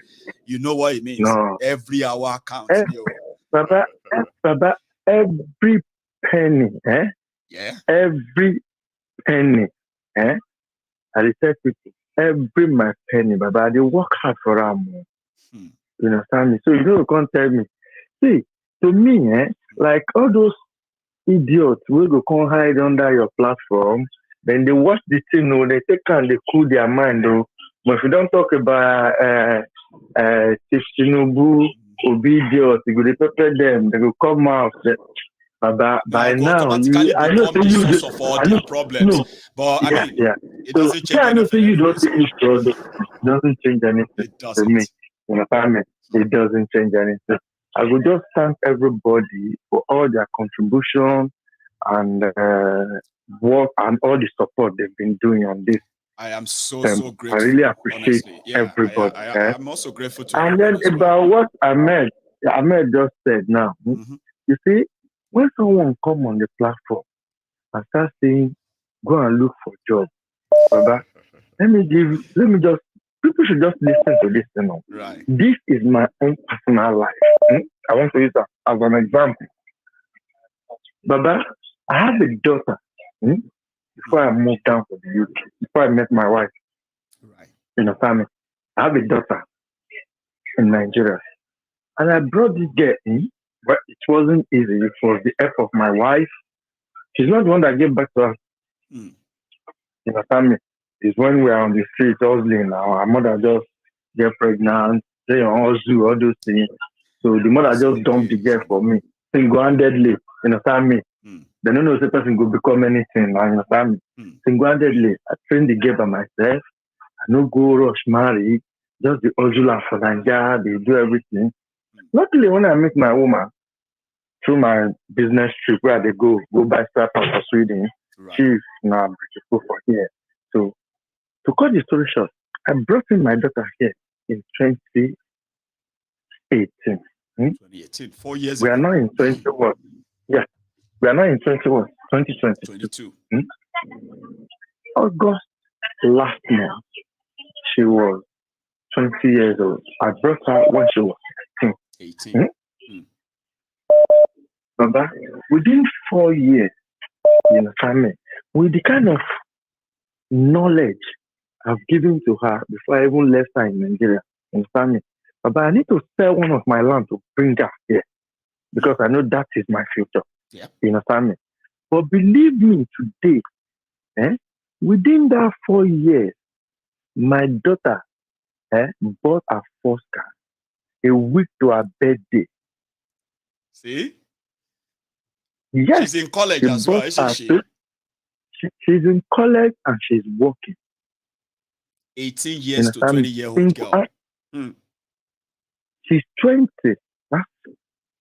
Speaker 3: You know what it means?
Speaker 9: No.
Speaker 3: Every hour counts.
Speaker 9: Baba, every penny,
Speaker 3: Yeah.
Speaker 9: Every penny, I tell people, every my penny, Baba, they work hard for them. You understand me? So you can't tell me. See, to me, like all those idiots will go come hide under your platform, then they watch the thing, they take and they cool their mind, though. But if you don't talk about Tinubu, Obedience, you go to prepare them, they will come out. By now, I know
Speaker 3: the source of all their problems. But I mean, it doesn't change anything.
Speaker 9: You don't think it doesn't change anything.
Speaker 3: It doesn't.
Speaker 9: To me, in a family, it doesn't change anything. I would just thank everybody for all their contribution and work and all the support they've been doing on this.
Speaker 3: I am so grateful.
Speaker 9: I really appreciate everybody.
Speaker 3: I'm also grateful to
Speaker 9: and then about what Ahmed just said now. You see, when someone come on the platform and start saying, go and look for job, Baba, people should just listen to this, you know.
Speaker 3: Right.
Speaker 9: This is my own personal life. I want to use that as an example. Baba, I have a daughter. Before I moved down to the UK, before I met my wife, in a family, I have a daughter in Nigeria. And I brought this girl in, but it wasn't easy. It was the help of my wife. She's not the one that gave back to us. In a family, it's when we are on the streets hustling now. Our mother just get pregnant, they all do all those things. So the mother just dumped the girl for me, single-handedly, in a family. They don't know if the person could become anything in a family. Single-handedly, I trained the girl by myself. I no go rush marry, just the hustle for Nigeria, they do everything. Luckily, when I meet my woman through my business trip where they go buy stuff for Sweden, she's now British for here. So, to cut the story short, I brought in my daughter here in 2018.
Speaker 3: 2018, 4 years
Speaker 9: ago. We are now in 21. Yeah, we are now in 2020.
Speaker 3: 22.
Speaker 9: August last month, she was 20 years old. I brought her when she was
Speaker 3: 18.
Speaker 9: Remember, within 4 years, in the family, with the kind of knowledge I've given to her before I even left her in Nigeria, in the family, but I need to sell one of my land to bring her here because I know that is my future in a family. But believe me, today, within that 4 years, my daughter bought her first car a week to her birthday.
Speaker 3: See?
Speaker 9: Yes.
Speaker 3: She's in college as well, isn't she?
Speaker 9: She's in college and she's working.
Speaker 3: 18 years to 20-year-old girl.
Speaker 9: She's 20. Last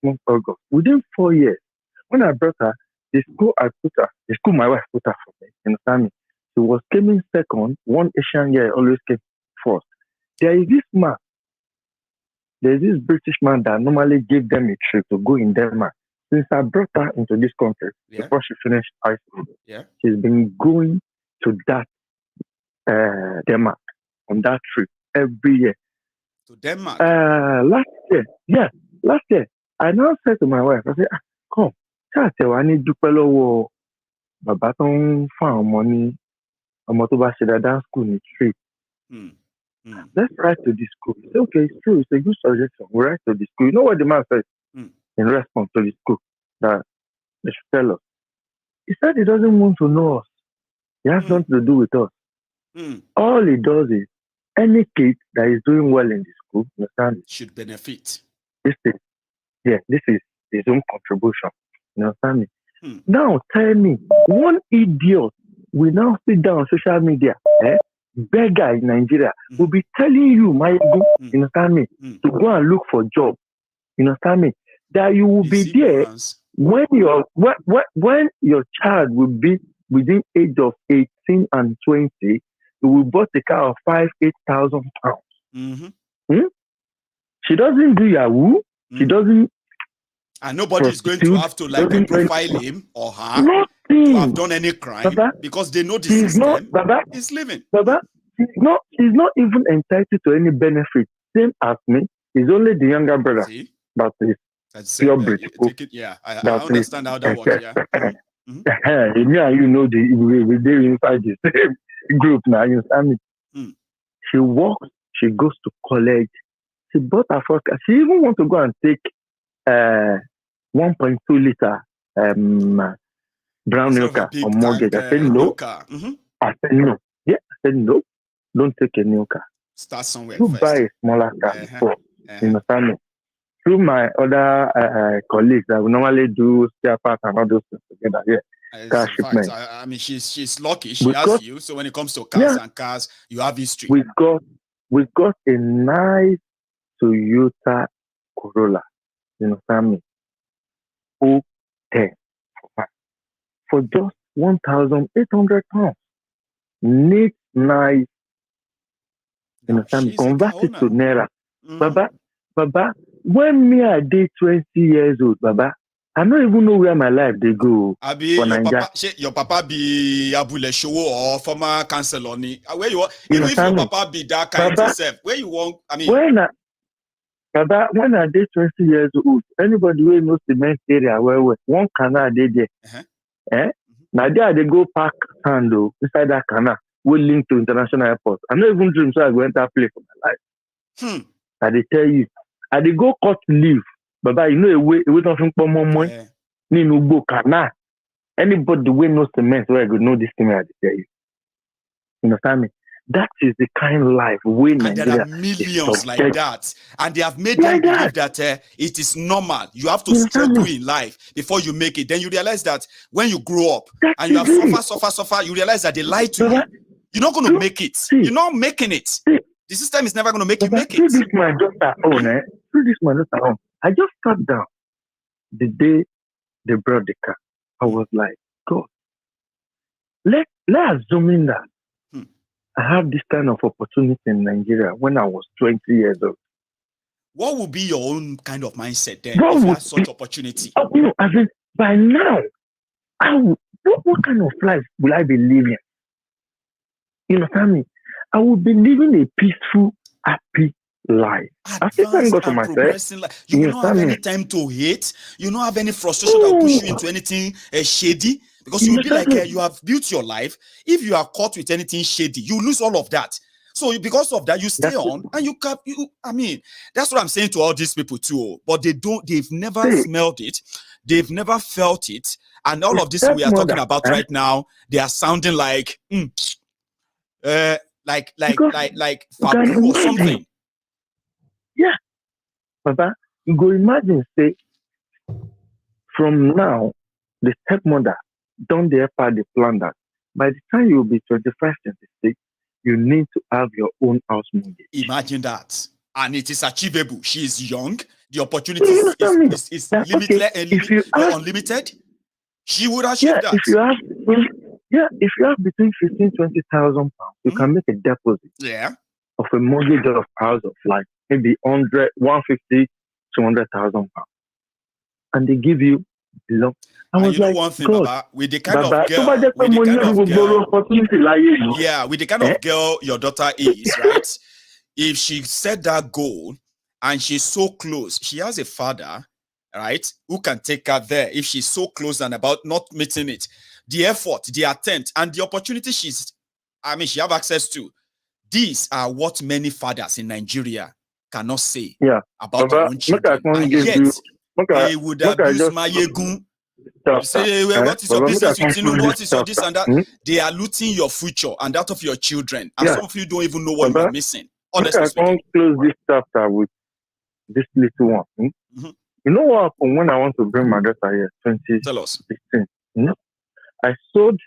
Speaker 9: month, August. Within 4 years, when I brought her, the school my wife put her for me in the family. She was coming second. One Asian guy always came first. There is this British man that normally gave them a trip to go in Denmark. Since I brought her into this country, before she finished high school, she's been going to that Denmark on that trip every year.
Speaker 3: To Denmark?
Speaker 9: Last year, I now said to my wife, I said, come, I need to follow Baba ton found money. I'm to buy that dance school in the street. Let's write to the school. Say, okay, it's true. It's a good suggestion. We write to the school. You know what the man said in response to the school? That they should tell us. He said he doesn't want to know us. He has nothing to do with us. All he does is any kid that is doing well in the school, understand,
Speaker 3: should benefit.
Speaker 9: This is his own contribution. You understand me? Now tell me, one idiot will now sit down on social media, beggar in Nigeria, will be telling you, my ego, you understand me, to go and look for job. You understand me? That you will be there when your child will be within age of 18 and 20, you will buy a car of 8,000 pounds. She doesn't do Yahoo. She doesn't.
Speaker 3: And nobody is going to have to profile him or her to have done any crime, Baba, because they know the system is living.
Speaker 9: Baba, she's not even entitled to any benefit. Same as me. He's only the younger brother. That is pure British.
Speaker 3: Yeah, I understand how that works. Yeah.
Speaker 9: You know, we're inside the same group now. You understand me? She works. She goes to college. She bought her first car. She even wants to go and take 1.2 liter brown milk on mortgage. I said no. I said no. Yeah, I said no. Don't take a new car.
Speaker 3: Start somewhere.
Speaker 9: You buy a smaller car before. You understand me? Through my other colleagues that we normally do spare parts and all those things together. Yeah. Car shipment.
Speaker 3: I mean, she's lucky. She has you. So when it comes to cars, you have history.
Speaker 9: We got a nice Toyota Corolla. You understand me? 010 for just 1,800 pounds. Neat, nice. You understand me? Convert it to Naira. Baba, when me I did 20 years old, Baba, I don't even know where my life they go.
Speaker 3: Your papa be Abule Showo or former councillor. Where you want? Even if your papa be that kind of self, where you want? I mean,
Speaker 9: when I did 20 years old, anybody who knows the main area where one canal they there. Now there they go park sand inside that canal. We link to international airport. I don't even dream so I go enter play for my life. I they tell you, I they go cut leave. Baba, you know a way nothing for more money. Ninubu canal. Anybody who knows the men where I go know this thing I tell you. You understand me? That is the kind of life we
Speaker 3: and there are millions like that, and they have made them believe that it is normal. You have to struggle in life before you make it. Then you realize that when you grow up and you have suffer, you realize that they lie to you. You're not going to make it. You're not making it. The system is never going to make you make it.
Speaker 9: Through this my daughter own. I just sat down the day they brought the car. I was like, God, let's zoom in that. I have this kind of opportunity in Nigeria when I was 20 years old.
Speaker 3: What would be your own kind of mindset then if you had such opportunity?
Speaker 9: I mean, by now, what kind of life will I be living? You understand me? I will be living a peaceful, happy life.
Speaker 3: Advanced and progressing life. You will not have any time to hate. You will not have any frustration that will push you into anything shady. Because you will be like, you have built your life. If you are caught with anything shady, you lose all of that. So because of that, you stay on and I mean, that's what I'm saying to all these people too. But they've never smelled it. They've never felt it. And all of this we are talking about right now, they are sounding like Fabu or something.
Speaker 9: Yeah. Papa, you go imagine, say, from now, the stepmother, don't dare part the plan that by the time you will be 25, 26, you need to have your own house mortgage.
Speaker 3: Imagine that. And it is achievable. She is young. The opportunity is limited, unlimited. She would achieve that.
Speaker 9: If you have between 15,000 to 20,000 pounds, you can make a deposit of a mortgage of house of like maybe 150, 200,000 pounds. And they give you loan. I was like,
Speaker 3: one thing, Baba, with the kind of girl, with the kind of girl your daughter is, right? If she set that goal and she's so close, she has a father, right, who can take her there if she's so close and about not meeting it. The effort, the attempt, and the opportunity she have access to. These are what many fathers in Nigeria cannot say about
Speaker 9: Baba,
Speaker 3: their own children. And yet, they would abuse Mayegun. You say, well, what is your business with Tinubu? What is your this and that? They are looting your future and that of your children. And some of you don't even know what you are missing. Honestly speaking.
Speaker 9: I close this chapter with this little one. You know what happened when I want to bring my daughter here, 2016?
Speaker 3: Tell us.
Speaker 9: I sold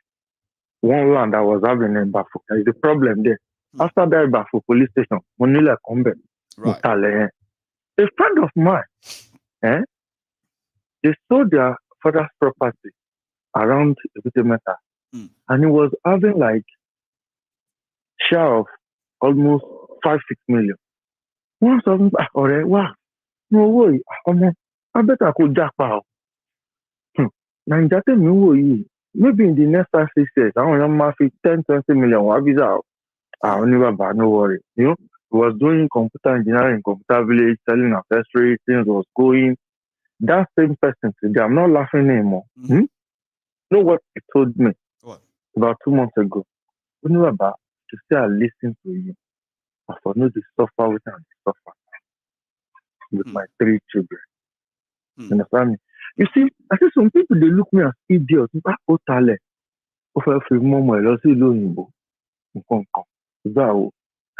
Speaker 9: one land I was having in Bafu. There is a problem there. After that Bafu police station, Monila Kombe,
Speaker 3: right.
Speaker 9: A friend of mine, they sold their father's property around Ibitemeta, and he was having like share of almost 5-6 million. Once of them, wow, no way, I bet I could jack out. Maybe in the next 5-6 years, I want to 10-20 million. What is out? I will never buy, no worry. You know, he was doing computer engineering in computer village, selling accessories, things was going. That same person today, I'm not laughing anymore. You know what he told me?
Speaker 3: What?
Speaker 9: About 2 months ago. You know about to say I listen to you. I for know the suffer with and suffer with my 3 children. You understand me? You see, I see some people they look me as idiots. I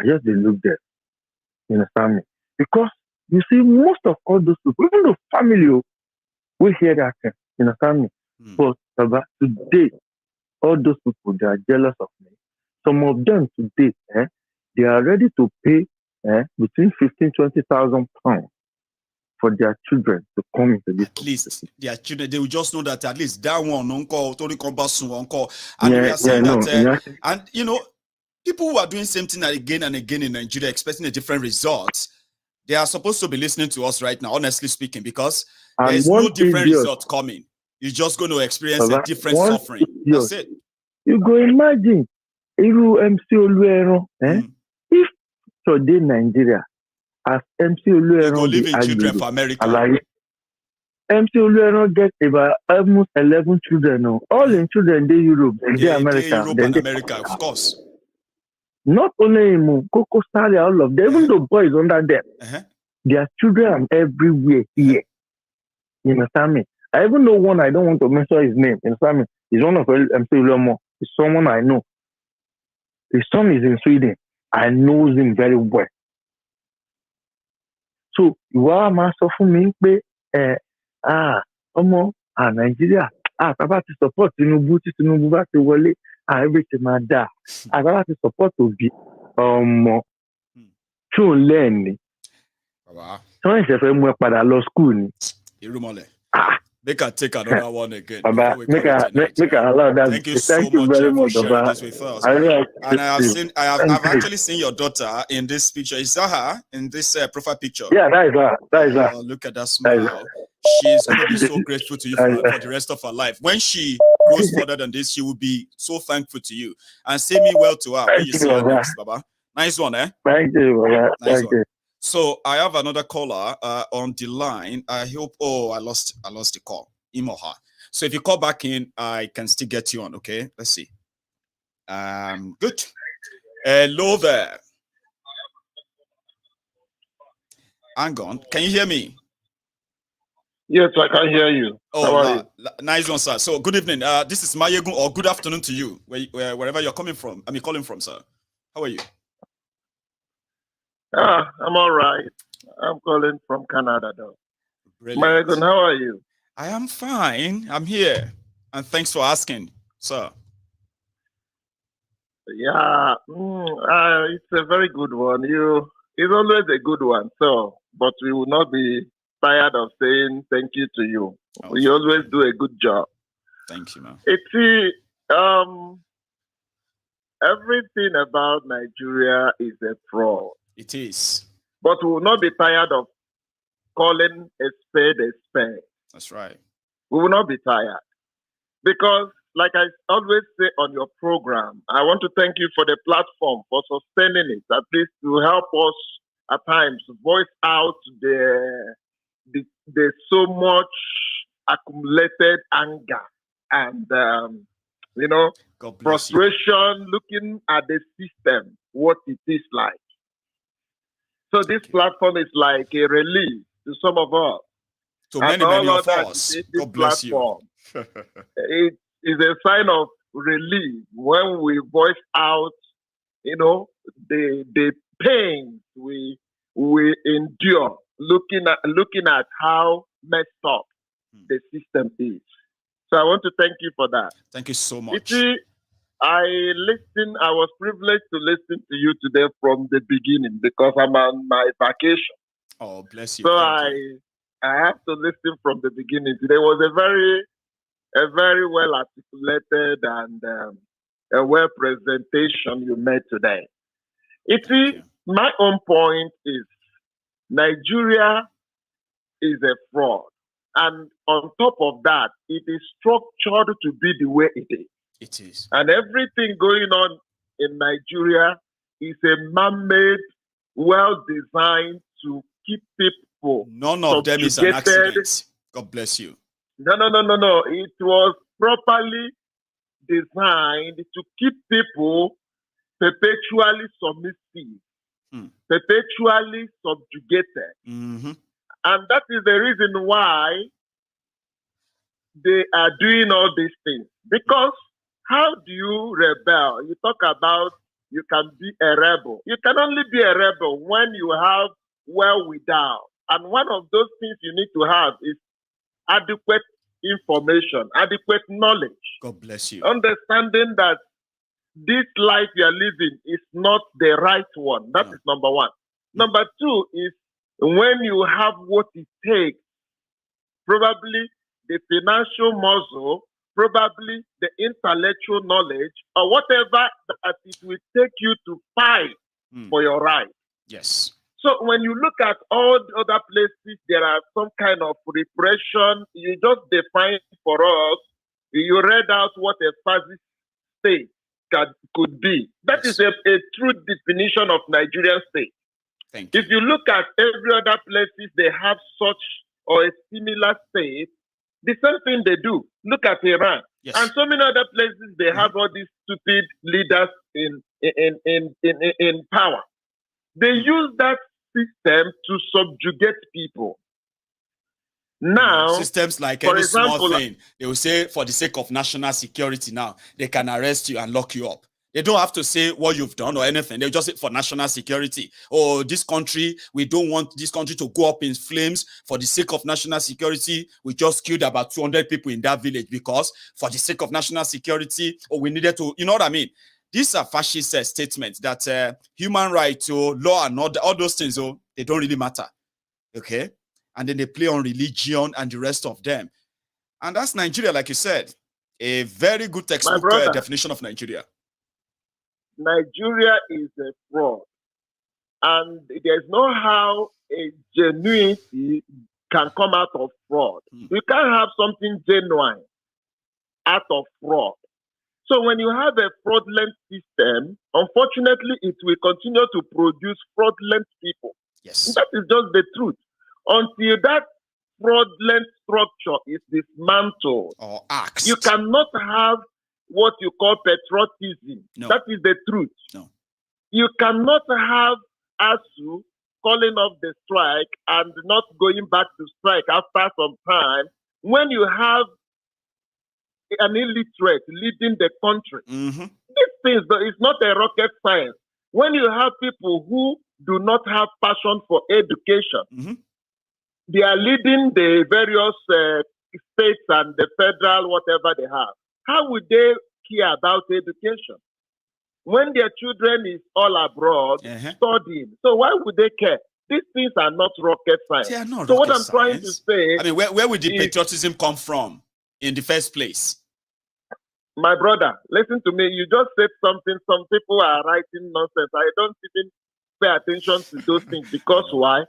Speaker 9: just they look there. You understand me? Because you see, most of all those people, even the family, we hear that thing. You understand me? But today, all those people they are jealous of me. Some of them today, they are ready to pay between 15,000-20,000 pounds for their children to come into this.
Speaker 3: At least their children, they will just know that at least that one uncle, Tori Kombasu uncle, and we are saying and you know, people who are doing same thing again and again in Nigeria, expecting a different result, they are supposed to be listening to us right now, honestly speaking, because there's no different result coming. You're just going to experience a different suffering. That's it.
Speaker 9: You go imagine if today Nigeria as MC Oluero
Speaker 3: live in children for America.
Speaker 9: MC Oluero get about almost 11 children. All in children they Europe, they America,
Speaker 3: Europe and America, of course.
Speaker 9: Not only in Coco Star, all of them, even the boys under them, their children are everywhere here. You understand me? I even know one, I don't want to mention his name. You understand me? He's one of MC Oluero. He's someone I know. His son is in Sweden. I know him very well. So you are master for me, Nigeria, Baba to support Tinubu back to Wale, everything my dad. Baba to support to be to learn. So if you want to law school,
Speaker 3: Make her take another one again.
Speaker 9: Baba, make her allow that.
Speaker 3: Thank you so much for sharing this with us. And I've actually seen your daughter in this picture. Is that her in this profile picture?
Speaker 9: Yeah, that is her.
Speaker 3: Look at that smile. She's going to be so grateful to you for the rest of her life. When she goes further than this, she will be so thankful to you. And say me well to her when you see her next, Baba. Nice one, eh?
Speaker 9: Thank you, Baba. Thank you.
Speaker 3: So I have another caller on the line. I hope. Oh, I lost the call. Him or her. So if you call back in, I can still get you on. Okay, let's see. Good. Hello there. Hang on. Can you hear me?
Speaker 10: Yes, I can hear you.
Speaker 3: Oh, nice one, sir. So good evening. This is Mayegun, or good afternoon to you, wherever you're coming from. I mean, calling from, sir. How are you?
Speaker 10: I'm all right. I'm calling from Canada, though. Mayegun, how are you?
Speaker 3: I am fine. I'm here. And thanks for asking, sir.
Speaker 10: Yeah, it's a very good one. It's always a good one. So, but we will not be tired of saying thank you to you. Oh, you always do a good job.
Speaker 3: Thank you, man.
Speaker 10: Everything about Nigeria is a fraud.
Speaker 3: It is.
Speaker 10: But we will not be tired of calling a spade a spade.
Speaker 3: That's right.
Speaker 10: We will not be tired. Because, like I always say on your program, I want to thank you for the platform, for sustaining it, at least to help us at times voice out the so much accumulated anger and you know,
Speaker 3: God bless you.
Speaker 10: frustration, looking at the system, what it is like. So this platform is like a relief to some of us.
Speaker 3: To
Speaker 10: and
Speaker 3: many
Speaker 10: all
Speaker 3: of
Speaker 10: others
Speaker 3: us.
Speaker 10: this
Speaker 3: God bless
Speaker 10: platform.
Speaker 3: you.
Speaker 10: It is a sign of relief when we voice out, you know, the pain we endure, looking at how messed up the system is. So I want to thank you for that.
Speaker 3: Thank you so much.
Speaker 10: You see, I was privileged to listen to you today from the beginning because I'm on my vacation.
Speaker 3: Oh, bless you.
Speaker 10: So
Speaker 3: Thank
Speaker 10: I have to listen from the beginning. Today was a very well articulated and a well presentation you made today. My own point is Nigeria is a fraud. And on top of that, it is structured to be the way it is.
Speaker 3: It is.
Speaker 10: And everything going on in Nigeria is a man-made, well-designed to keep people.
Speaker 3: None of them is an accident. God bless you.
Speaker 10: No. It was properly designed to keep people perpetually submissive, perpetually subjugated.
Speaker 3: Mm-hmm.
Speaker 10: And that is the reason why they are doing all these things. Because how do you rebel? You talk about you can be a rebel. You can only be a rebel when you have without. And one of those things you need to have is adequate information, adequate knowledge.
Speaker 3: God bless you.
Speaker 10: Understanding that this life you are living is not the right one. That is number one. Number two is when you have what it takes, probably the financial muscle, probably the intellectual knowledge, or whatever that it will take you to fight for your right.
Speaker 3: Yes.
Speaker 10: So when you look at all the other places, there are some kind of repression. You just define for us, you read out what a fascist state could be. That is a true definition of Nigerian state.
Speaker 3: Thank you.
Speaker 10: If you look at every other places, they have such or a similar state, the same thing they do. Look at Iran.
Speaker 3: Yes.
Speaker 10: And so many other places, they have all these stupid leaders in power. They use that system to subjugate people. Now,
Speaker 3: systems like
Speaker 10: for
Speaker 3: any
Speaker 10: example,
Speaker 3: small thing, they will say for the sake of national security now, they can arrest you and lock you up. They don't have to say what you've done or anything. They just say for national security. Oh, this country, we don't want this country to go up in flames. For the sake of national security, we just killed about 200 people in that village because for the sake of national security, we needed to, you know what I mean? These are fascist statements that human rights, law and all those things, they don't really matter. Okay? And then they play on religion and the rest of them. And that's Nigeria, like you said. A very good textbook definition of Nigeria.
Speaker 10: Nigeria is a fraud. And there's no how a genuinity can come out of fraud. You can't have something genuine out of fraud. So when you have a fraudulent system, unfortunately, it will continue to produce fraudulent people.
Speaker 3: Yes.
Speaker 10: That is just the truth. Until that fraudulent structure is dismantled,
Speaker 3: or axed,
Speaker 10: you cannot have what you call patriotism.
Speaker 3: No.
Speaker 10: That is the truth.
Speaker 3: No.
Speaker 10: You cannot have ASU calling off the strike and not going back to strike after some time when you have an illiterate leading the country.
Speaker 3: Mm-hmm.
Speaker 10: These things, it's not a rocket science. When you have people who do not have passion for education, they are leading the various states and the federal, whatever they have. How would they care about education? When their children is all abroad studying, so why would they care? These things are not rocket science.
Speaker 3: They are not
Speaker 10: so
Speaker 3: rocket
Speaker 10: what I'm trying to say,
Speaker 3: I mean, where would the patriotism come from in the first place?
Speaker 10: My brother, listen to me. You just said something. Some people are writing nonsense. I don't even pay attention to those things because why?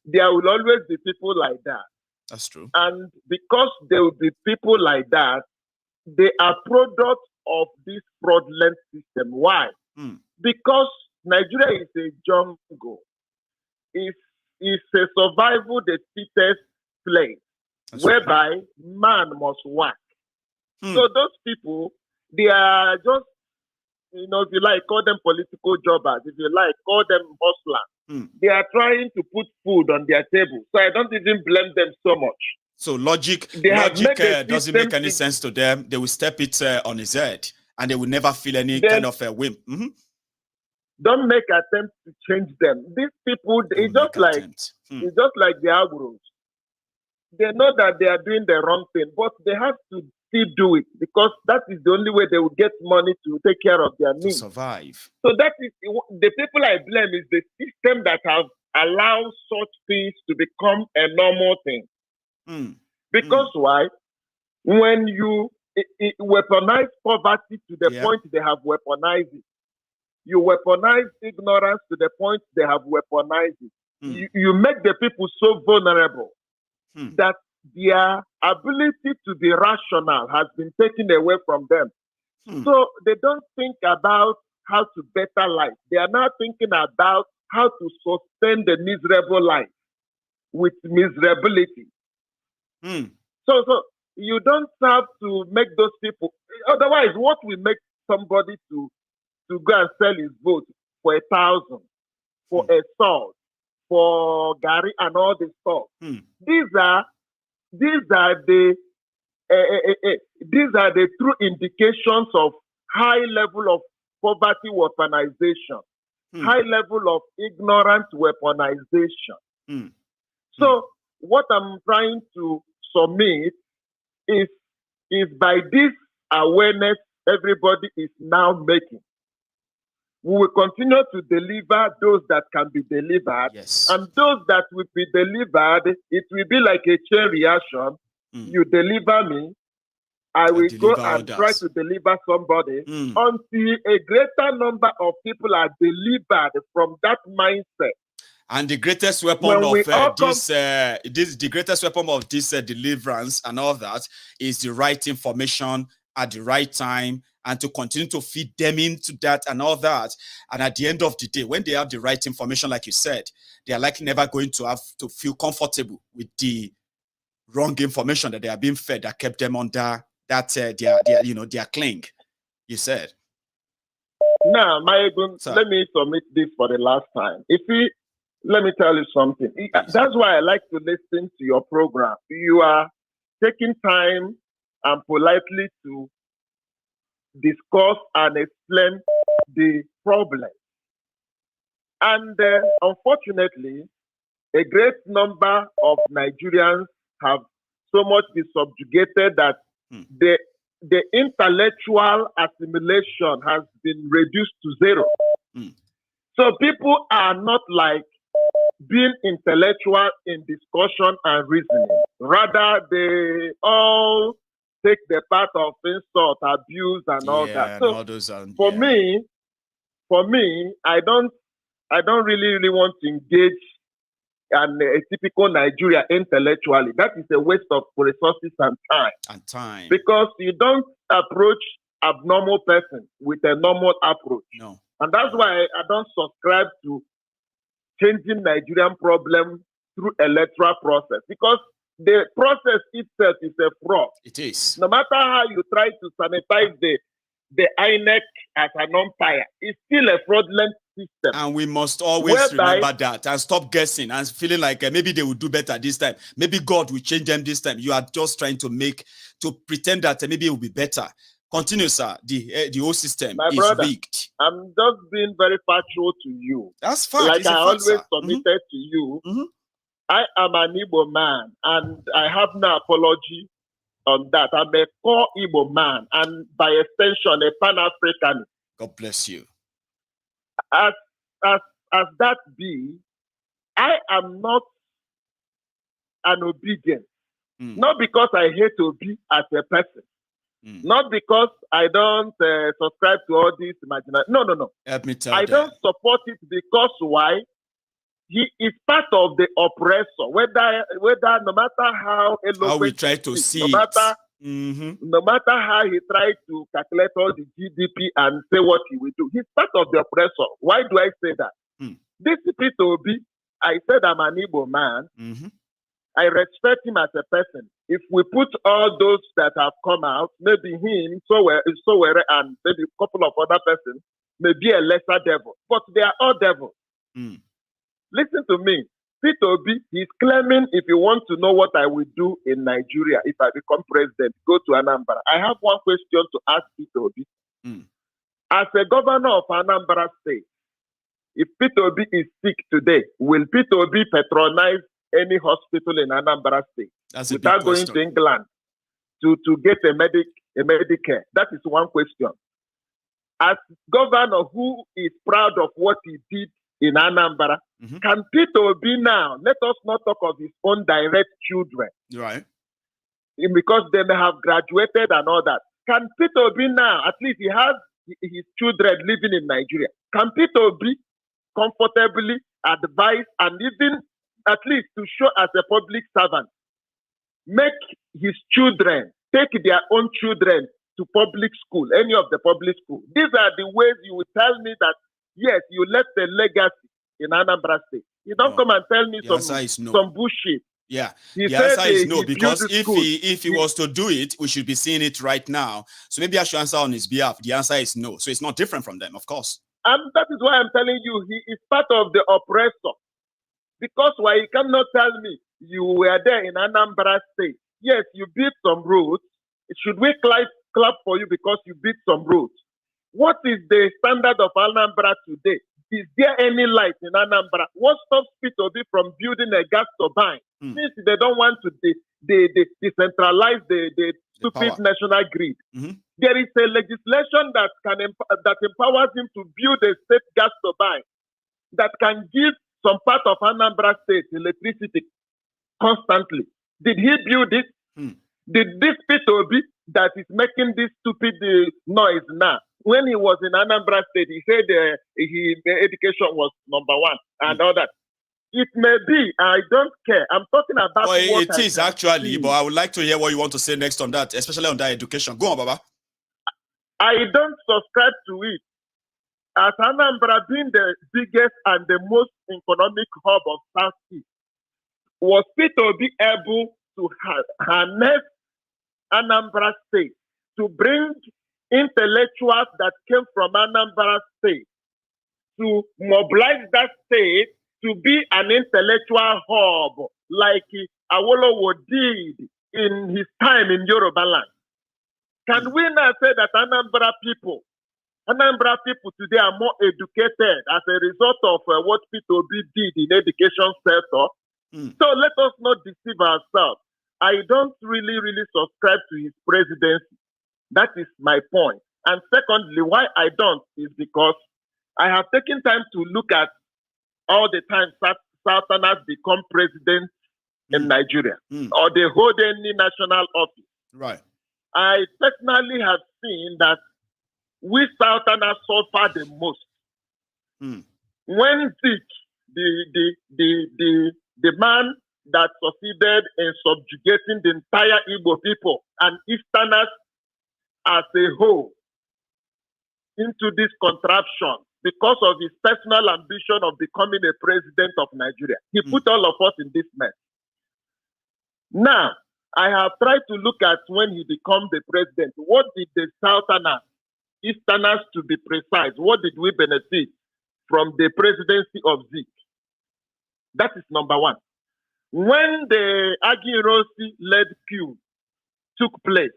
Speaker 10: There will always be people like that.
Speaker 3: That's true.
Speaker 10: And because there will be people like that, they are products of this fraudulent system. Why? Because Nigeria is a jungle. It's a survival the fittest place whereby man must work. So those people, They are just, if you like, call them political jobbers. If you like, call them hustlers. They are trying to put food on their table. So I don't even blame them so much.
Speaker 3: So logic doesn't make any sense to them. They will step it on his head, and they will never feel any kind of a whim.
Speaker 10: Don't make attempts to change them. These people, it's just like the Agros. They know that they are doing the wrong thing, but they have to still do it because that is the only way they will get money to take care of their needs.
Speaker 3: To survive.
Speaker 10: So that is the people I blame is the system that have allowed such things to become a normal thing. Because why? When you weaponize poverty to the point they have weaponized it, you weaponize ignorance to the point they have weaponized it. You make the people so vulnerable that their ability to be rational has been taken away from them. So they don't think about how to better life. They are now thinking about how to sustain the miserable life with miserability. So you don't have to make those people. Otherwise, what will make somebody to go and sell his vote for 1,000, for a salt, for Gary and all this stuff? These are the true indications of high level of poverty weaponization, high level of ignorance weaponization. So what I'm trying to submit is by this awareness everybody is now making, we will continue to deliver those that can be delivered. And those that will be delivered, it will be like a chain reaction. You deliver me, I will go and try to deliver somebody until a greater number of people are delivered from that mindset.
Speaker 3: And the greatest weapon the greatest weapon of this deliverance and all that is the right information at the right time, and to continue to feed them into that and all that. And at the end of the day, when they have the right information, like you said, they are likely never going to have to feel comfortable with the wrong information that they are being fed that kept them under that their cling. You said.
Speaker 10: Now, let me submit this for the last time. Let me tell you something. That's why I like to listen to your program. You are taking time and politely to discuss and explain the problem. And unfortunately, a great number of Nigerians have so much been subjugated that the intellectual assimilation has been reduced to zero. So people are not like being intellectual in discussion and reasoning. Rather, they all take the path of insult, abuse, and all that. So for me, I don't really want to engage a typical Nigeria intellectually. That is a waste of resources and time. Because you don't approach abnormal person with a normal approach.
Speaker 3: No.
Speaker 10: And that's why I don't subscribe to changing Nigerian problem through electoral process, because the process itself is a fraud.
Speaker 3: It is.
Speaker 10: No matter how you try to sanitize the INEC as an umpire, it's still a fraudulent system.
Speaker 3: And we must always remember that and stop guessing and feeling like maybe they will do better this time. Maybe God will change them this time. You are just trying to pretend that maybe it will be better. Continue, sir. The whole system is rigged.
Speaker 10: I'm just being very factual to you.
Speaker 3: That's fine.
Speaker 10: Like I always submitted to you. I am an Igbo man, and I have no apology on that. I'm a core Igbo man, and by extension, a Pan-Africanist.
Speaker 3: God bless you.
Speaker 10: As that be, I am not an obedient. Not because I hate Obi as a person. Not because I don't subscribe to all these imaginary. No.
Speaker 3: Help me tell
Speaker 10: I don't support it because why? He is part of the oppressor. Whether no matter how
Speaker 3: we try to see
Speaker 10: no matter how he tried to calculate all the GDP and say what he will do, he's part of the oppressor. Why do I say that? This Peter Obi, I said I'm an Igbo man. I respect him as a person. if we put all those that have come out, maybe him, Sowore, and maybe a couple of other persons, may be a lesser devil. But they are all devils. Listen to me. Peter Obi is claiming, if you want to know what I will do in Nigeria if I become president, go to Anambra. I have one question to ask Peter Obi. As a governor of Anambra State, if Peter Obi is sick today, will Peter Obi patronize any hospital in Anambra State without going to England to get a Medicare? That is one question. As governor who is proud of what he did in Anambra, can Peter Obi now, let us not talk of his own direct children,
Speaker 3: right?
Speaker 10: Because they may have graduated and all that. Can Peter Obi now, at least he has his children living in Nigeria, can Peter Obi comfortably advise and even at least to show as a public servant, make his children, take their own children to public school, any of the public school? These are the ways you will tell me that, yes, you left a legacy in Anambra State. You don't come and tell me some bullshit.
Speaker 3: Yeah, the answer is no, because if he was to do it, we should be seeing it right now. So maybe I should answer on his behalf. The answer is no. So it's not different from them, of course.
Speaker 10: And that is why I'm telling you, he is part of the oppressor. Because why you cannot tell me you were there in Anambra State? Yes, you built some roads. Should we clap for you because you built some roads? What is the standard of Anambra today? Is there any light in Anambra? What stops Peter Obi from building a gas turbine? Since they don't want to decentralize the stupid national grid. There is a legislation that empowers him to build a state gas turbine that can give some part of Anambra State electricity constantly. Did he build it? Did this Peter Obi that is making this stupid noise now, when he was in Anambra State, he said education was number one and all that. It may be, I don't care. I'm talking about what
Speaker 3: it is actually, but I would like to hear what you want to say next on that, especially on that education. Go on, Baba.
Speaker 10: I don't subscribe to it. As Anambra being the biggest and the most economic hub of Southeast, was Peter Obi able to harness Anambra State to bring intellectuals that came from Anambra State to mobilize that state to be an intellectual hub like Awolowo did in his time in Yoruba land? Can we now say that Anambra people today are more educated as a result of what Peter Obi did in education sector? So let us not deceive ourselves. I don't really subscribe to his presidency. That is my point. And secondly, why I don't is because I have taken time to look at all the time Southerners become president in Nigeria, or they hold any national office.
Speaker 3: Right.
Speaker 10: I personally have seen that we Southerners suffer the most. When the man that succeeded in subjugating the entire Igbo people and Easterners as a whole into this contraption because of his personal ambition of becoming a president of Nigeria. He put all of us in this mess. Now, I have tried to look at when he became the president. What did the Southerners, Easterners to be precise, what did we benefit from the presidency of Zeke? That is number one. When the Aguiyi-Ironsi-led coup took place,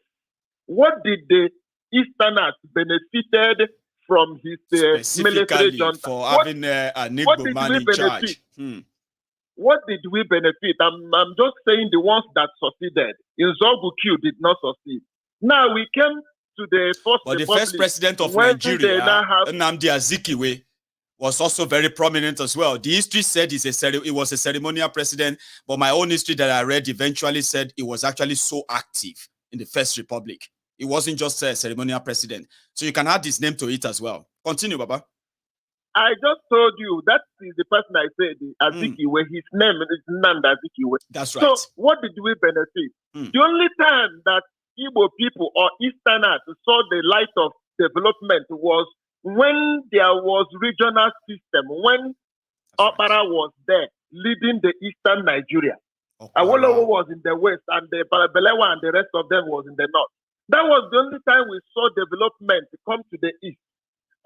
Speaker 10: what did the Easterners benefited from his military junta?
Speaker 3: For having a Igbo man in charge.
Speaker 10: What did we benefit? I'm just saying the ones that succeeded. In Zogu Q did not succeed. Now we came to the first.
Speaker 3: But the first president of Nigeria, Nnamdi Azikiwe, was also very prominent as well. The history said it was a ceremonial president, but my own history that I read eventually said it was actually so active in the First Republic. It wasn't just a ceremonial president. So you can add his name to it as well. Continue, Baba.
Speaker 10: I just told you that is the person I said, Azikiwe. His name is Nnamdi Azikiwe.
Speaker 3: That's right.
Speaker 10: So what did we benefit? The only time that Igbo people or Easterners saw the light of development was when there was regional system, when Opara was there leading the Eastern Nigeria. Awolowo was in the west, and the Balewa and the rest of them was in the north. That was the only time we saw development come to the east.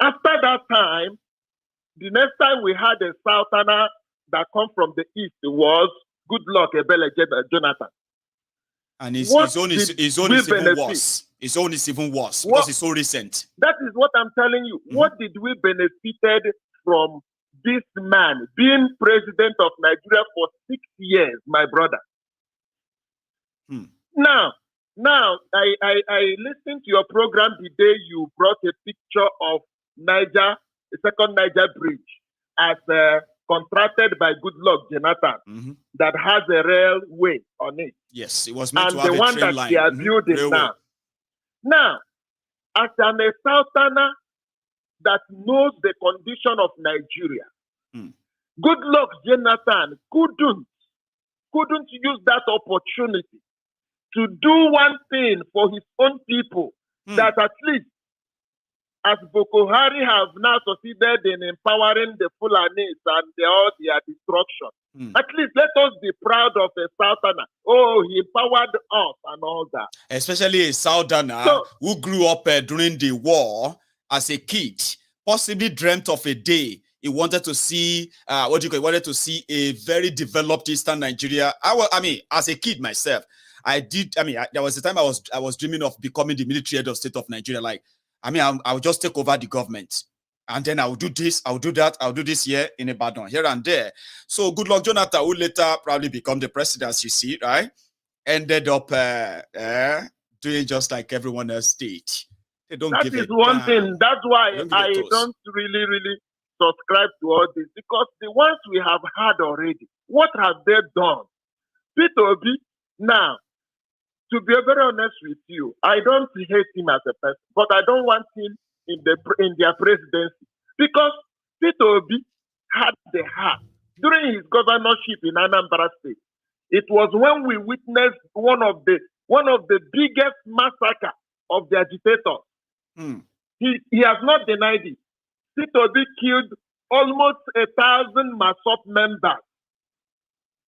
Speaker 10: After that time, the next time we had a southerner that come from the east was Goodluck Ebele Jonathan.
Speaker 3: And his own is even worse. His own is even worse because it's so recent.
Speaker 10: That is what I'm telling you. What did we benefited from this man being president of Nigeria for 6 years, my brother? Now, I listened to your program the day you brought a picture of Niger, the second Niger bridge, as contracted by Goodluck Jonathan, that has a railway on it.
Speaker 3: Yes, it was meant to have
Speaker 10: and the
Speaker 3: a
Speaker 10: one
Speaker 3: train
Speaker 10: that
Speaker 3: line.
Speaker 10: they are building now. Now, as a southerner that knows the condition of Nigeria, Goodluck Jonathan couldn't use that opportunity to do one thing for his own people, that at least as Boko Haram have now succeeded in empowering the Fulanis and all their destruction. At least let us be proud of a southerner. Oh, he empowered us and all that.
Speaker 3: Especially a southerner who grew up during the war as a kid, possibly dreamt of a day he wanted to see he wanted to see a very developed Eastern Nigeria. As a kid myself, there was a time I was dreaming of becoming the military head of state of Nigeria. I would just take over the government. And then I will do this, I will do that, I'll do this here in Ibadan, here and there. So Goodluck Jonathan, who later probably become the president, as you see, right? Ended up doing just like everyone else did. They don't give it. That is
Speaker 10: one thing. That's why I don't really subscribe to all this. Because the ones we have had already, what have they done? Peter Obi, now, to be very honest with you, I don't hate him as a person, but I don't want him in their presidency, because Peter Obi had the heart during his governorship in Anambra State. It was when we witnessed one of the biggest massacre of the agitators. He has not denied it. Peter Obi killed almost 1,000 MASOP members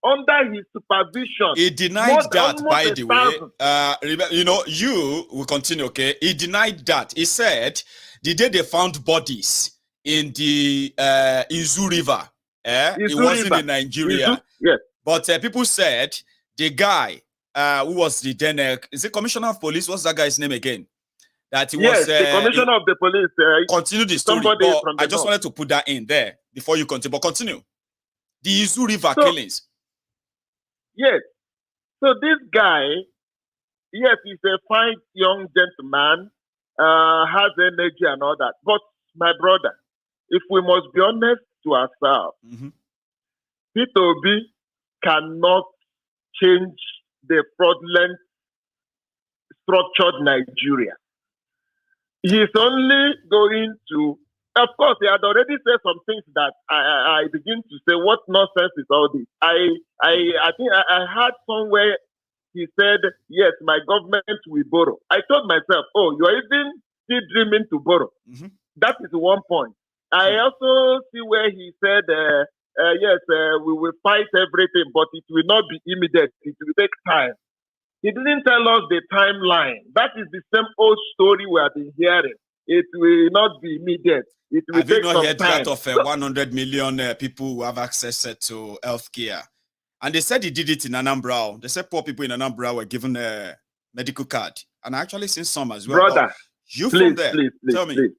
Speaker 10: under his supervision.
Speaker 3: He denied that, by the way. You will continue, okay? He denied that. He said the day they found bodies in the Izu River, it wasn't in Nigeria.
Speaker 10: Yes.
Speaker 3: But people said the guy who was the then, is it commissioner of police? What's that guy's name again? That he was
Speaker 10: the commissioner of the police.
Speaker 3: Continue the story. But I just wanted to put that in there before you continue. But continue. The Izu River killings.
Speaker 10: Yes. So this guy, yes, he's a fine young gentleman, has energy and all that. But my brother, if we must be honest to ourselves, Peter Obi cannot change the fraudulent structured Nigeria. He's only going to, of course, he had already said some things that I begin to say, what nonsense is all this? I think I heard somewhere he said, yes, my government will borrow. I told myself, oh, you are even still dreaming to borrow. That is one point. I also see where he said, yes, we will fight everything, but it will not be immediate. It will take time. He didn't tell us the timeline. That is the same old story we have been hearing. It will not be immediate. It will take some time. Have you not heard
Speaker 3: that of 100 million people who have access to healthcare? And they said he did it in Anambra. They said poor people in Anambra were given a medical card. And I actually seen some as well.
Speaker 10: Brother,
Speaker 3: you
Speaker 10: please,
Speaker 3: from there?
Speaker 10: Please,
Speaker 3: tell me.
Speaker 10: Please.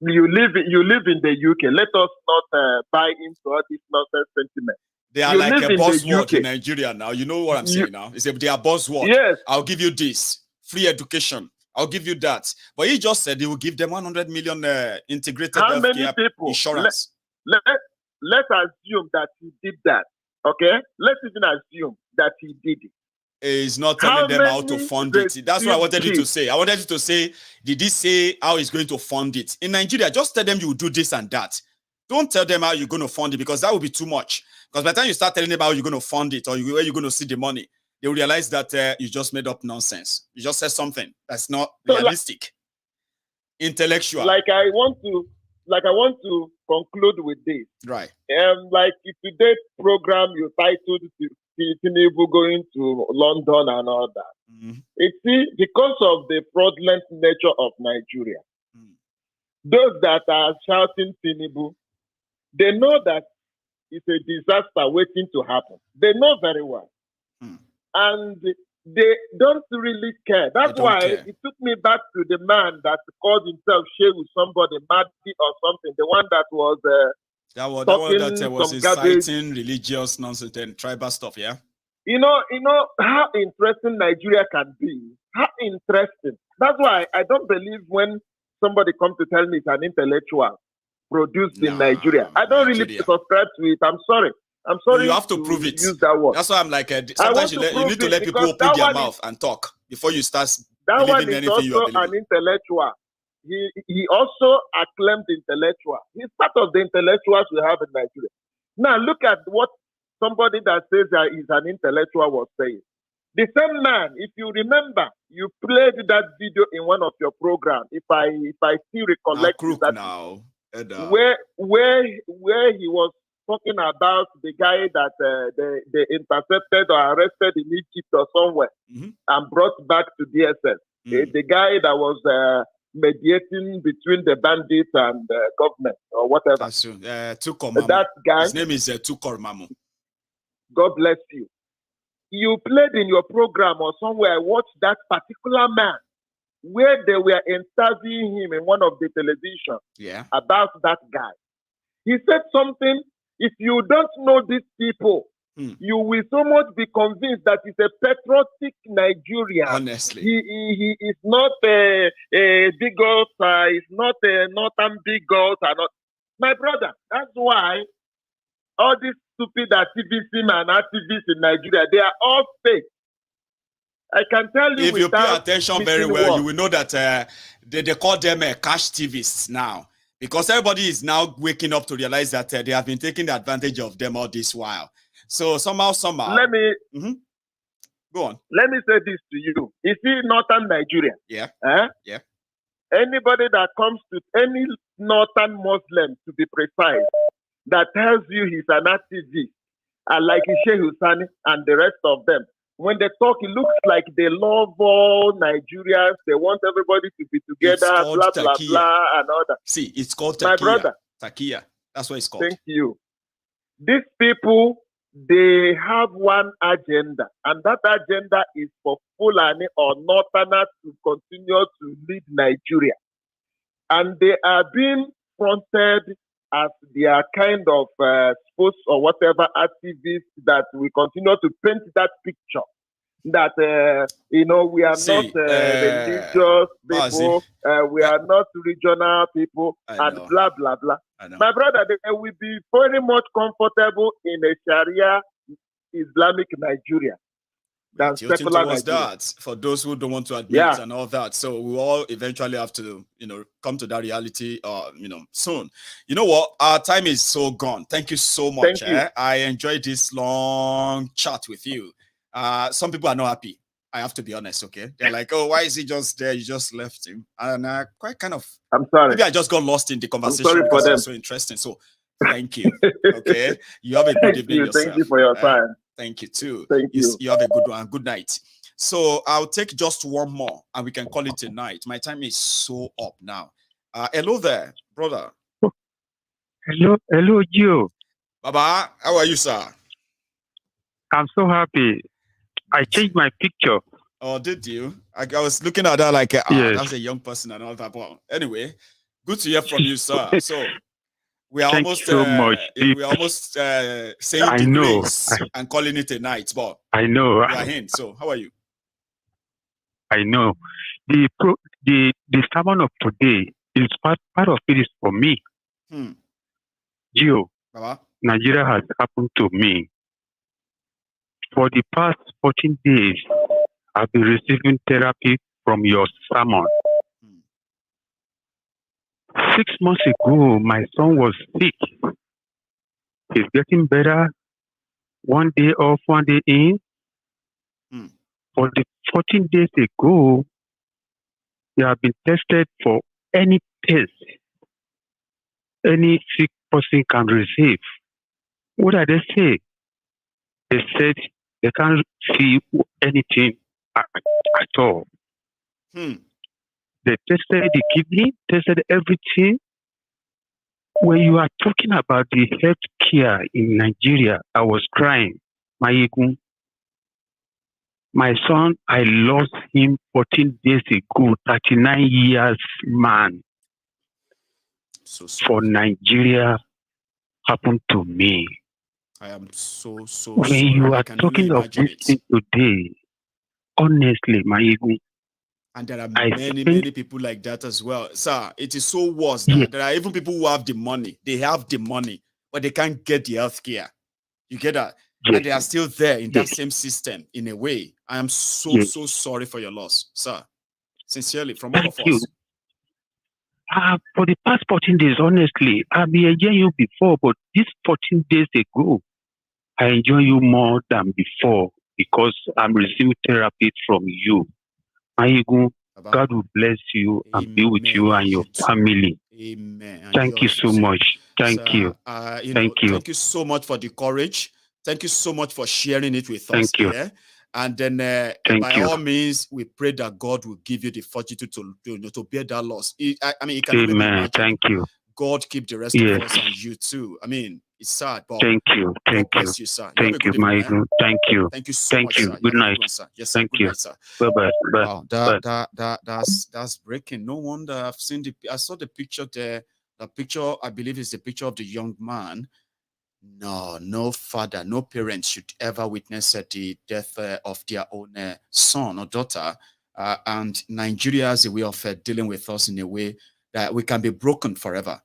Speaker 10: You live in the UK. Let us not buy into all this nonsense sentiment.
Speaker 3: They are like a buzzword in Nigeria now. You know what I'm saying now? It's they are buzzword.
Speaker 10: Yes.
Speaker 3: I'll give you this. Free education. I'll give you that. But he just said he will give them 100 million integrated healthcare insurance.
Speaker 10: Let's assume that he did that. Okay? Let's even assume that he did it.
Speaker 3: He's not telling them how to fund it. That's what I wanted you to say. I wanted you to say, did he say how he's going to fund it? In Nigeria, just tell them you will do this and that. Don't tell them how you're going to fund it, because that will be too much. Because by the time you start telling them how you're going to fund it or where you're going to see the money, they will realize that you just made up nonsense. You just said something that's not realistic, intellectual.
Speaker 10: Like I want to conclude with this.
Speaker 3: Right.
Speaker 10: Like today's program you titled Tinubu going to London and all that.
Speaker 3: Mm.
Speaker 10: You see, because of the fraudulent nature of Nigeria, those that are shouting Tinubu, they know that it's a disaster waiting to happen. They know very well. And they don't really care. That's why it took me back to the man that called himself Shehu somebody, Mahdi or something, the one that was
Speaker 3: that was inciting religious nonsense and tribal stuff, yeah?
Speaker 10: You know how interesting Nigeria can be. How interesting. That's why I don't believe when somebody comes to tell me it's an intellectual produced in Nigeria. I don't really subscribe to it. I'm sorry.
Speaker 3: You have to prove it.
Speaker 10: Use that word.
Speaker 3: That's why I'm like, sometimes you need to let people open their mouth and talk before you start believing anything you are believing.
Speaker 10: An intellectual. He also acclaimed intellectual. He's part of the intellectuals we have in Nigeria. Now look at what somebody that says that he's an intellectual was saying. The same man, if you remember, you played that video in one of your programs. If I still recollect that
Speaker 3: now,
Speaker 10: where he was talking about the guy that they intercepted or arrested in Egypt or somewhere and brought back to DSS. The guy that was mediating between the bandits and the government or whatever.
Speaker 3: That's true.
Speaker 10: That guy.
Speaker 3: His name is Tukor Mamu.
Speaker 10: God bless you. You played in your program or somewhere. I watched that particular man where they were interviewing him in one of the television about that guy. He said something. If you don't know these people, you will so much be convinced that he's a patriotic Nigerian.
Speaker 3: Honestly.
Speaker 10: He is not a bigot, he's not a northern bigot. My brother, that's why all these stupid activism and activists in Nigeria, they are all fake. I can tell you.
Speaker 3: If you pay attention very well, you will know that they call them cash TVs now. Because everybody is now waking up to realize that they have been taking advantage of them all this while. So somehow.
Speaker 10: Let me
Speaker 3: go on.
Speaker 10: Let me say this to you. You see, northern Nigeria.
Speaker 3: Yeah.
Speaker 10: Yeah. Anybody that comes to any northern Muslim, to be precise, that tells you he's an activist, like Sheikh Husani and the rest of them, when they talk, it looks like they love all Nigerians. They want everybody to be together, blah, blah, blah, and all that.
Speaker 3: See, it's called Takia.
Speaker 10: My brother.
Speaker 3: Takia. That's what it's called.
Speaker 10: Thank you. These people, they have one agenda, and that agenda is for Fulani or Northerners to continue to lead Nigeria. And they are being fronted as their kind of sports or whatever activists that we continue to paint that picture that we are not religious people, we are not regional people, and blah blah blah. My brother, they will be very much comfortable in a Sharia Islamic Nigeria than secular Nigeria.
Speaker 3: That for those who don't want to admit and all that. So we all eventually have to, come to that reality, soon. You know what? Our time is so gone. Thank you so much. I enjoyed this long chat with you. Some people are not happy. I have to be honest, okay? They're like, oh, why is he just there? You just left him. And quite kind of,
Speaker 10: I'm sorry.
Speaker 3: Maybe I just got lost in the conversation.
Speaker 10: I'm sorry for them.
Speaker 3: It's so interesting. So thank you. Okay. You have a good evening yourself.
Speaker 10: Thank you for your time.
Speaker 3: Thank you too.
Speaker 10: Thank you.
Speaker 3: You have a good one. Good night. So I'll take just one more and we can call it a night. My time is so up now. Hello there, brother.
Speaker 11: Hello, Joe.
Speaker 3: Baba, how are you, sir?
Speaker 11: I'm so happy. I changed my picture.
Speaker 3: Oh, did you? I was looking at that like,
Speaker 11: yes.
Speaker 3: That's a young person and all that. But anyway, good to hear from you, sir. So we are
Speaker 11: Thank
Speaker 3: almost
Speaker 11: you so much.
Speaker 3: we're almost saying
Speaker 11: I
Speaker 3: the
Speaker 11: know.
Speaker 3: grace and calling it a night. But
Speaker 11: I know.
Speaker 3: we are in. So how are you?
Speaker 11: I know. The sermon of today is part of it is for me. Gio, Nigeria has happened to me. For the past 14 days, I've been receiving therapy from your sermon. 6 months ago, my son was sick. He's getting better. 1 day off, 1 day in. For the 14 days ago, they have been tested for any test any sick person can receive. What did they say? They said They can't see anything at all. They tested the kidney, tested everything. When you are talking about the health care in Nigeria, I was crying. My son, I lost him 14 days ago, 39 years man. For Nigeria happened to me.
Speaker 3: I am so
Speaker 11: when
Speaker 3: sorry.
Speaker 11: You are talking of this thing today, honestly, my ego.
Speaker 3: And there are many people like that as well. Sir, it is so worse that there are even people who have the money. They have the money, but they can't get the health care. You get that? And they are still there in that same system in a way. I am so sorry for your loss, sir. Sincerely, from all of us.
Speaker 11: For the past 14 days, honestly, I've been enjoying you before, but these 14 days ago, I enjoy you more than before because I'm receiving therapy from you. God will bless you and be with you and your family.
Speaker 3: Amen.
Speaker 11: Thank you so much. Thank you.
Speaker 3: Thank you so much for the courage. Thank you so much for sharing it with us.
Speaker 11: Thank you.
Speaker 3: Yeah? And then by all means, we pray that God will give you the fortitude to bear that loss. It can
Speaker 11: Amen. Thank you.
Speaker 3: God keep the rest of us and you too. I mean, it's sad, but
Speaker 11: thank you.
Speaker 3: God bless you, sir.
Speaker 11: Thank you, my evening, Thank you.
Speaker 3: Thank you so much, sir.
Speaker 11: Good night.
Speaker 3: Sir. Yes, sir.
Speaker 11: Thank
Speaker 3: Good
Speaker 11: you.
Speaker 3: night, sir.
Speaker 11: Bye-bye.
Speaker 3: Wow, that's breaking. No wonder I saw the picture there. The picture, I believe, is the picture of the young man. No father, no parent should ever witness the death of their own son or daughter. And Nigeria has a way of dealing with us in a way that we can be broken forever.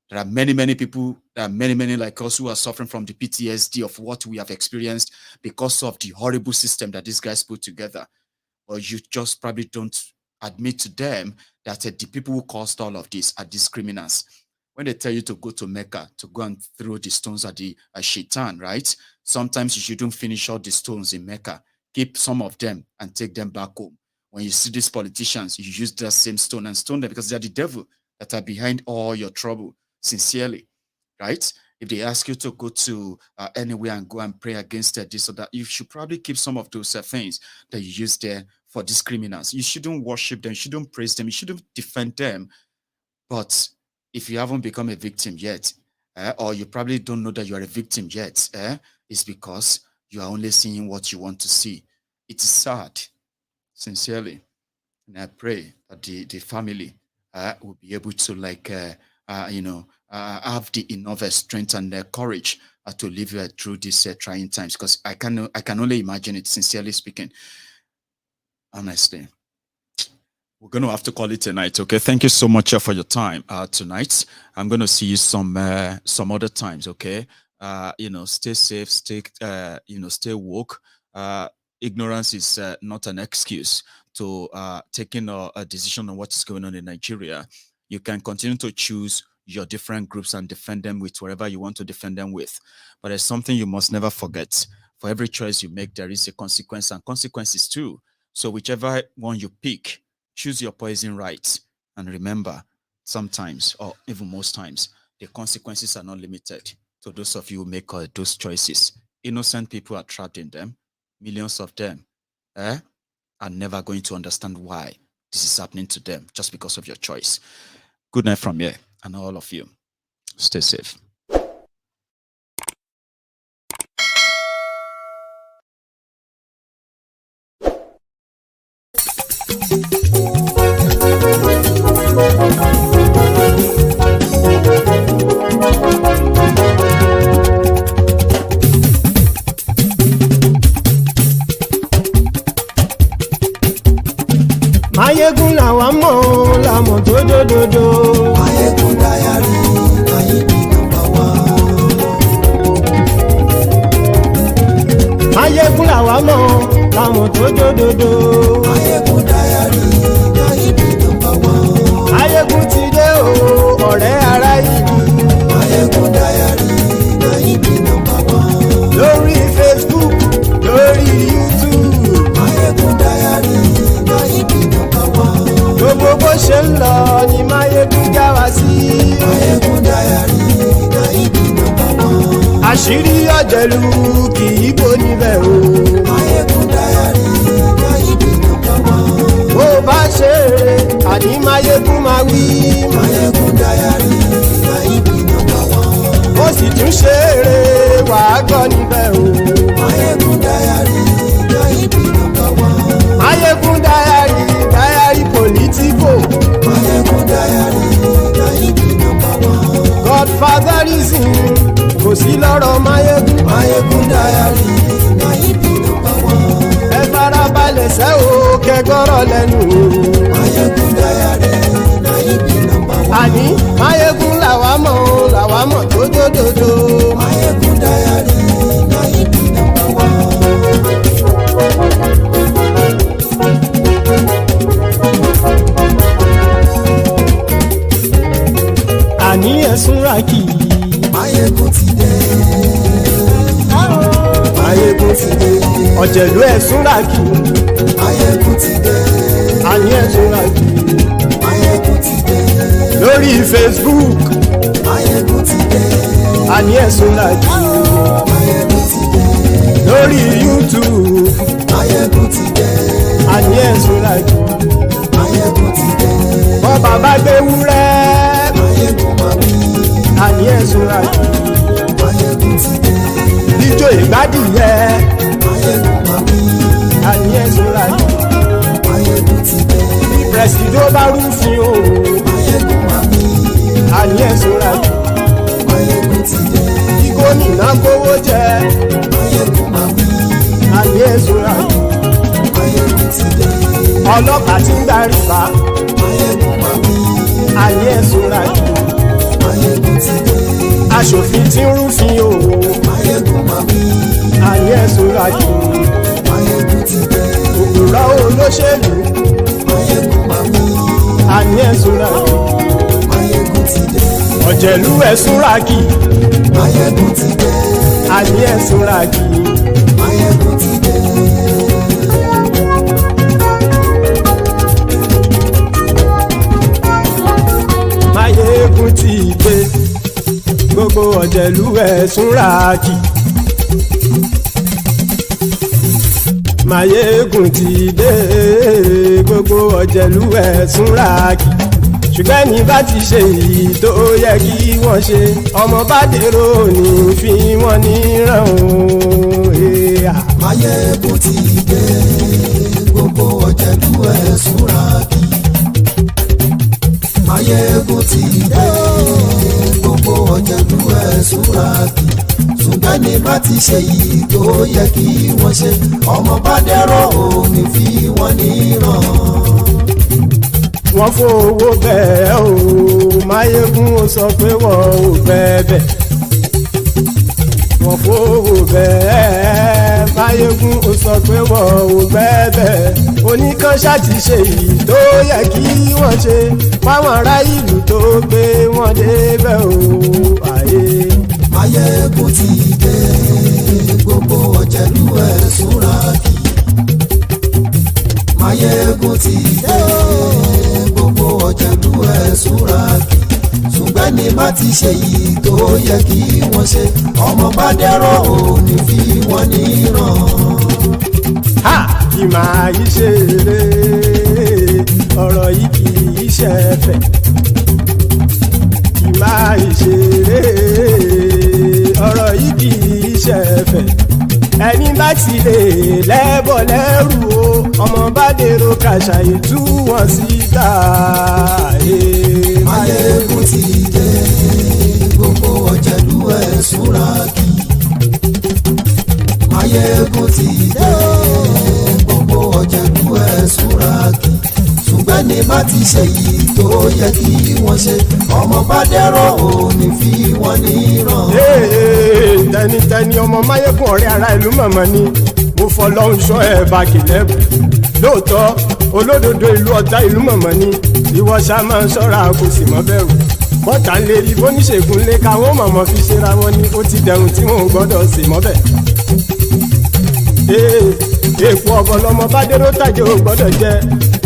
Speaker 3: There are many people, there are many like us who are suffering from the PTSD of what we have experienced because of the horrible system that these guys put together. Or you just probably don't admit to them that the people who caused all of this are these criminals. When they tell you to go to Mecca, to go and throw the stones at the shaitan, right? Sometimes you shouldn't finish all the stones in Mecca. Keep some of them and take them back home. When you see these politicians, you use that same stone and stone them because they're the devil that are behind all your trouble, sincerely, right? If they ask you to go to anywhere and go and pray against this or that, you should probably keep some of those things that you use there for these criminals. You shouldn't worship them. You shouldn't praise them. You shouldn't defend them. But if you haven't become a victim yet, or you probably don't know that you are a victim yet, it's because you are only seeing what you want to see. It is sad, sincerely. And I pray that the family will be able to have the enough strength and courage to live through these trying times, because I can only imagine it, sincerely speaking. Honestly, we're going to have to call it a night. Okay, thank you so much for your time tonight. I'm going to see you some other times. Okay, stay safe, stay woke. Ignorance is not an excuse to taking a decision on what is going on in Nigeria. You can continue to choose your different groups and defend them with whatever you want to defend them with. But there's something you must never forget. For every choice you make, there is a consequence and consequences too. So whichever one you pick, choose your poison right. And remember, sometimes, or even most times, the consequences are not limited to those of you who make those choices. Innocent people are trapped in them. Millions of them are never going to understand why this is happening to them just because of your choice. Good night from here, and all of you. Stay safe.
Speaker 2: Mayegun làwa mọ̀ làmọ̀ tó dòdòdò. Mayegun dayari Ayíbi #1. Mayegun làwa mọ̀ làmọ̀ tó dòdòdò. Mayegun dayari Ayíbi #1. Mayegun ti dé o ọ̀rẹ́ ara yìí. Mayegun dayari Ayíbi #1. Lórí Facebook, lórí YouTube. Mayegun dayari Ayíbi #1. Gbogbo bó ṣe ń lọ ni Mayegun já wa sí. Mayegun dayari Ayíbi #1. Àṣírí ọ̀jẹ̀lú kì í bò níbẹ̀ o. àní máyégún máa wí.
Speaker 12: Máyégún diary na ibi number one.
Speaker 2: Ó sì tún ṣe eré wàá gbọ́ níbẹ̀ o.
Speaker 12: Máyégún diary na ibi number one.
Speaker 2: Máyégún diary politico.
Speaker 12: Máyégún diary na ibi number one.
Speaker 2: Godfatherism kò sí lọ́rọ̀ máyégún.
Speaker 12: Máyégún diary na ibi number one.
Speaker 2: Ẹ farabalẹ̀ sẹ́ o kẹgọ́rọ̀ lẹ́nu o.
Speaker 12: Máyégún diary na ibi number one.
Speaker 2: Àní máyégún làwa mọ̀ tó dòdòdò.
Speaker 12: Máyégún diary na ibi number one.
Speaker 2: Àní ẹ̀sùn ràkì.
Speaker 12: Máyégún ti dé.
Speaker 2: Máyégún ti dé. Ọ̀jẹ̀lú ẹ̀sùn ràkì.
Speaker 12: Máyégún ti dé.
Speaker 2: Àní ẹ̀sùn ràkì.
Speaker 12: Máyégún ti dé.
Speaker 2: Lórí Facebook.
Speaker 12: Máyégún ti dé.
Speaker 2: Àní ẹ̀sùn ràkì.
Speaker 12: Máyégún ti dé.
Speaker 2: Lórí YouTube.
Speaker 12: Máyégún ti dé.
Speaker 2: Àní ẹ̀sùn ràkì.
Speaker 12: Máyégún ti dé.
Speaker 2: Bọ́ bàbá gbé wúrẹ́.
Speaker 12: Máyégún máa wí.
Speaker 2: Àní ẹ̀sùn ràkì.
Speaker 12: Máyégún ti dé.
Speaker 2: Ijó ìgbádìyẹ.
Speaker 12: Máyégún máa wí.
Speaker 2: Àní ẹ̀sùn ràkì.
Speaker 12: Máyégún ti dé.
Speaker 2: Pẹ̀sìdó bá rúfin o.
Speaker 12: Máyégún máa wí.
Speaker 2: Àní ẹ̀sùn ràkì.
Speaker 12: Máyégún ti dé.
Speaker 2: Kí gómìnà kówó jẹ.
Speaker 12: Máyégún máa wí.
Speaker 2: Àní ẹ̀sùn ràkì.
Speaker 12: Máyégún ti dé.
Speaker 2: Ọlọ́pàá tí ń darí bá.
Speaker 12: Máyégún máa wí.
Speaker 2: Àní ẹ̀sùn ràkì.
Speaker 12: Máyégún ti dé.
Speaker 2: Aṣòfin tí ń rúfin o.
Speaker 12: Máyégún máa wí.
Speaker 2: Àní ẹ̀sùn ràkì.
Speaker 12: Máyégún ti dé.
Speaker 2: Òpùrọ́ olóṣèlú.
Speaker 12: Máyégún máa wí.
Speaker 2: Àní ẹ̀sùn ràkì.
Speaker 12: Máyégún ti dé.
Speaker 2: Ọ̀jẹ̀lú ẹ̀sùn ràkì.
Speaker 12: Máyégún ti dé.
Speaker 2: Àní ẹ̀sùn ràkì.
Speaker 12: Máyégún ti dé.
Speaker 2: Máyégún ti dé. Gbogbo ọ̀jẹ̀lú ẹ̀sùn ràkì. Máyégún ti dé. Gbogbo ọ̀jẹ̀lú ẹ̀sùn ràkì. Ṣùgbọ́n ní bá ti ṣe èyí tó yẹ kí wọ́n ṣe, ọmọ bá dèrò ní fi wọ́n níran o.
Speaker 12: Máyégún ti dé. Gbogbo ọ̀jẹ̀lú ẹ̀sùn ràkì. Máyégún ti dé. Gbogbo ọ̀jẹ̀lú ẹ̀sùn ràkì. Ṣùgbọ́n ní bá ti ṣe èyí tó yẹ kí wọ́n ṣe, ọmọ bá dèrò ní fi wọ́n níran.
Speaker 2: Wọ́n fowó bẹ́ẹ̀ o. Máyégún ó sọ pé wọ́n ò bẹ́ẹ̀. Wọ́n fowó bẹ́ẹ̀. Máyégún ó sọ pé wọ́n ò bẹ́ẹ̀. Oníkanṣá ti ṣe èyí tó yẹ kí wọ́n ṣe fáwọn ará ìlú tó gbé wọn débẹ̀ o.
Speaker 12: Máyégún ti dé. Gbogbo ọ̀jẹ̀lú ẹ̀sùn ràkì. Máyégún ti dé. Gbogbo ọ̀jẹ̀lú ẹ̀sùn ràkì. Ṣùgbọ́n ní má ti ṣe yìí tó yẹ kí wọ́n ṣe, ọmọ bá dẹ́rọ̀ ò ní fi wọ́n níran.
Speaker 2: Kì máa yí ṣe eré, ọ̀rọ̀ yìí kì í ṣe ẹ̀fẹ̀. Kì máa yí ṣe eré, ọ̀rọ̀ yìí kì í ṣe ẹ̀fẹ̀. Ẹni bá ti lè lẹ́bọ̀ lẹ́rù o, ọmọ bá dèrò kàṣàyè tú wọn síta.
Speaker 12: Máyégún ti dé. Gbogbo ọ̀jẹ̀lú ẹ̀sùn ràkì. Máyégún ti dé. Gbogbo ọ̀jẹ̀lú ẹ̀sùn ràkì. Ṣùgbọ́n ní bá ti ṣe yìí tó yẹ kí wọ́n ṣe, ọmọ bá dẹ́rọ̀ ò ní fi wọ́n níran.
Speaker 2: Tẹnitẹni ọmọ Máyégún ọ̀rẹ́ ara ìlú mọ̀mọ́ ni mo fọlọ́run ṣọ́ ẹ̀ bá kìlẹ́bù. Lóòótọ́ olódodo ìlú ọ̀tá ìlú mọ̀mọ́ ni ìwọ ṣá máa ń ṣọ́ra kò sì mọ́ bẹ̀rù. Bọ́tà ń lè rí bóníṣègùn lé káwọn mọ̀mọ́ fi ṣera wọn ni ó ti dẹrùn tí wọn ò gbọ́dọ̀ sì mọ́bẹ̀. Èèpo ọ̀bọ lọmọ bá dérò tàjẹ́ ò gbọ́dọ̀ jẹ́,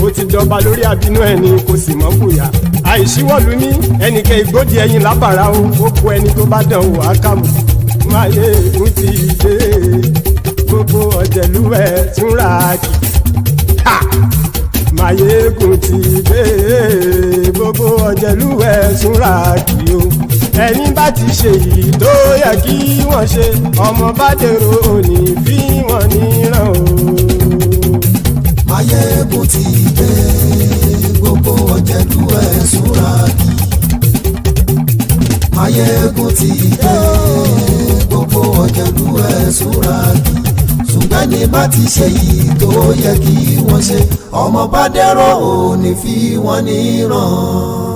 Speaker 2: ó ti jọba lórí àbínú ẹni kò sì mọ́ fòyà. Àìsíwọ́lu ní ẹnìkẹ́ ìgbódì ẹyin lábàrá o, ó kó ẹni tó bá dán wò á kàmù. Máyégún ti dé. Gbogbo ọ̀jẹ̀lú ẹ̀ tún ràkì. Máyégún máyégún ti dé gbogbo ọ̀jẹ̀lú ẹ̀ súnra kí o ẹni bá ti ṣe yìí tó yẹ kí wọ́n ṣe ọmọ bá dèrò òní fi wọ́n níran o.
Speaker 12: máyégún ti dé gbogbo ọ̀jẹ̀lú ẹ̀ súnra kí máyégún ti dé gbogbo ọ̀jẹ̀lú ẹ̀ súnra kí ṣùgbọ́n ní bá ti ṣe yìí tó yẹ kí wọ́n ṣe ọmọ bá dẹ́rọ̀ òní fi wọ́n níran.